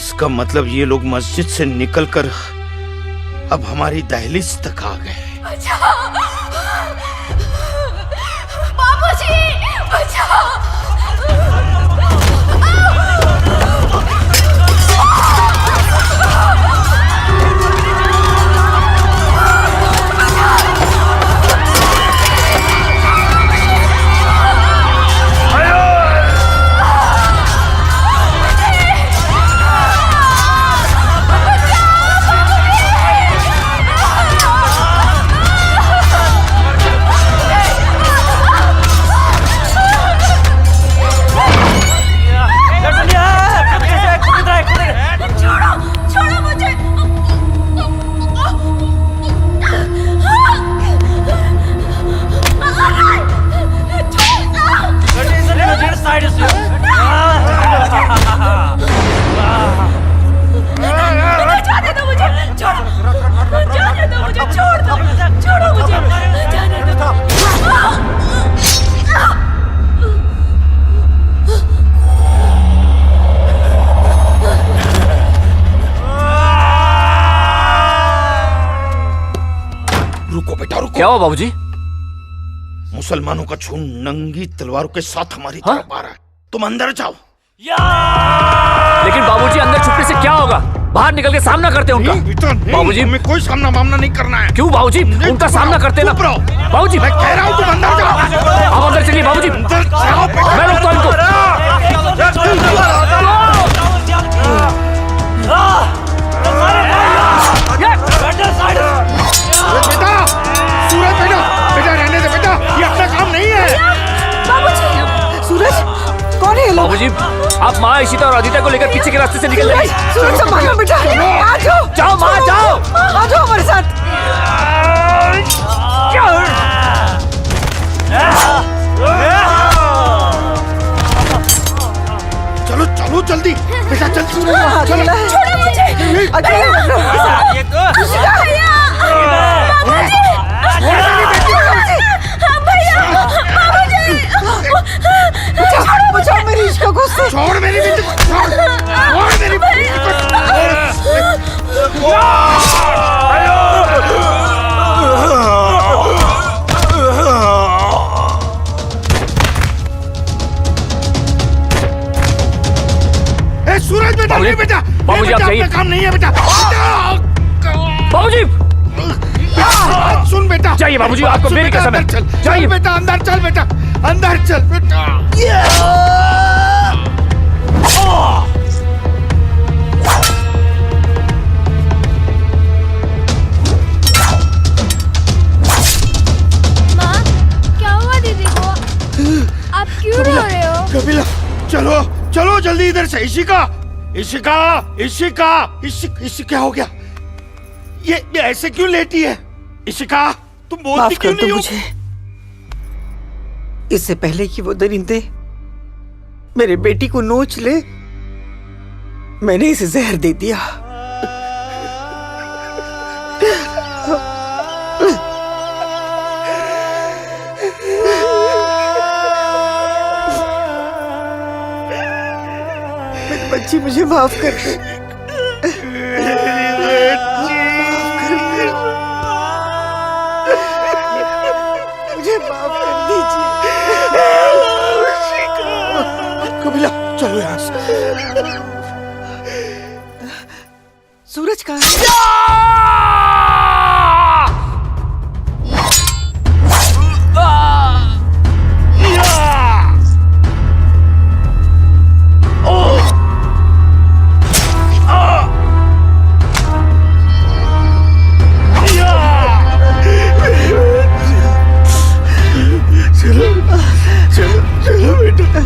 इसका मतलब ये लोग मस्जिद से निकलकर अब हमारी दहलीज तक आ गए। बाबूजी बचाओ। क्या हुआ बाबूजी? मुसलमानों का झुंड नंगी तलवारों के साथ हमारी तरफ आ रहा है। तुम अंदर जाओ। लेकिन बाबूजी अंदर छुपने से क्या होगा? बाहर निकल के सामना करते हैं उनका। बाबूजी हमें कोई सामना मामला नहीं करना है। क्यों बाबूजी? उनका सामना करते ना। बाबूजी मैं कह रहा हूँ तुम अंदर जाओ। आप अंदर चलिए बाबूजी। अंदर जाओ। मैं रोकता हूं इनको। बेटा सूरज, बेटा रहने दे बेटा, ये अपना काम नहीं है। बाबूजी। सूरज कौन है? बाबूजी आप माँ इशिता और आदित्य को लेकर पीछे के रास्ते से निकल जाइए। सूरज संभालो बेटा, आ जाओ। जाओ माँ जाओ। आ जाओ हमारे साथ। चलो चलो जल्दी बेटा, चल सूरज चलो। छोड़ो मुझे। बचाओ मेरी इश्क को से। छोड़ मेरी बेटी को, छोड़ मेरी बेटी को। सूरज बेटा नहीं बेटा, बाबूजी आप जाइए। काम नहीं है बेटा। बाबूजी सुन बेटा, जाइए बाबूजी, आपको मेरी कसम है। जाइए बेटा, अंदर चल बेटा, अंदर चल बेटा। माँ क्या हुआ दीदी को? आप क्यों रो रहे हो? कपिला चलो चलो जल्दी इधर से। इशिका इशिका इशिका इशिका क्या हो गया? ये ऐसे क्यों लेटी है? इशिका तुम बोलती क्यों नहीं हो? मुझे इससे पहले कि वो दरिंदे मेरे बेटी को नोच ले, मैंने इसे जहर दे दिया। मेरी बच्ची मुझे माफ कर दे। मुझे माफ कर दीजिए। कपिला चलो यहाँ से। सूरज कहाँ है? चलो बेटा,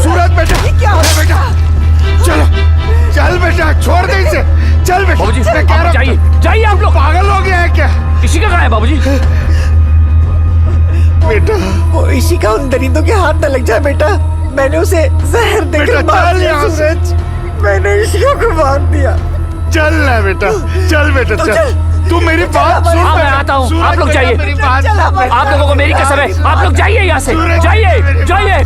सूरज बेटा, क्या हो बेटा? चलो चल बेटा, छोड़ दे इसे, चल बेटा। बाबूजी मैं कह रहा हूं, जाइए जाइए, आप लोग पागल हो गया है क्या? इशिका कहाँ है बाबूजी? बेटा वो इशिका उन दरिंदों के हाथ न लग जाए बेटा। मैंने उसे जहर देकर मार दिया सूरज। मैंने इशिका को मार दिया। चल ना बेटा, चल बेटा चल। तू मेरी बात सुन। हाँ मैं आता हूँ, आप लोग जाइए। आप लोगों को मेरी कसम है, आप लोग जाइए यहाँ से, जाइए जाइए।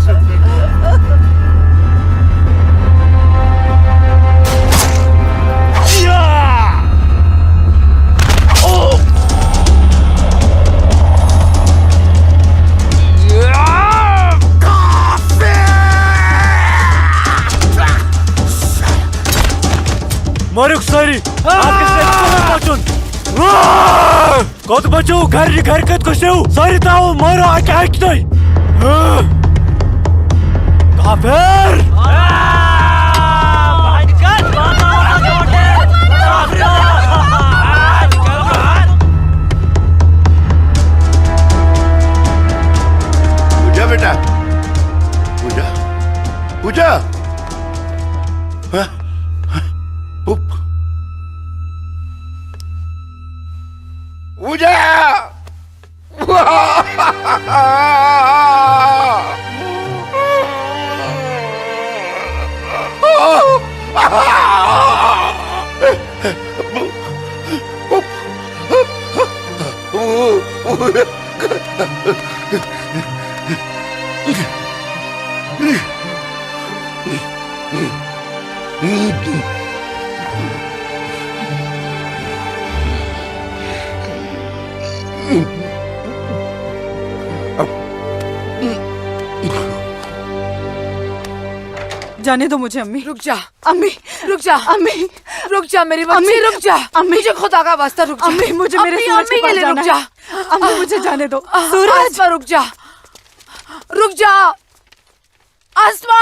सॉरी आपके पहुंचून कत बचो घर घर कत कशेव सॉरी ताऊ मारो आके हाकतोय काफिर पूजा बेटा पूजा पूजा हाँ? उप। पूजा जाने दो मुझे अम्मी। रुक जा अम्मी, रुक जा अम्मी, रुक जा मेरी बच्ची, रुक जा अम्मी, मुझे खुदा का वास्ता रुक जा अम्मी, मुझे मेरे सूरज के पास जाना रुक जा है। अम्मी मुझे जाने दो। सूरज रुक जा, रुक जा आसमा।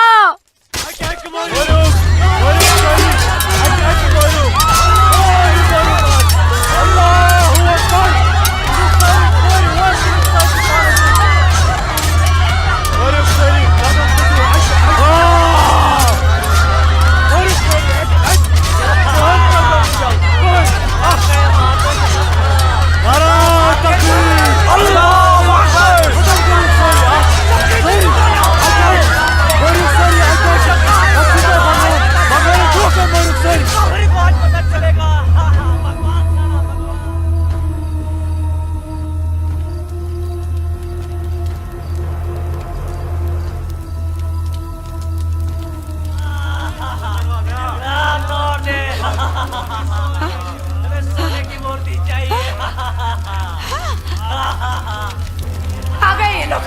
आ गए ये लोग,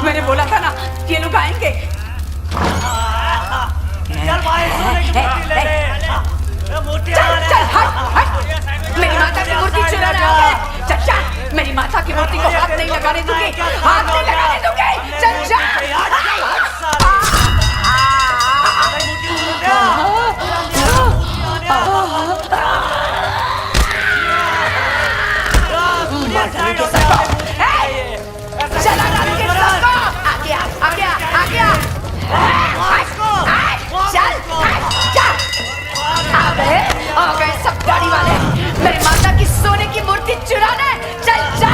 मैंने बोला था ना ये लोग आएंगे। चल चल हट हट, मेरी माता की मूर्ति चुरा रहा है। चल चल, मेरी माता की मूर्ति को हाथ नहीं लगाने दूंगी, हाथ नहीं लगाने दूंगी। चल चला डालूंगी सबको। आ गया आ गया आ गया। चल चल, आ गए सब गाड़ी वाले मेरी माता की सोने की मूर्ति चुराने। चल जा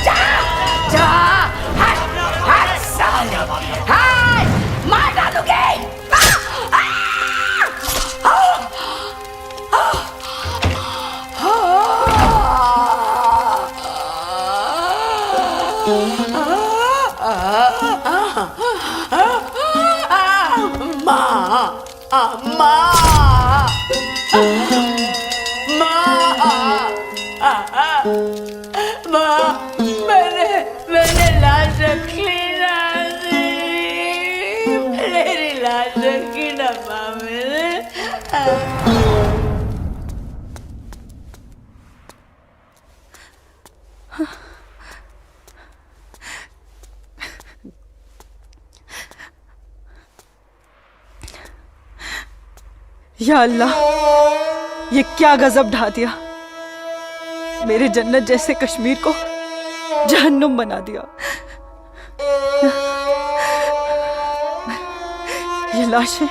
जा जा, हट हट साले, हट, मार डालूंगी। मैंने लाश रखी ना, मेरी लाश रखी ना माँ मैंने। या अल्लाह, ये क्या गजब ढा दिया। मेरे जन्नत जैसे कश्मीर को जहन्नुम बना दिया। ये लाशें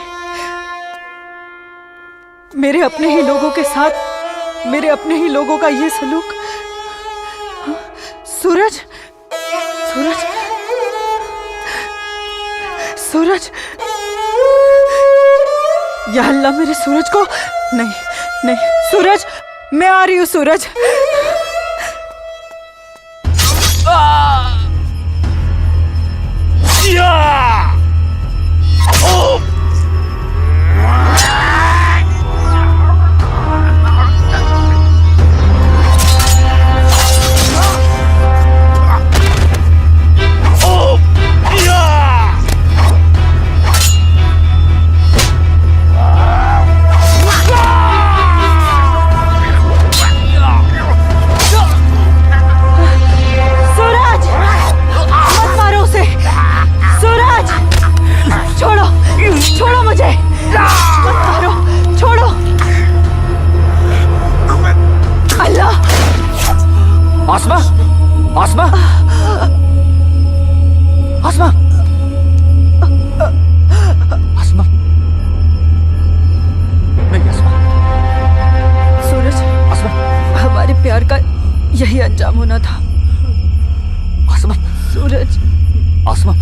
मेरे अपने ही लोगों के साथ, मेरे अपने ही लोगों का ये सलूक। सूरज सूरज सूरज, या अल्लाह मेरे सूरज को। नहीं नहीं सूरज, मैं आ रही हूँ सूरज। आसमा, आसमा, आसमा, आसमा, नहीं आसमा। सूरज, आसमा, हमारे प्यार का यही अंजाम होना था। आसमा, सूरज, आसमा,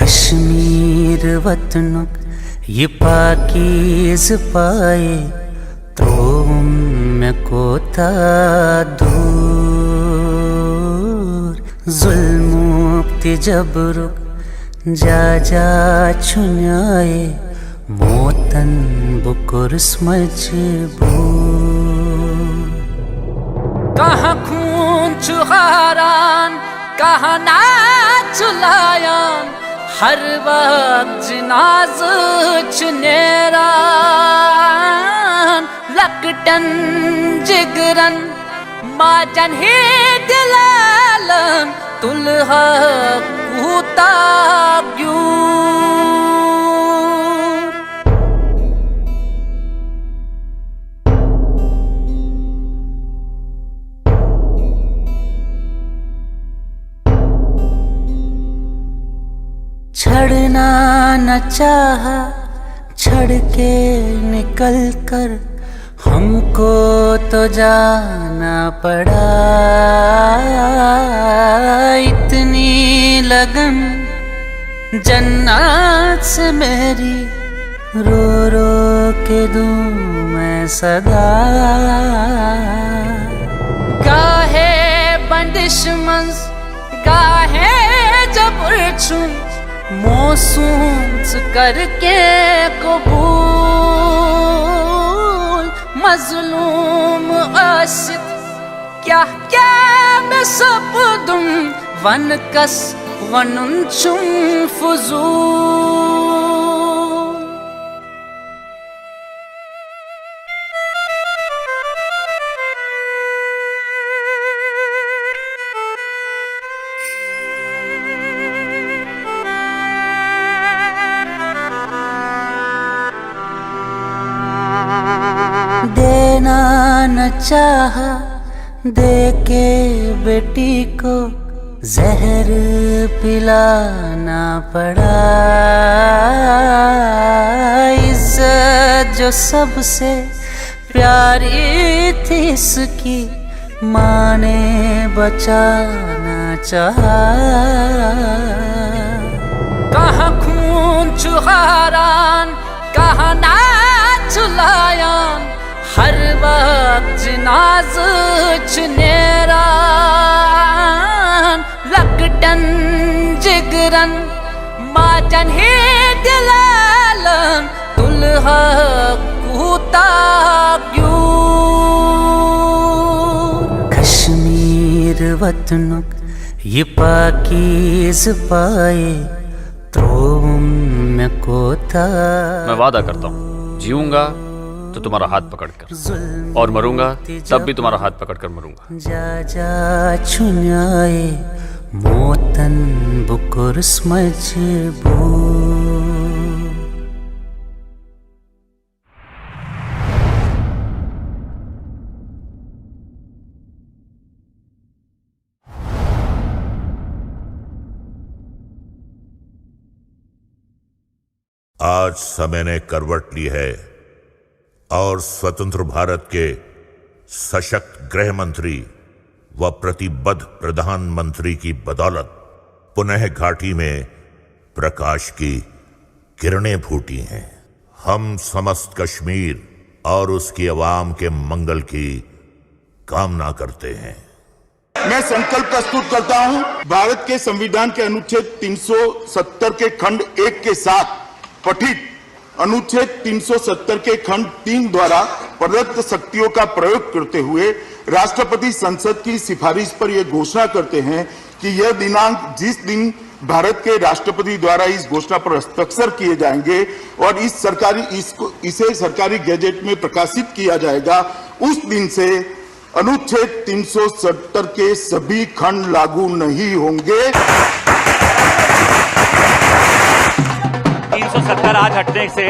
कश्मीर वतनुक ये पाकीज़ पाए तो मैं कोता दूर जुल्मुक्ति जबरुक जा जा छुन्याए मोतन बुकुर्स मजबूर कहाँ खून चुहारान कहाँ नाच लायान हर वक्त जिनाज चुनेरान लकटन जिगरन माजन ही दिलालन तुलहा कूता क्यों छड़ना न चाहा छड़ के निकल कर हमको तो जाना पड़ा इतनी लगन जन्नत से मेरी रो रो के दूं मैं सदा गाहे बंदिश मंस गाहे जबर छुं मोसूस करके कबूल मजलूम आशिक क्या क्या मैं सब दूं वन कस वनुन चुम फुजूल देना न चाहा दे के बेटी को जहर पिलाना पड़ा इज्जत जो सबसे प्यारी थी इसकी माँ ने बचाना चाहा कहाँ खून चुहारान कहाँ नाच लायान हर वक्त जिनाज चुनेरान लकटन जिगरन माजन ही दिलालन तुलहा कूता क्यों कश्मीर वतनुक ये पाकीज़ पाए तो मैं कोता मैं वादा करता हूँ जीऊंगा तो तुम्हारा हाथ पकड़कर और मरूंगा तब भी तुम्हारा हाथ पकड़कर मरूंगा जा जा छुन्याए मोतन बुकुर्स मजबूर आज समय ने करवट ली है और स्वतंत्र भारत के सशक्त गृह मंत्री व प्रतिबद्ध प्रधानमंत्री की बदौलत पुनः घाटी में प्रकाश की किरणें फूटी हैं। हम समस्त कश्मीर और उसकी आवाम के मंगल की कामना करते हैं। मैं संकल्प प्रस्तुत करता हूं, भारत के संविधान के अनुच्छेद 370 के खंड 1 के साथ पठित अनुच्छेद 370 के खंड 3 द्वारा प्रदत्त शक्तियों का प्रयोग करते हुए राष्ट्रपति संसद की सिफारिश पर यह घोषणा करते हैं कि यह दिनांक जिस दिन भारत के राष्ट्रपति द्वारा इस घोषणा पर हस्ताक्षर किए जाएंगे और इसे सरकारी गैजेट में प्रकाशित किया जाएगा, उस दिन से अनुच्छेद 370 के सभी खंड लागू नहीं होंगे। 370 आज हटने से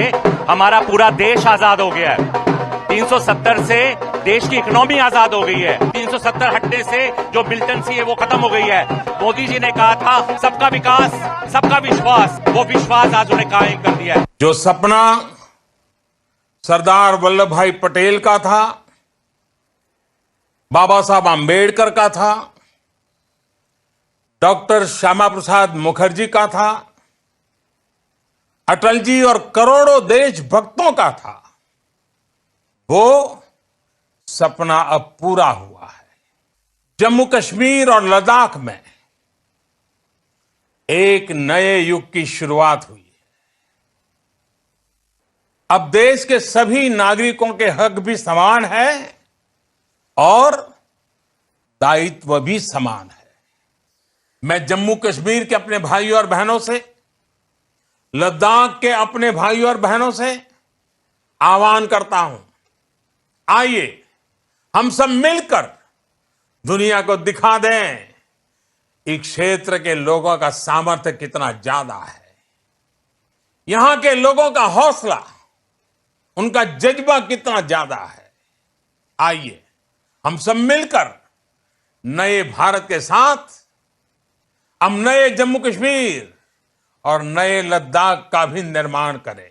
हमारा पूरा देश आजाद हो गया है। 370 से देश की इकोनॉमी आजाद हो गई है। 370 हटने से जो मिलिटेंसी है वो खत्म हो गई है। मोदी जी ने कहा था सबका विकास सबका विश्वास, वो विश्वास आज उन्हें कायम कर दिया है। जो सपना सरदार वल्लभ भाई पटेल का था, बाबा साहब आम्बेडकर का था, डॉक्टर श्यामा प्रसाद मुखर्जी का था, अटल जी और करोड़ों देशभक्तों का था, वो सपना अब पूरा हुआ है। जम्मू कश्मीर और लद्दाख में एक नए युग की शुरुआत हुई है। अब देश के सभी नागरिकों के हक भी समान है और दायित्व भी समान है। मैं जम्मू कश्मीर के अपने भाइयों और बहनों से, लद्दाख के अपने भाइयों और बहनों से आह्वान करता हूं, आइए हम सब मिलकर दुनिया को दिखा दें इस क्षेत्र के लोगों का सामर्थ्य कितना ज्यादा है, यहां के लोगों का हौसला, उनका जज्बा कितना ज्यादा है। आइए हम सब मिलकर नए भारत के साथ हम नए जम्मू कश्मीर और नए लद्दाख का भी निर्माण करें।